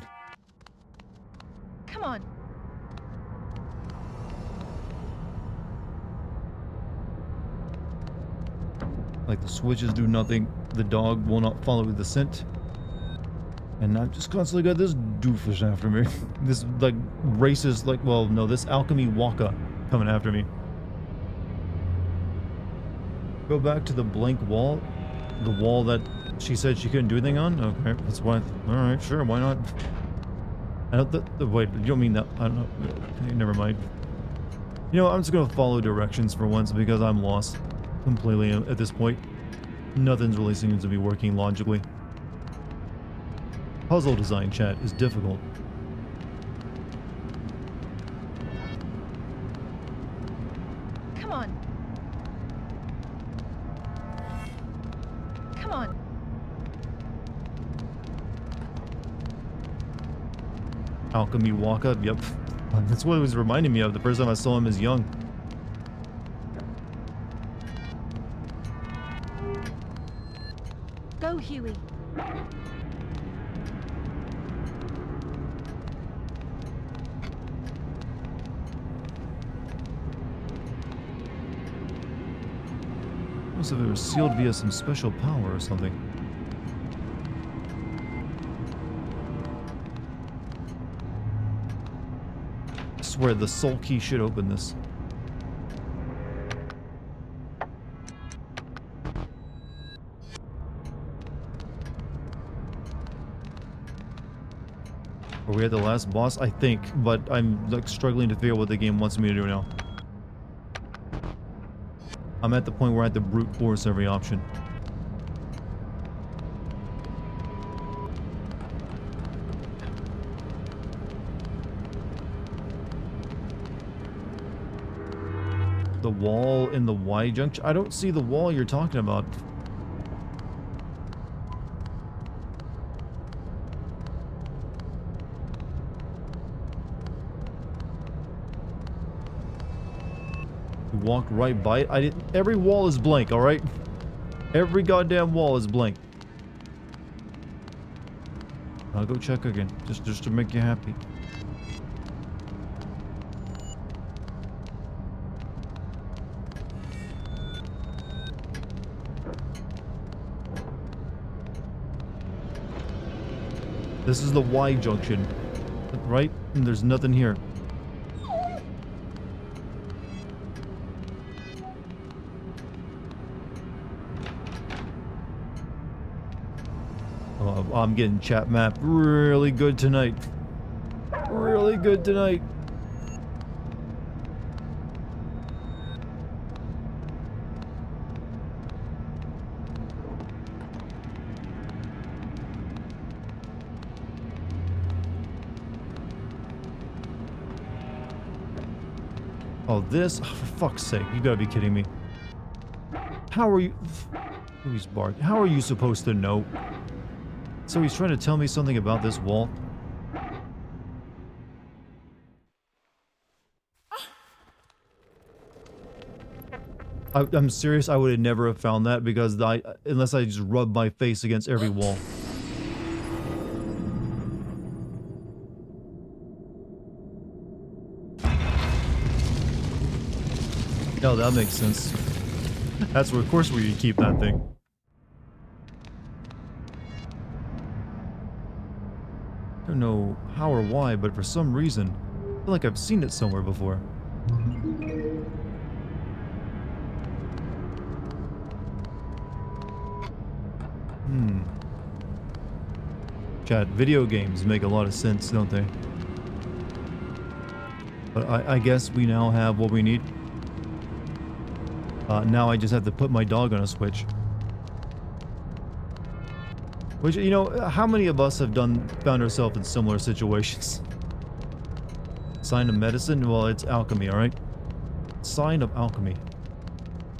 Come on. Like the switches do nothing. The dog will not follow the scent. And I've just constantly got this doofus after me. This, like, racist, like, well, no, this alchemy waka coming after me. Go back to the blank wall. The wall that she said she couldn't do anything on? Okay, that's why. Alright, sure, why not? I don't, wait, you don't mean that. I don't know. Okay, never mind. You know, I'm just gonna follow directions for once because I'm lost completely at this point. Nothing's really seems to be working logically. Puzzle design, chat, is difficult. Come on. Come on. Alchemy walk up, yep. That's what it was reminding me of the first time I saw him as young. Go, Huey. Looks like it was sealed via some special power or something. I swear the soul key should open this. Are we at the last boss? I think, but I'm like struggling to figure out what the game wants me to do now. I'm at the point where I have to brute force every option. The wall in the Y junction? I don't see the wall you're talking about. You walked right by it. I didn't. Every wall is blank, alright? Every goddamn wall is blank. I'll go check again, just to make you happy. This is the Y junction, right? And there's nothing here. Oh, I'm getting chat map really good tonight. Really good tonight. Oh, this? Oh, for fuck's sake, you gotta be kidding me. How are you... Who's Bart? How are you supposed to know? So he's trying to tell me something about this wall? I'm serious, I would never have found that because unless I just rubbed my face against every wall. Oh, that makes sense. That's where, of course, where you keep that thing. don't know how or why, but for some reason, I feel like I've seen it somewhere before. Chat, video games make a lot of sense, don't they? But I guess we now have what we need. Now I just have to put my dog on a switch. Which, you know, how many of us have found ourselves in similar situations? Sign of medicine? Well, it's alchemy, alright? Sign of alchemy.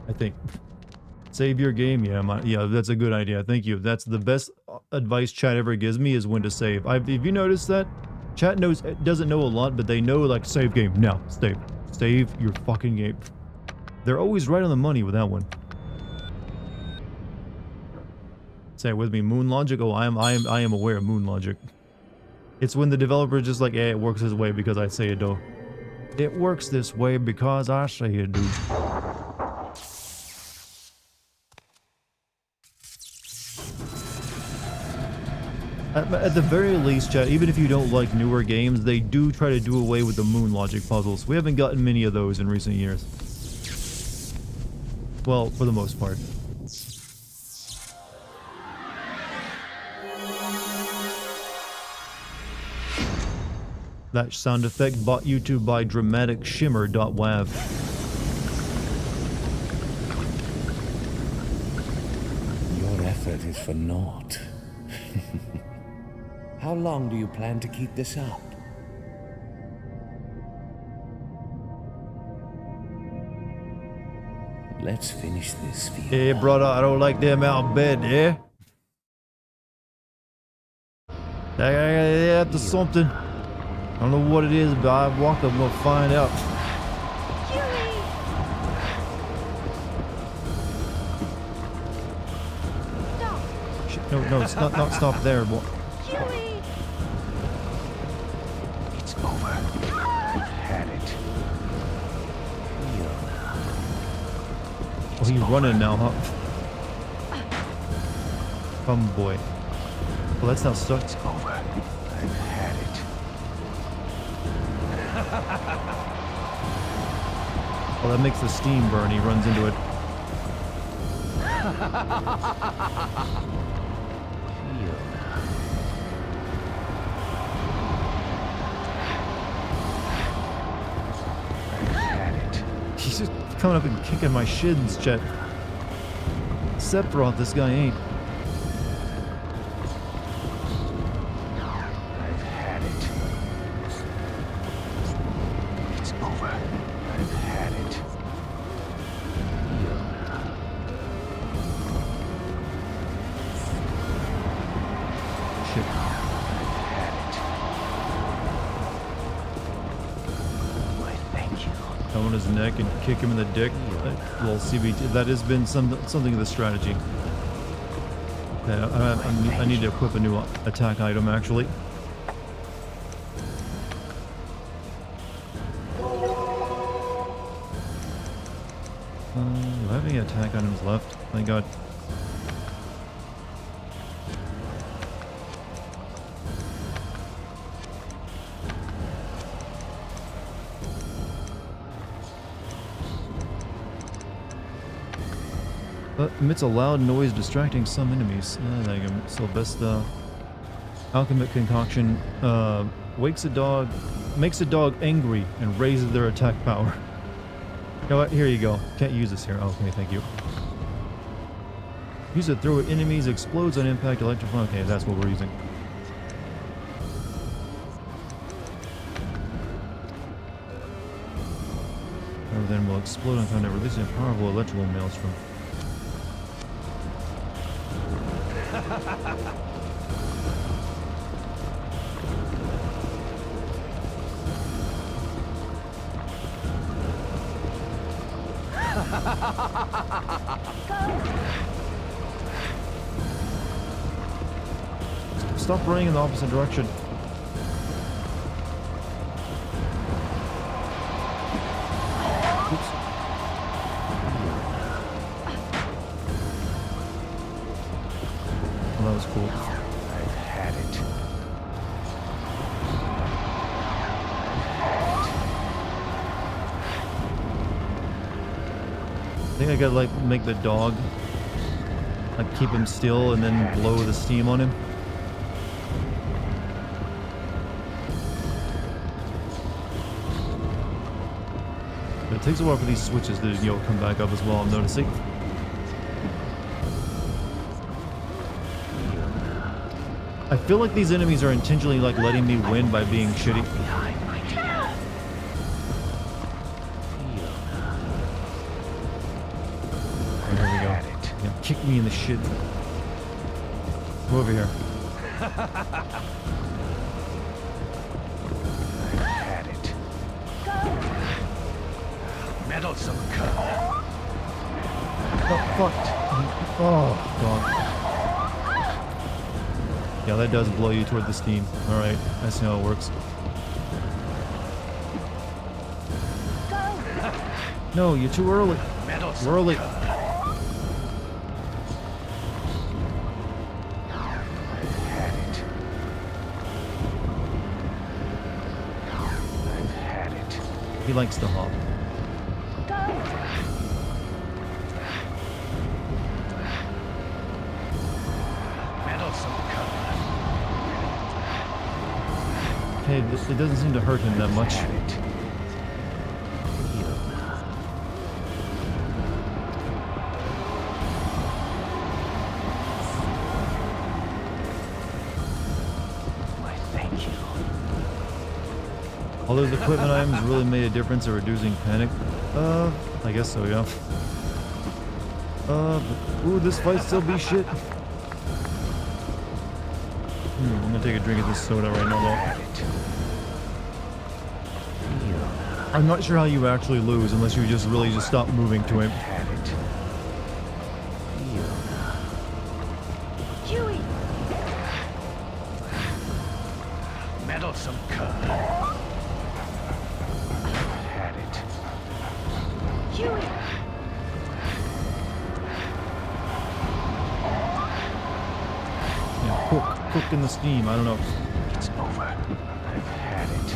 I think. Save your game? Yeah, that's a good idea. Thank you. That's the best advice chat ever gives me, is when to save. Have you noticed that? Chat doesn't know a lot, but they know, like, save game. Now, save. Save your fucking game. They're always right on the money with that one. Say it with me, moon logic. Oh, I am aware of moon logic. It's when the developer is just like, it works this way because I say it do. It works this way because I say it do. At the very least, chat, even if you don't like newer games, they do try to do away with the moon logic puzzles. We haven't gotten many of those in recent years. Well, for the most part. That sound effect brought you to by dramaticshimmer.wav. Your effort is for naught. How long do you plan to keep this up? Let's finish this, Fiona. Hey, brother, I don't like them out of bed, eh? After something. I don't know what it is, but I walk up, I'm gonna find out. Shit, no, it's not stop there, boy. It's over. I've had it. Oh, he's running now, huh? Come, boy. Well, that's not stuck. It's over. I've had it. Well, that makes the steam burn. He runs into it. He's just coming up and kicking my shins, Chet. Sephiroth, this guy ain't. I've had it. It's over. I've had it. Shit. Why, thank you. Come on his neck and kick him in the dick. That little CBT. That has been something of the strategy. Okay, I need to equip a new attack item, actually. Do I have any attack items left? Thank God. But emits a loud noise distracting some enemies. There you go. So best alchemic concoction makes a dog angry and raises their attack power. You know what? Here you go. Can't use this here. Okay, thank you. Use it throw at enemies, explodes on impact, electrify. Okay, that's what we're using. Then will explode on contact, releasing a powerful electrical maelstrom. Stop running in the opposite direction. Oops. Well, that was cool. I've had it. think I gotta like make the dog like keep him still and then blow the steam on him. But it takes a while for these switches to, you know, come back up as well, I'm noticing. I feel like these enemies are intentionally like letting me win by being shitty. Here we go. Yeah, kick me in the shit. Come over here. Had it. Meddlesome cub. Oh, fuck. Oh, God. Yeah, that does blow you toward the steam. Alright, I see how it works. No, you're too early. Meddlesome We're early. cub. Had it. I've had it. He likes to hop. Meddlesome cub. Okay, it doesn't seem to hurt him that much. Had it. Why, thank you. All those equipment items really made a difference in reducing panic. I guess so, yeah. Ooh, this fight still be shit. I'm gonna take a drink of this soda right now, Had it. though. I'm not sure how you actually lose unless you just really just stop moving to him. Had it. Huey! Meddlesome cub. Had it. Huey! Yeah, cook in the steam. I don't know. It's over. I've had it.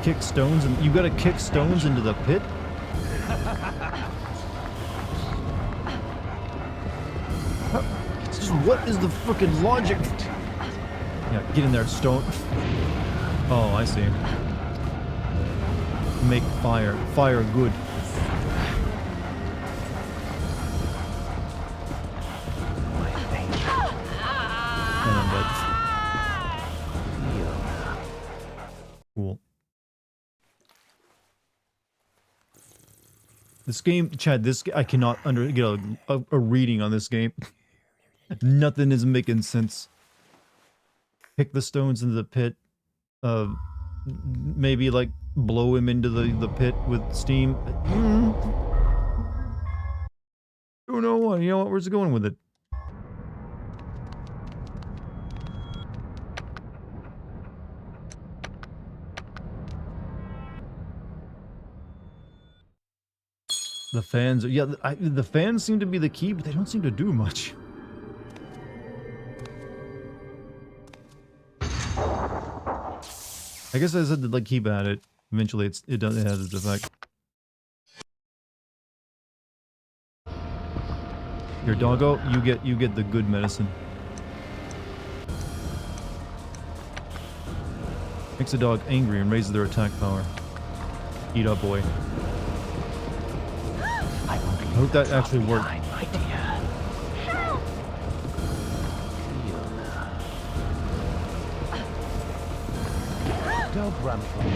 Kick stones, and you gotta kick stones into the pit. Just what is the freaking logic? Yeah, get in there, stone. Oh, I see. Make fire. Fire good. Why, thank you. And I'm dead. Cool. This game, Chad, I cannot get a reading on this game. Nothing is making sense. Pick the stones into the pit. Maybe like blow him into the pit with steam. Don't know what. You know what? Where's it going with it? The fans, yeah, the fans seem to be the key, but they don't seem to do much. I guess I said to like keep at it. Eventually, it has its effect. Your doggo, you get the good medicine. Makes a dog angry and raises their attack power. Eat up, boy. I won't leave I hope that the actually drop worked. behind, my dear. Don't run from me.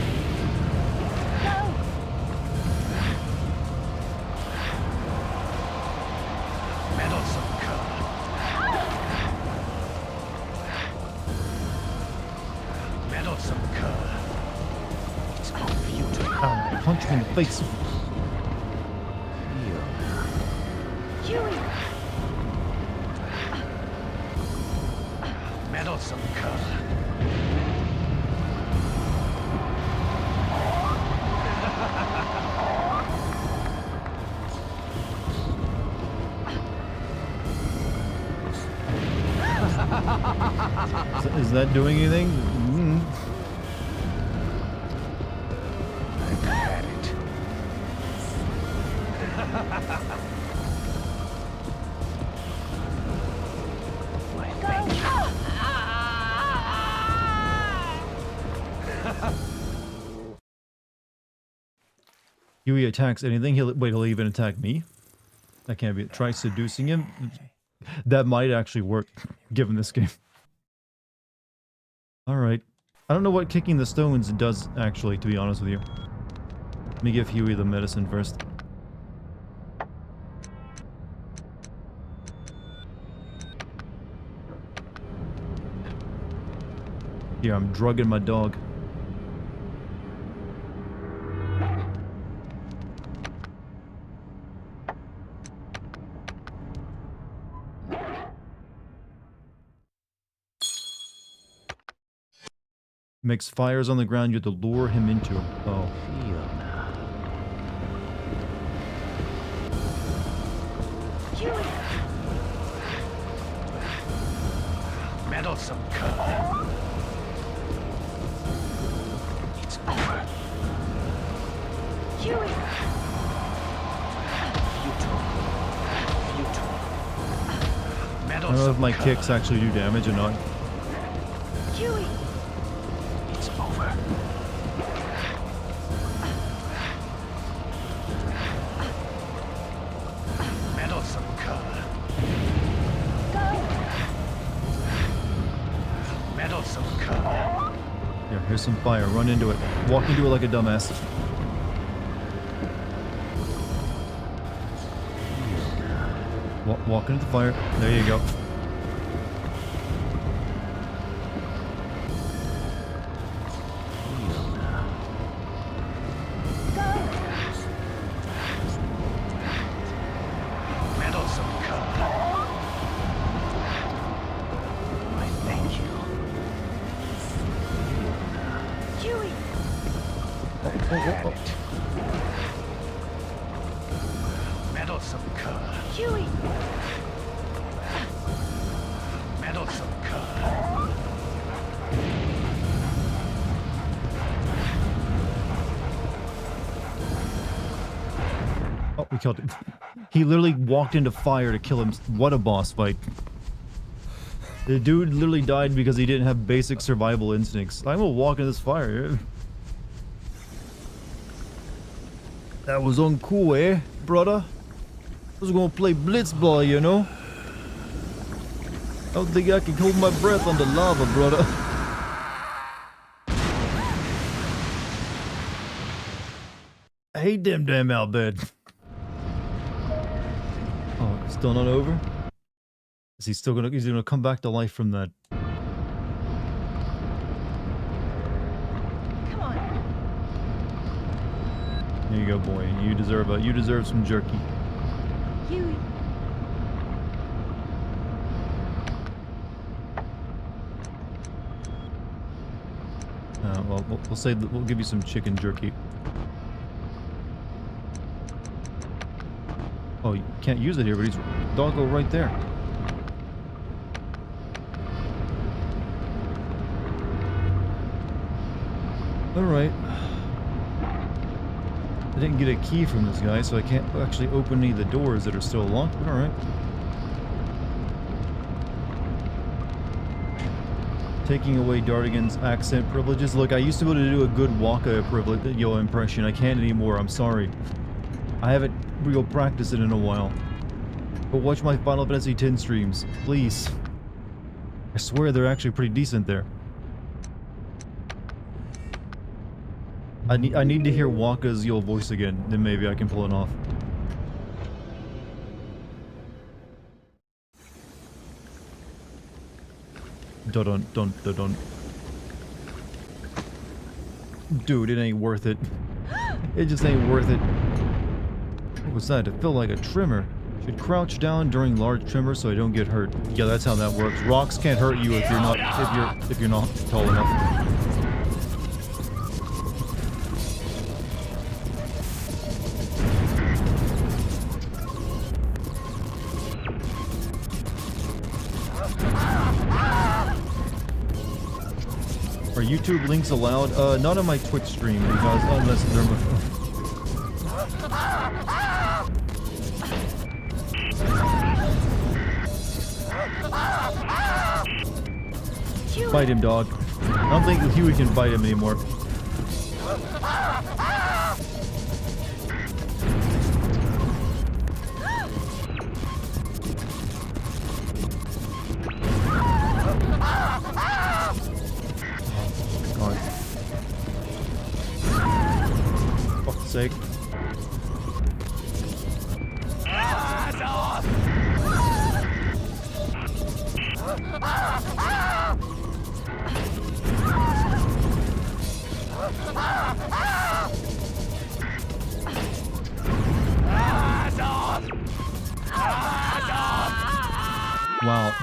Meddlesome cub. Meddlesome cub. It's all for you to Ow, punch me in the face. feel. Huey! Meddlesome cub. Is that doing anything? I've had it. Huey attacks anything. He'll even attack me. That can't be it. Try seducing him. That might actually work, given this game. Alright. I don't know what kicking the stones does, actually, to be honest with you. Let me give Huey the medicine first. Here, I'm drugging my dog. Makes fires on the ground you have to lure him into. Oh. Meddlesome cur. It's over. Huey! I don't know if my kicks actually do damage or not. Huey! It's over. Meddlesome cur. Meddlesome cur. Here, here's some fire. Run into it. Walk into it like a dumbass. Walk into the fire. There you go. Meddlesome cur. I thank you. Huey! Meddlesome cur. Huey! Meddlesome cur. Oh, we killed him. He literally walked into fire to kill him. What a boss fight. The dude literally died because he didn't have basic survival instincts. I'm gonna walk in this fire. That was uncool, eh, brother? I was gonna play blitzball, you know? I don't think I can hold my breath under lava, brother. I hate them damn outbed. Oh, it's still not over? Is he still he's gonna come back to life from that? Come on. There you go, boy. You deserve some jerky. Huey! Well, we'll say that we'll give you some chicken jerky. Oh, you can't use it here, but he's doggo right there. Alright. I didn't get a key from this guy, so I can't actually open any of the doors that are still locked, but alright. Taking away Dartigan's accent privileges. Look, I used to be able to do a good Waka impression. I can't anymore, I'm sorry. I haven't real practiced it in a while. But watch my Final Fantasy X streams, please. I swear they're actually pretty decent there. I need to hear Waka's voice again, then maybe I can pull it off. Dun. Dude, it ain't worth it. It just ain't worth it. What was that? It felt like a tremor. Should crouch down during large tremors so I don't get hurt. Yeah, that's how that works. Rocks can't hurt you if you're not tall enough. Are YouTube links allowed? Not on my Twitch stream because unless they're Bite him, dog. I don't think Huey can bite him anymore. God. For fuck's sake. Wow.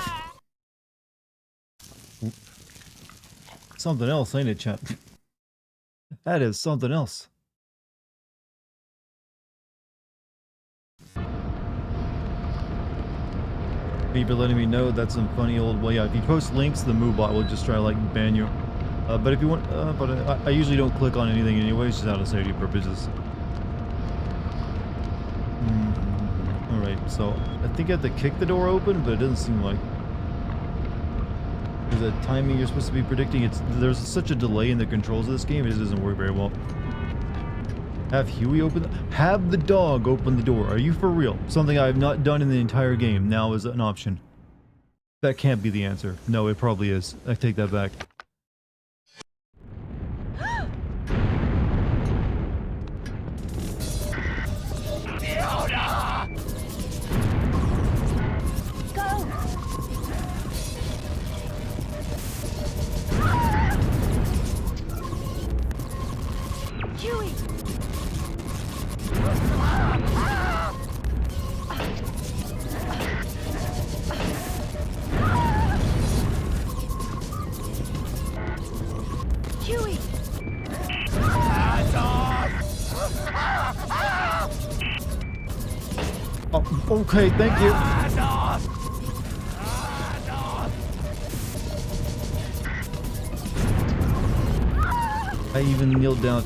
Something else, ain't it, chat? That is something else. People letting me know that's some funny old way. Yeah, if you post links, the MooBot will just try to like ban you. But if you want, I usually don't click on anything anyways, just out of safety purposes. Alright, so I think I have to kick the door open, but it doesn't seem like there's a timing you're supposed to be predicting. There's such a delay in the controls of this game, it just doesn't work very well. Have Huey have the dog open the door. Are you for real? Something I have not done in the entire game now is an option. That can't be the answer. No, it probably is. I take that back. Huey! Huey! Oh, okay, thank you. I even kneeled down.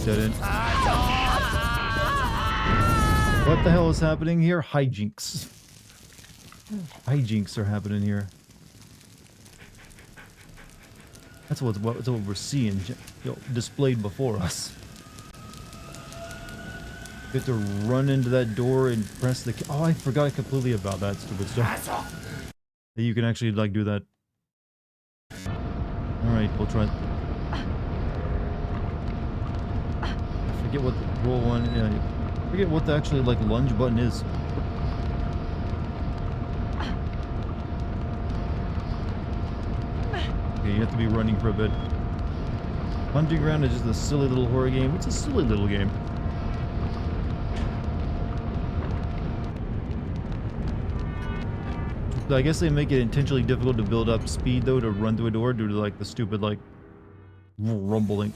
Dead end. What the hell is happening here? Hijinks. Hijinks are happening here. That's what we're seeing, displayed before us. You have to run into that door and press the. Oh, I forgot completely about that stupid stuff. That you can actually like do that. All right, we'll try. Forget what the roll one. Yeah, forget what the actually like lunge button is. Okay, you have to be running for a bit. Hunting Ground is just a silly little horror game. It's a silly little game. I guess they make it intentionally difficult to build up speed though to run through a door due to like the stupid like rumbling.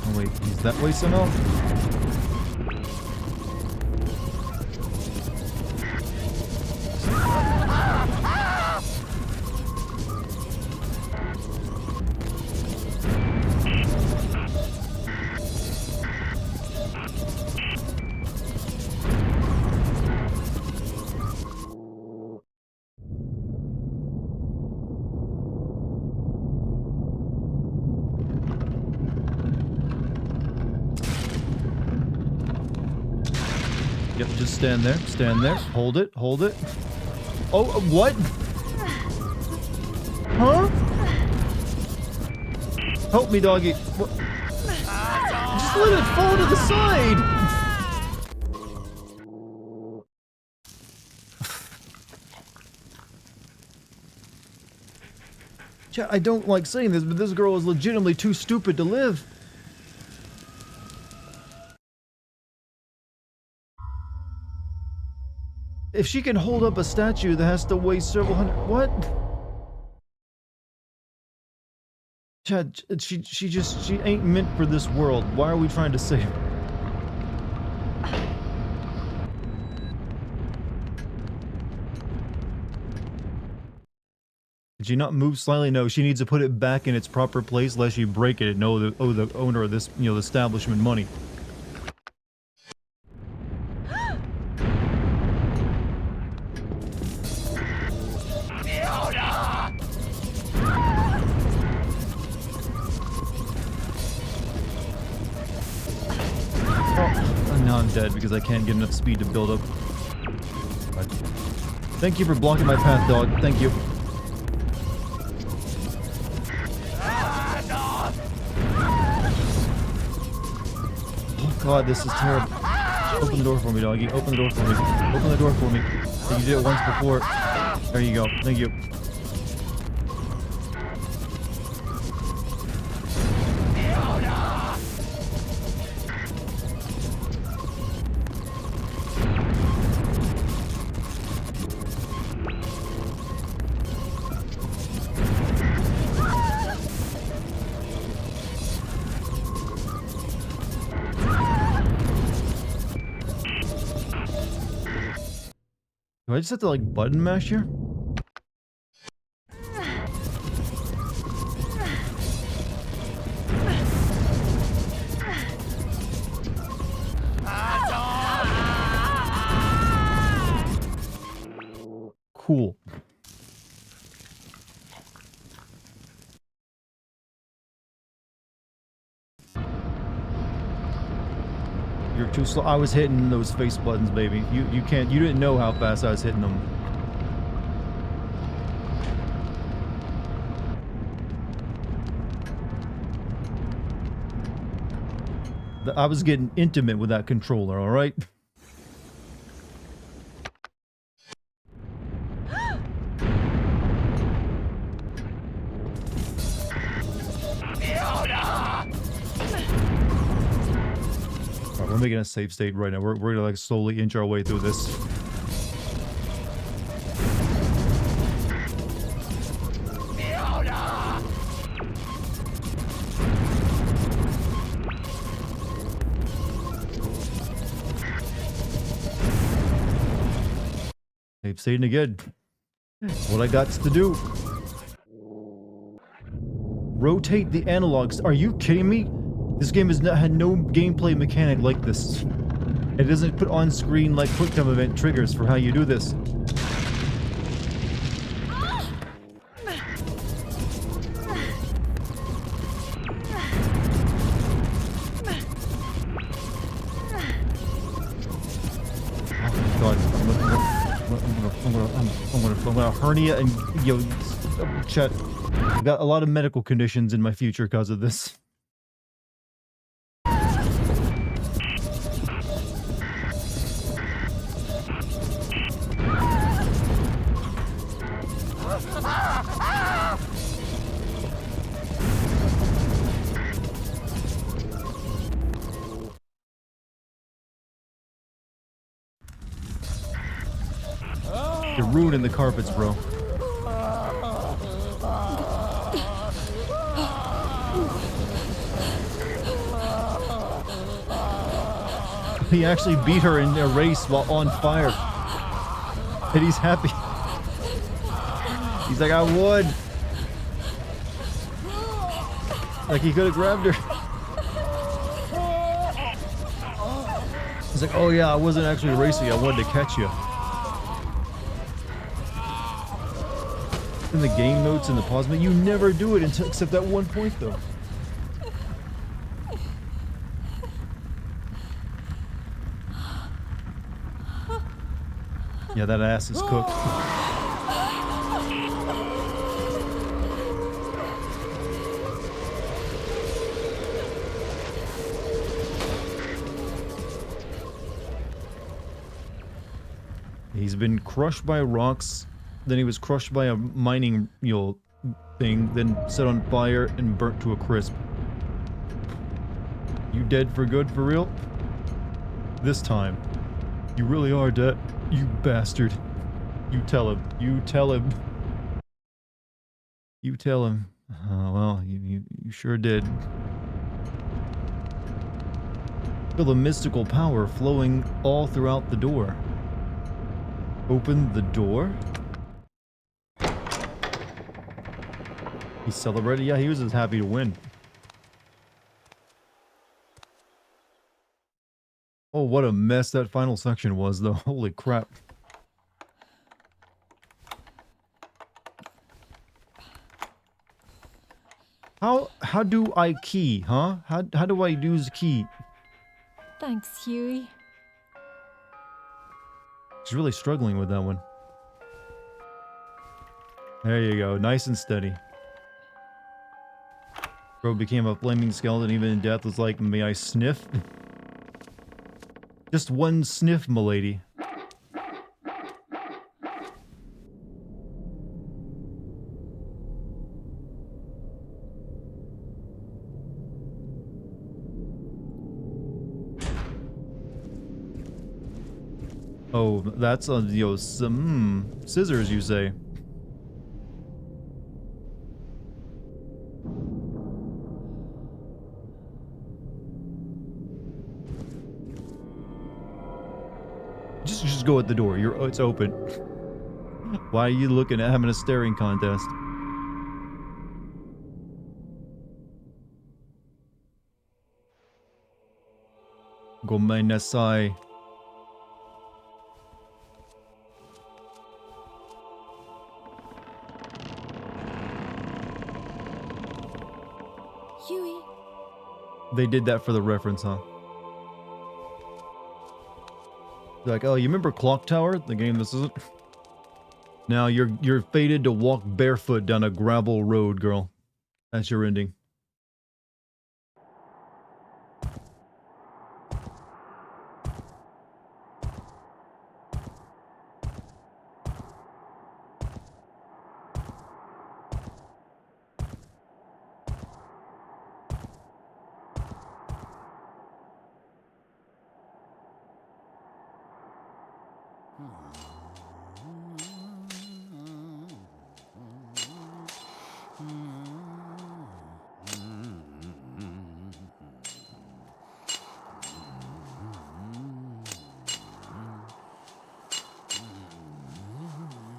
Oh wait, he's that way somehow? Yep, just stand there, hold it. Oh, what? Huh? Help me, doggy. What? Just let it fall to the side! Chat, I don't like saying this, but this girl is legitimately too stupid to live. If she can hold up a statue that has to weigh several hundred... What? Chad, she ain't meant for this world. Why are we trying to save her? Did she not move slightly? No, she needs to put it back in its proper place lest you break it and owe the owner of this, the establishment money. Oh, now I'm dead because I can't get enough speed to build up. But thank you for blocking my path, dog. Thank you. God, this is terrible. Open the door for me, doggy. Open the door for me. Open the door for me. You did it once before. There you go. Thank you. Do I just have to, like, button mash here? Cool. You're too slow. I was hitting those face buttons, baby. You didn't know how fast I was hitting them. I was getting intimate with that controller, all right? We're making a safe state right now. We're gonna like slowly inch our way through this. Safe stating again. What I got to do. Rotate the analogs. Are you kidding me? This game has had no gameplay mechanic like this. It doesn't put on screen like quick-time event triggers for how you do this. Oh god, I'm gonna hernia and chat. I've got a lot of medical conditions in my future because of this. You're ruining the carpets, bro. He actually beat her in a race while on fire. And he's happy. He's like, I won. Like he could have grabbed her. He's like, oh yeah, I wasn't actually racing. I wanted to catch you. In the game notes and the pause menu, you never do it until except that one point though. Yeah, that ass is cooked. He's been crushed by rocks, then he was crushed by a mining thing, then set on fire and burnt to a crisp. You dead for good, for real? This time. You really are dead. You bastard. You tell him. You tell him. You tell him. Well, you sure did. Feel the mystical power flowing all throughout the door. Open the door? He celebrated? Yeah, he was just happy to win. Oh, what a mess that final section was, though. Holy crap. How do I key, huh? How do I use key? Thanks, Huey. She's really struggling with that one. There you go, nice and steady. Bro became a flaming skeleton even in death, was like, may I sniff? Just one sniff, milady. Oh, that's some scissors, you say? Just go at the door. It's open. Why are you looking at having a staring contest? Gomenasai. Huey. They did that for the reference, huh? Like, oh, you remember Clock Tower? The game this isn't? Now you're fated to walk barefoot down a gravel road, girl. That's your ending.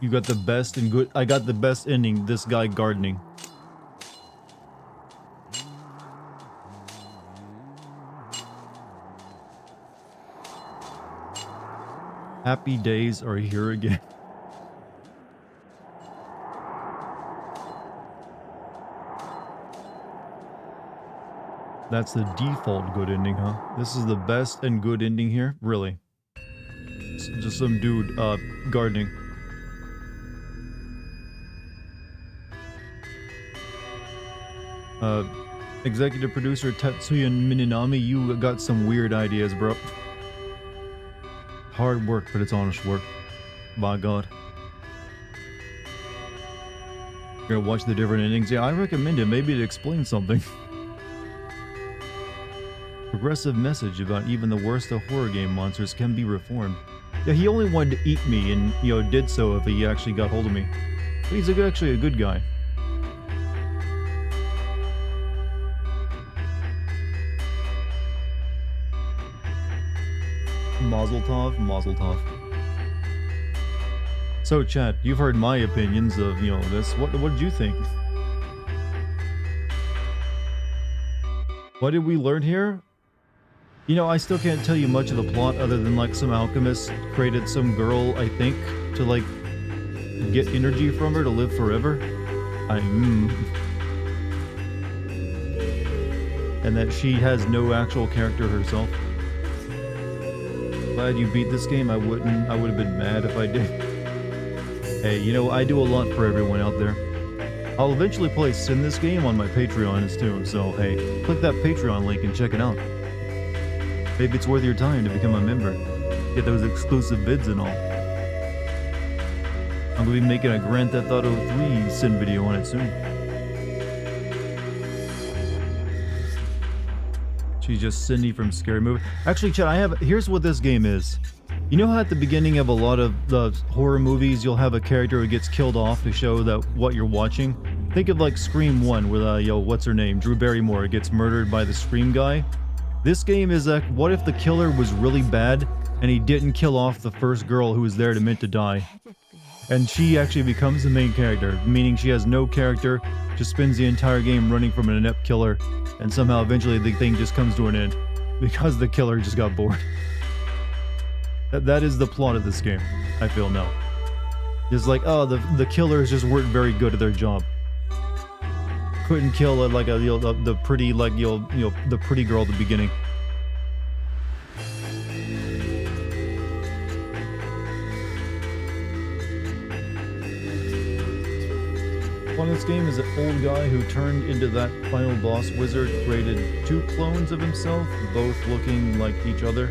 You got the best and good. I got the best ending. This guy gardening. Happy days are here again. That's the default good ending, huh? This is the best and good ending here? Really? Just some dude, gardening. Executive producer Tetsuya Minami, you got some weird ideas, bro. Hard work, but it's honest work. By God. You're gonna watch the different endings? Yeah, I recommend it. Maybe it explains something. Progressive message about even the worst of horror game monsters can be reformed. Yeah, he only wanted to eat me and, did so if he actually got hold of me. But he's actually a good guy. Mazel tov, mazel tov. So, chat, you've heard my opinions of, this. What did you think? What did we learn here? I still can't tell you much of the plot other than, like, some alchemist created some girl, I think, to, like, get energy from her to live forever. And that she has no actual character herself. Glad you beat this game. I would have been mad if I did. Hey, I do a lot for everyone out there. I'll eventually play Sin this game on my Patreon too, so hey, click that Patreon link and check it out. Maybe it's worth your time to become a member. Get those exclusive vids and all. I'm gonna be making a Grand Theft Auto 3 Sin video on it soon. She's just Cindy from Scary Movie. Actually, chat, here's what this game is. You know how at the beginning of a lot of the horror movies, you'll have a character who gets killed off to show that what you're watching? Think of like Scream 1, where what's her name? Drew Barrymore gets murdered by the Scream guy. This game is like, what if the killer was really bad and he didn't kill off the first girl who was there to meant to die? And she actually becomes the main character, meaning she has no character, just spends the entire game running from an inept killer, and somehow eventually the thing just comes to an end because the killer just got bored. That is the plot of this game, I feel now. It's like, oh, the killers just weren't very good at their job. Couldn't kill like the pretty the pretty girl at the beginning. On this game is an old guy who turned into that final boss wizard, created 2 clones of himself, both looking like each other.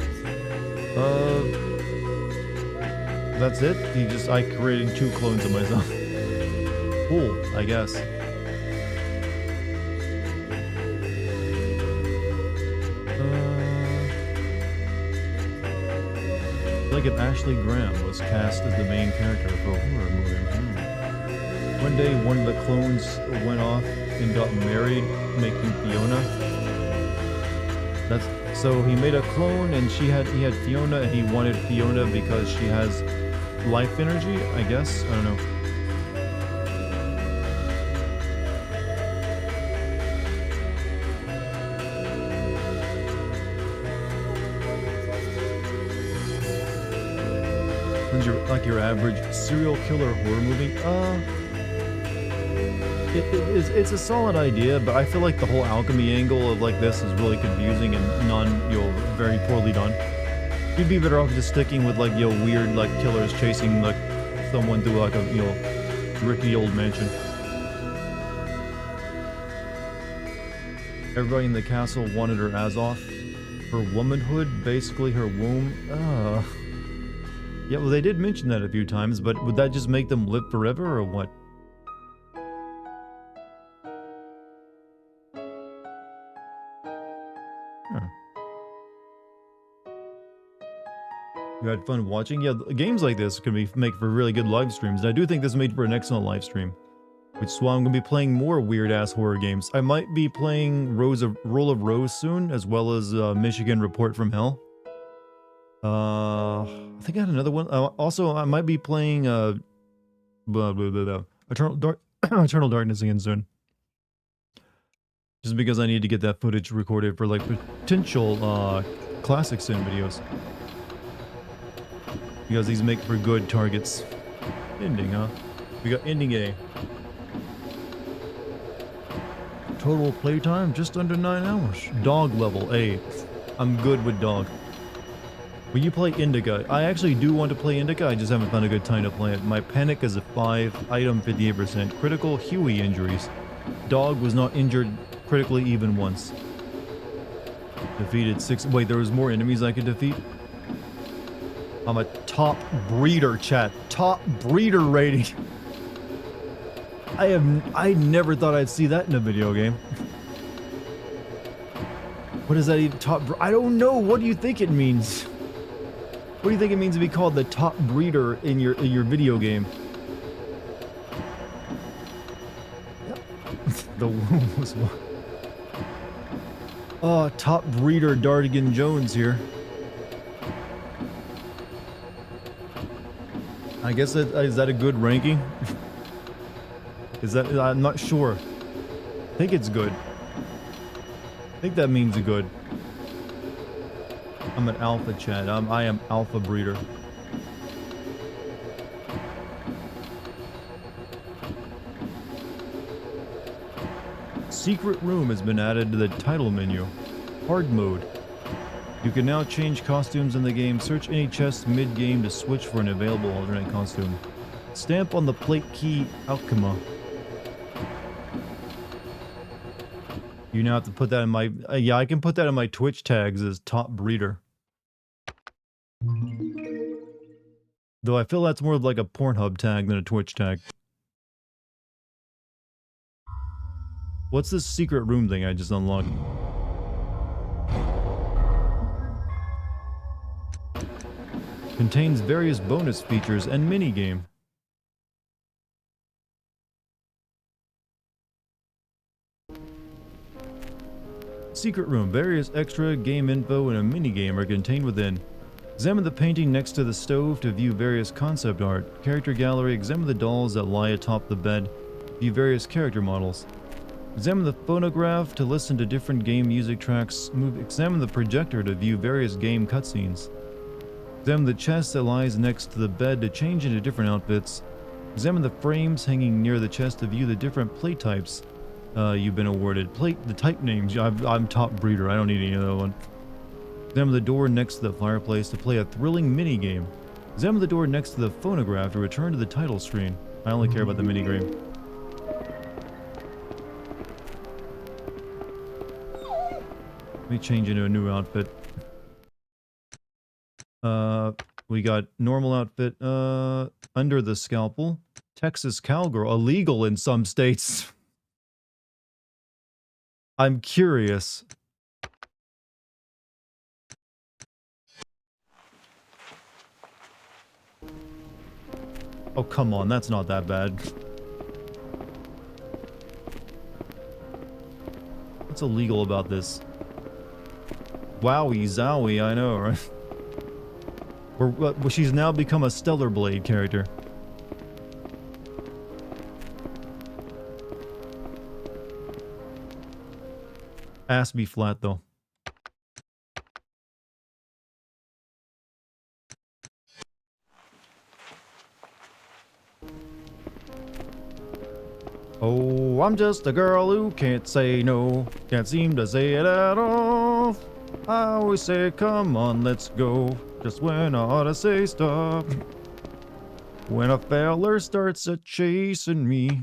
That's it? I created 2 clones of myself. Cool, I guess. Like if Ashley Graham was cast as the main character for a horror movie. One day, one of the clones went off and got married, making Fiona. So he made a clone, and he had Fiona, and he wanted Fiona because she has life energy, I guess. I don't know. Like your average serial killer horror movie? It's a solid idea, but I feel like the whole alchemy angle of like this is really confusing and very poorly done. You'd be better off just sticking with like weird like killers chasing like someone through like a rickety old mansion. Everybody in the castle wanted her Azoth. Her womanhood, basically her womb. Yeah, well they did mention that a few times, but would that just make them live forever or what? You had fun watching? Yeah, games like this can make for really good live streams, and I do think this is made for an excellent live stream. Which is why I'm going to be playing more weird-ass horror games. I might be playing Roll of Rose soon, as well as Michigan Report from Hell. I think I had another one. Also, I might be playing Eternal Darkness again soon. Just because I need to get that footage recorded for like potential classic sim videos. Because these make for good targets. Ending, huh? We got ending A. Total playtime, just under 9 hours. Dog level A. I'm good with dog. Will you play Indica? I actually do want to play Indica, I just haven't found a good time to play it. My panic is a 5, item 58%, critical Huey injuries. Dog was not injured critically even once. Defeated 6. Wait, there was more enemies I could defeat? I'm a top breeder, chat. Top breeder rating. I never thought I'd see that in a video game. What is that even? I don't know. What do you think it means? What do you think it means to be called the top breeder in your video game? The womb was one. Oh, top breeder Dartigan Jones here. I guess is that a good ranking? Is that, I'm not sure. I think it's good. I think that means good. I'm an alpha, chat. I am alpha breeder. Secret room has been added to the title menu. Hard mode. You can now change costumes in the game. Search any chest mid-game to switch for an available alternate costume. Stamp on the plate key Alchema. You now have to put that in my... yeah, I can put that in my Twitch tags as top breeder. Though I feel that's more like a Pornhub tag than a Twitch tag. What's this secret room thing I just unlocked? Contains various bonus features and minigame. Secret room. Various extra game info and a minigame are contained within. Examine the painting next to the stove to view various concept art. Character gallery. Examine the dolls that lie atop the bed. View various character models. Examine the phonograph to listen to different game music tracks. Examine the projector to view various game cutscenes. Examine the chest that lies next to the bed to change into different outfits. Examine the frames hanging near the chest to view the different plate types you've been awarded. The type names. I'm top breeder. I don't need any other one. Examine the door next to the fireplace to play a thrilling minigame. Examine the door next to the phonograph to return to the title screen. I only care about the minigame. Let me change into a new outfit. We got normal outfit, under the scalpel. Texas cowgirl, illegal in some states. I'm curious. Oh, come on, that's not that bad. What's illegal about this? Wowie zowie, I know, right? She's now become a Stellar Blade character. Ass be flat, though. Oh, I'm just a girl who can't say no. Can't seem to say it at all. I always say, come on, let's go. Just when I ought to say stop. When a feller starts a chasing me.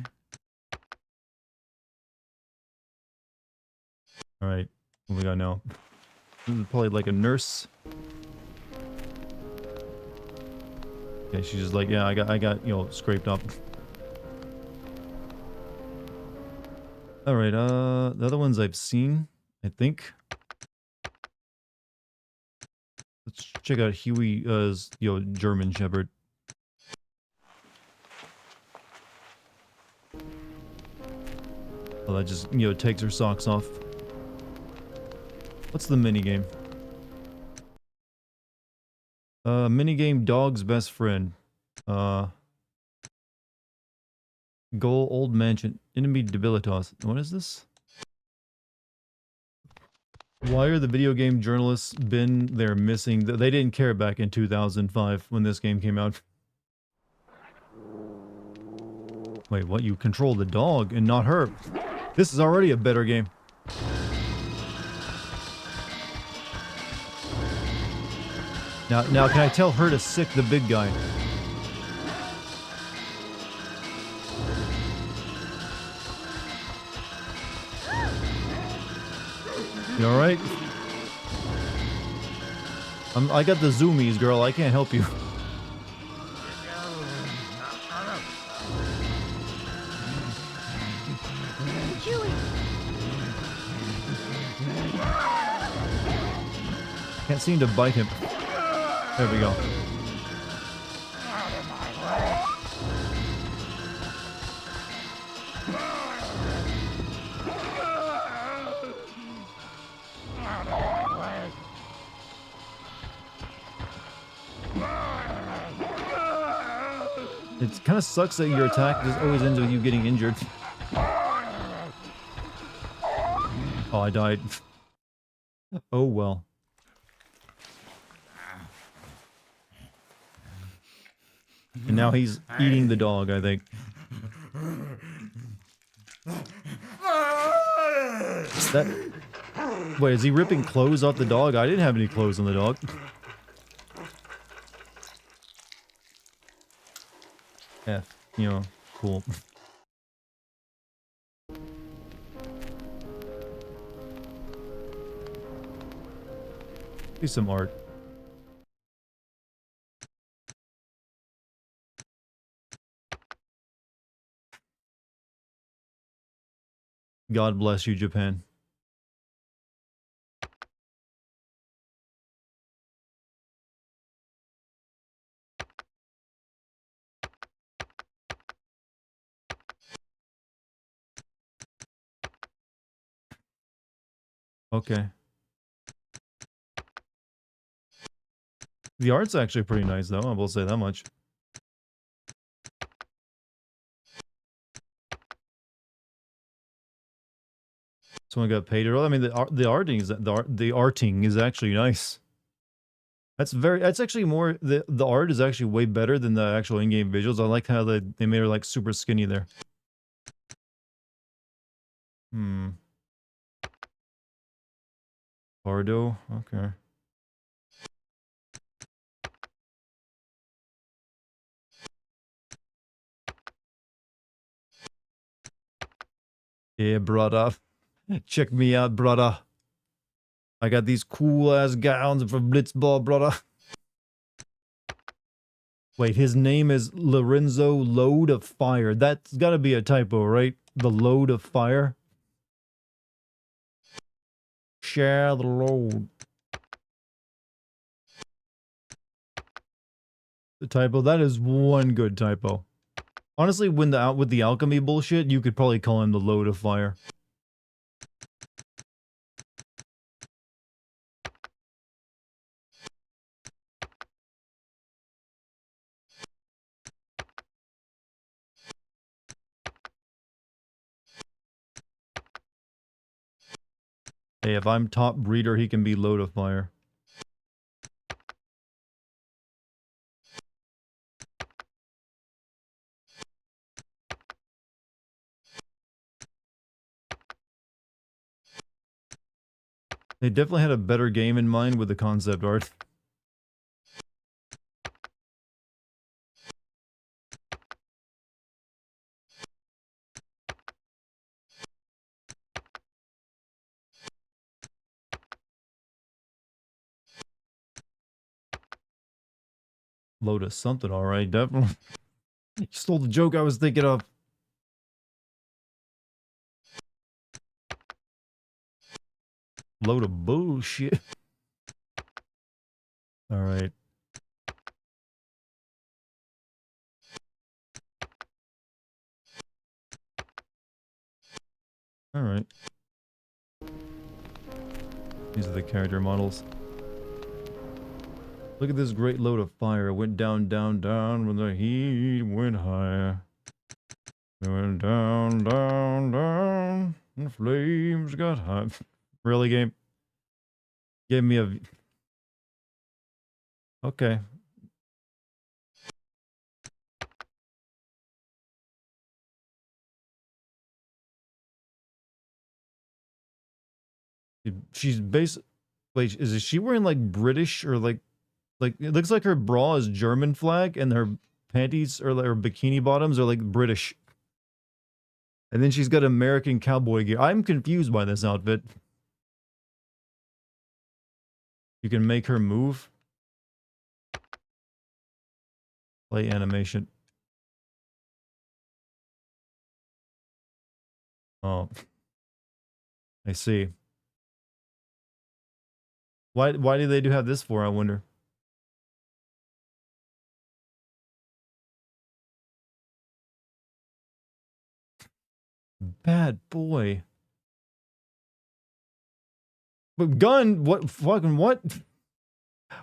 Alright, what we got now? This is probably like a nurse. Okay, she's just like, yeah, I got, you know, scraped up. Alright, the other ones I've seen, I think. Let's check out Huey's, you know, German Shepherd. Well, that just, you know, takes her socks off. What's the minigame? Minigame Dog's Best Friend. Goal Old Mansion. Enemy Debilitas. What is this? Why are the video game journalists been there missing? They didn't care back in 2005 when this game came out. Wait, what? You control the dog and not her. This is already a better game. Now can I tell her to sick the big guy? You alright? I got the zoomies, girl. I can't help you. Huey! Can't seem to bite him. There we go. It kind of sucks that your attack just always ends with you getting injured. Oh, I died. Oh well. And now he's eating the dog, I think. Wait, is he ripping clothes off the dog? I didn't have any clothes on the dog. Yeah, you know, cool. Do some art. God bless you, Japan. Okay. The art's actually pretty nice, though. I will say that much. Someone got paid. I mean, the arting is actually nice. That's actually more, the art is actually way better than the actual in-game visuals. I like how they made her like super skinny there. Hmm. Pardo, okay. Yeah, brother. Check me out, brother. I got these cool ass gowns from Blitzball, brother. Wait, his name is Lorenzo Load of Fire. That's gotta be a typo, right? The Load of Fire? Share the load. The typo, that is one good typo. Honestly, when with the alchemy bullshit, you could probably call him the Load of Fire. Hey, if I'm top breeder, he can be Load of Fire. They definitely had a better game in mind with the concept art. Load of something, alright, definitely. You stole the joke I was thinking of. Load of bullshit. Alright. Alright. These are the character models. Look at this great load of fire. It went down, down, down when the heat went higher. It went down, down, down. And the flames got hot. Really, game? Gave me a... Okay. She's basically... Wait, is she wearing like British or like it looks like her bra is German flag and her panties or her bikini bottoms are like British. And then she's got American cowboy gear. I'm confused by this outfit. You can make her move. Play animation. Oh. I see. Why do they have this for, I wonder? Bad boy. But gun? What fucking what?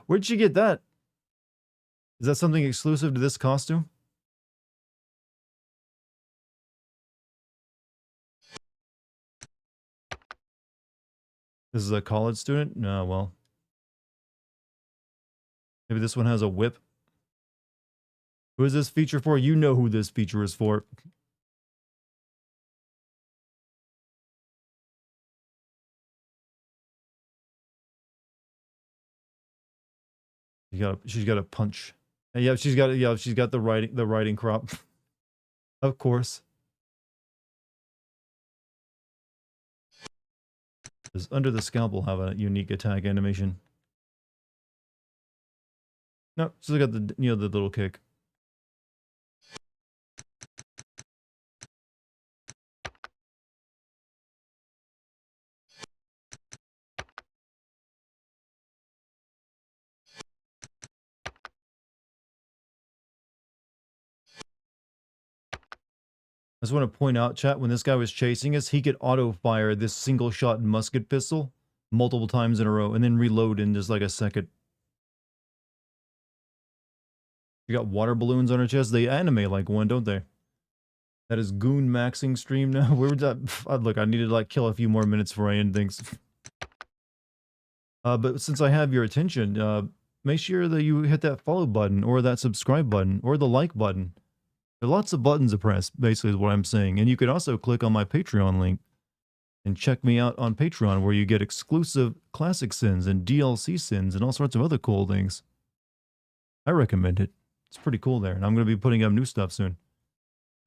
Where'd she get that? Is that something exclusive to this costume? This is a college student? No, well. Maybe this one has a whip. Who is this feature for? You know who this feature is for. She's got a punch. And yeah, she's got the writing crop. Of course. Does Under the Scalpel have a unique attack animation? No, she's got the the little kick. I just want to point out, chat, when this guy was chasing us, he could auto-fire this single-shot musket pistol. multiple times in a row and then reload in just like a second. You got water balloons on her chest. They animate like one, don't they? That is goon maxing stream now. Where would that? Look, I need to like kill a few more minutes before I end things. But since I have your attention, make sure that you hit that follow button or that subscribe button or the like button. There are lots of buttons to press, basically is what I'm saying. And you could also click on my Patreon link and check me out on Patreon where you get exclusive classic sins and DLC sins and all sorts of other cool things. I recommend it. It's pretty cool there. And I'm going to be putting up new stuff soon.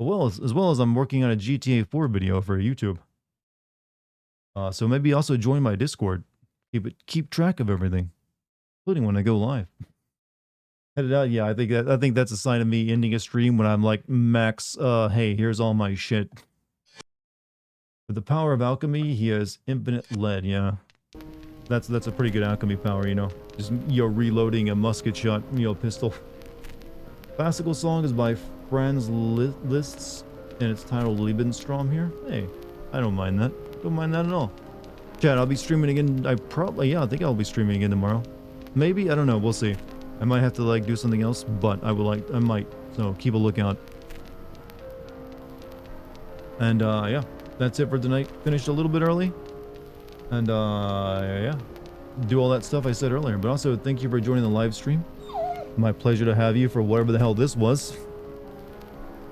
As well as I'm working on a GTA 4 video for YouTube. So maybe also join my Discord. Keep track of everything, including when I go live. Headed out, yeah. I think that's a sign of me ending a stream when I'm like, Max, hey, here's all my shit. With the power of alchemy, he has infinite lead. Yeah, that's a pretty good alchemy power, you know. Just reloading a musket shot, pistol. Classical song is by Franz Liszt's, and it's titled Lebensstrom here. Hey, I don't mind that. Don't mind that at all. Chat, I'll be streaming again. I think I'll be streaming again tomorrow. Maybe, I don't know. We'll see. I might have to like do something else, but I might. So keep a lookout. And yeah, that's it for tonight. Finished a little bit early. And yeah, do all that stuff I said earlier. But also, thank you for joining the live stream. My pleasure to have you for whatever the hell this was.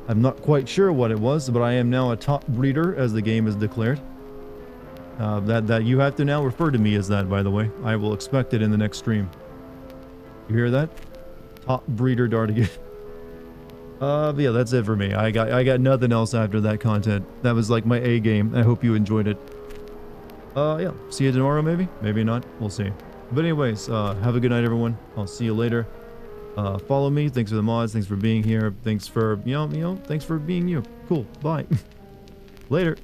I'm not quite sure what it was, but I am now a top breeder, as the game is declared. That you have to now refer to me as that, by the way. I will expect it in the next stream. You hear that? Top breeder Dartigan. But yeah, that's it for me. I got nothing else after that content. That was like my A game. I hope you enjoyed it. Yeah, see you tomorrow maybe? Maybe not. We'll see. But anyways, have a good night, everyone. I'll see you later. Follow me. Thanks for the mods. Thanks for being here. Thanks for, thanks for being you. Cool. Bye. Later.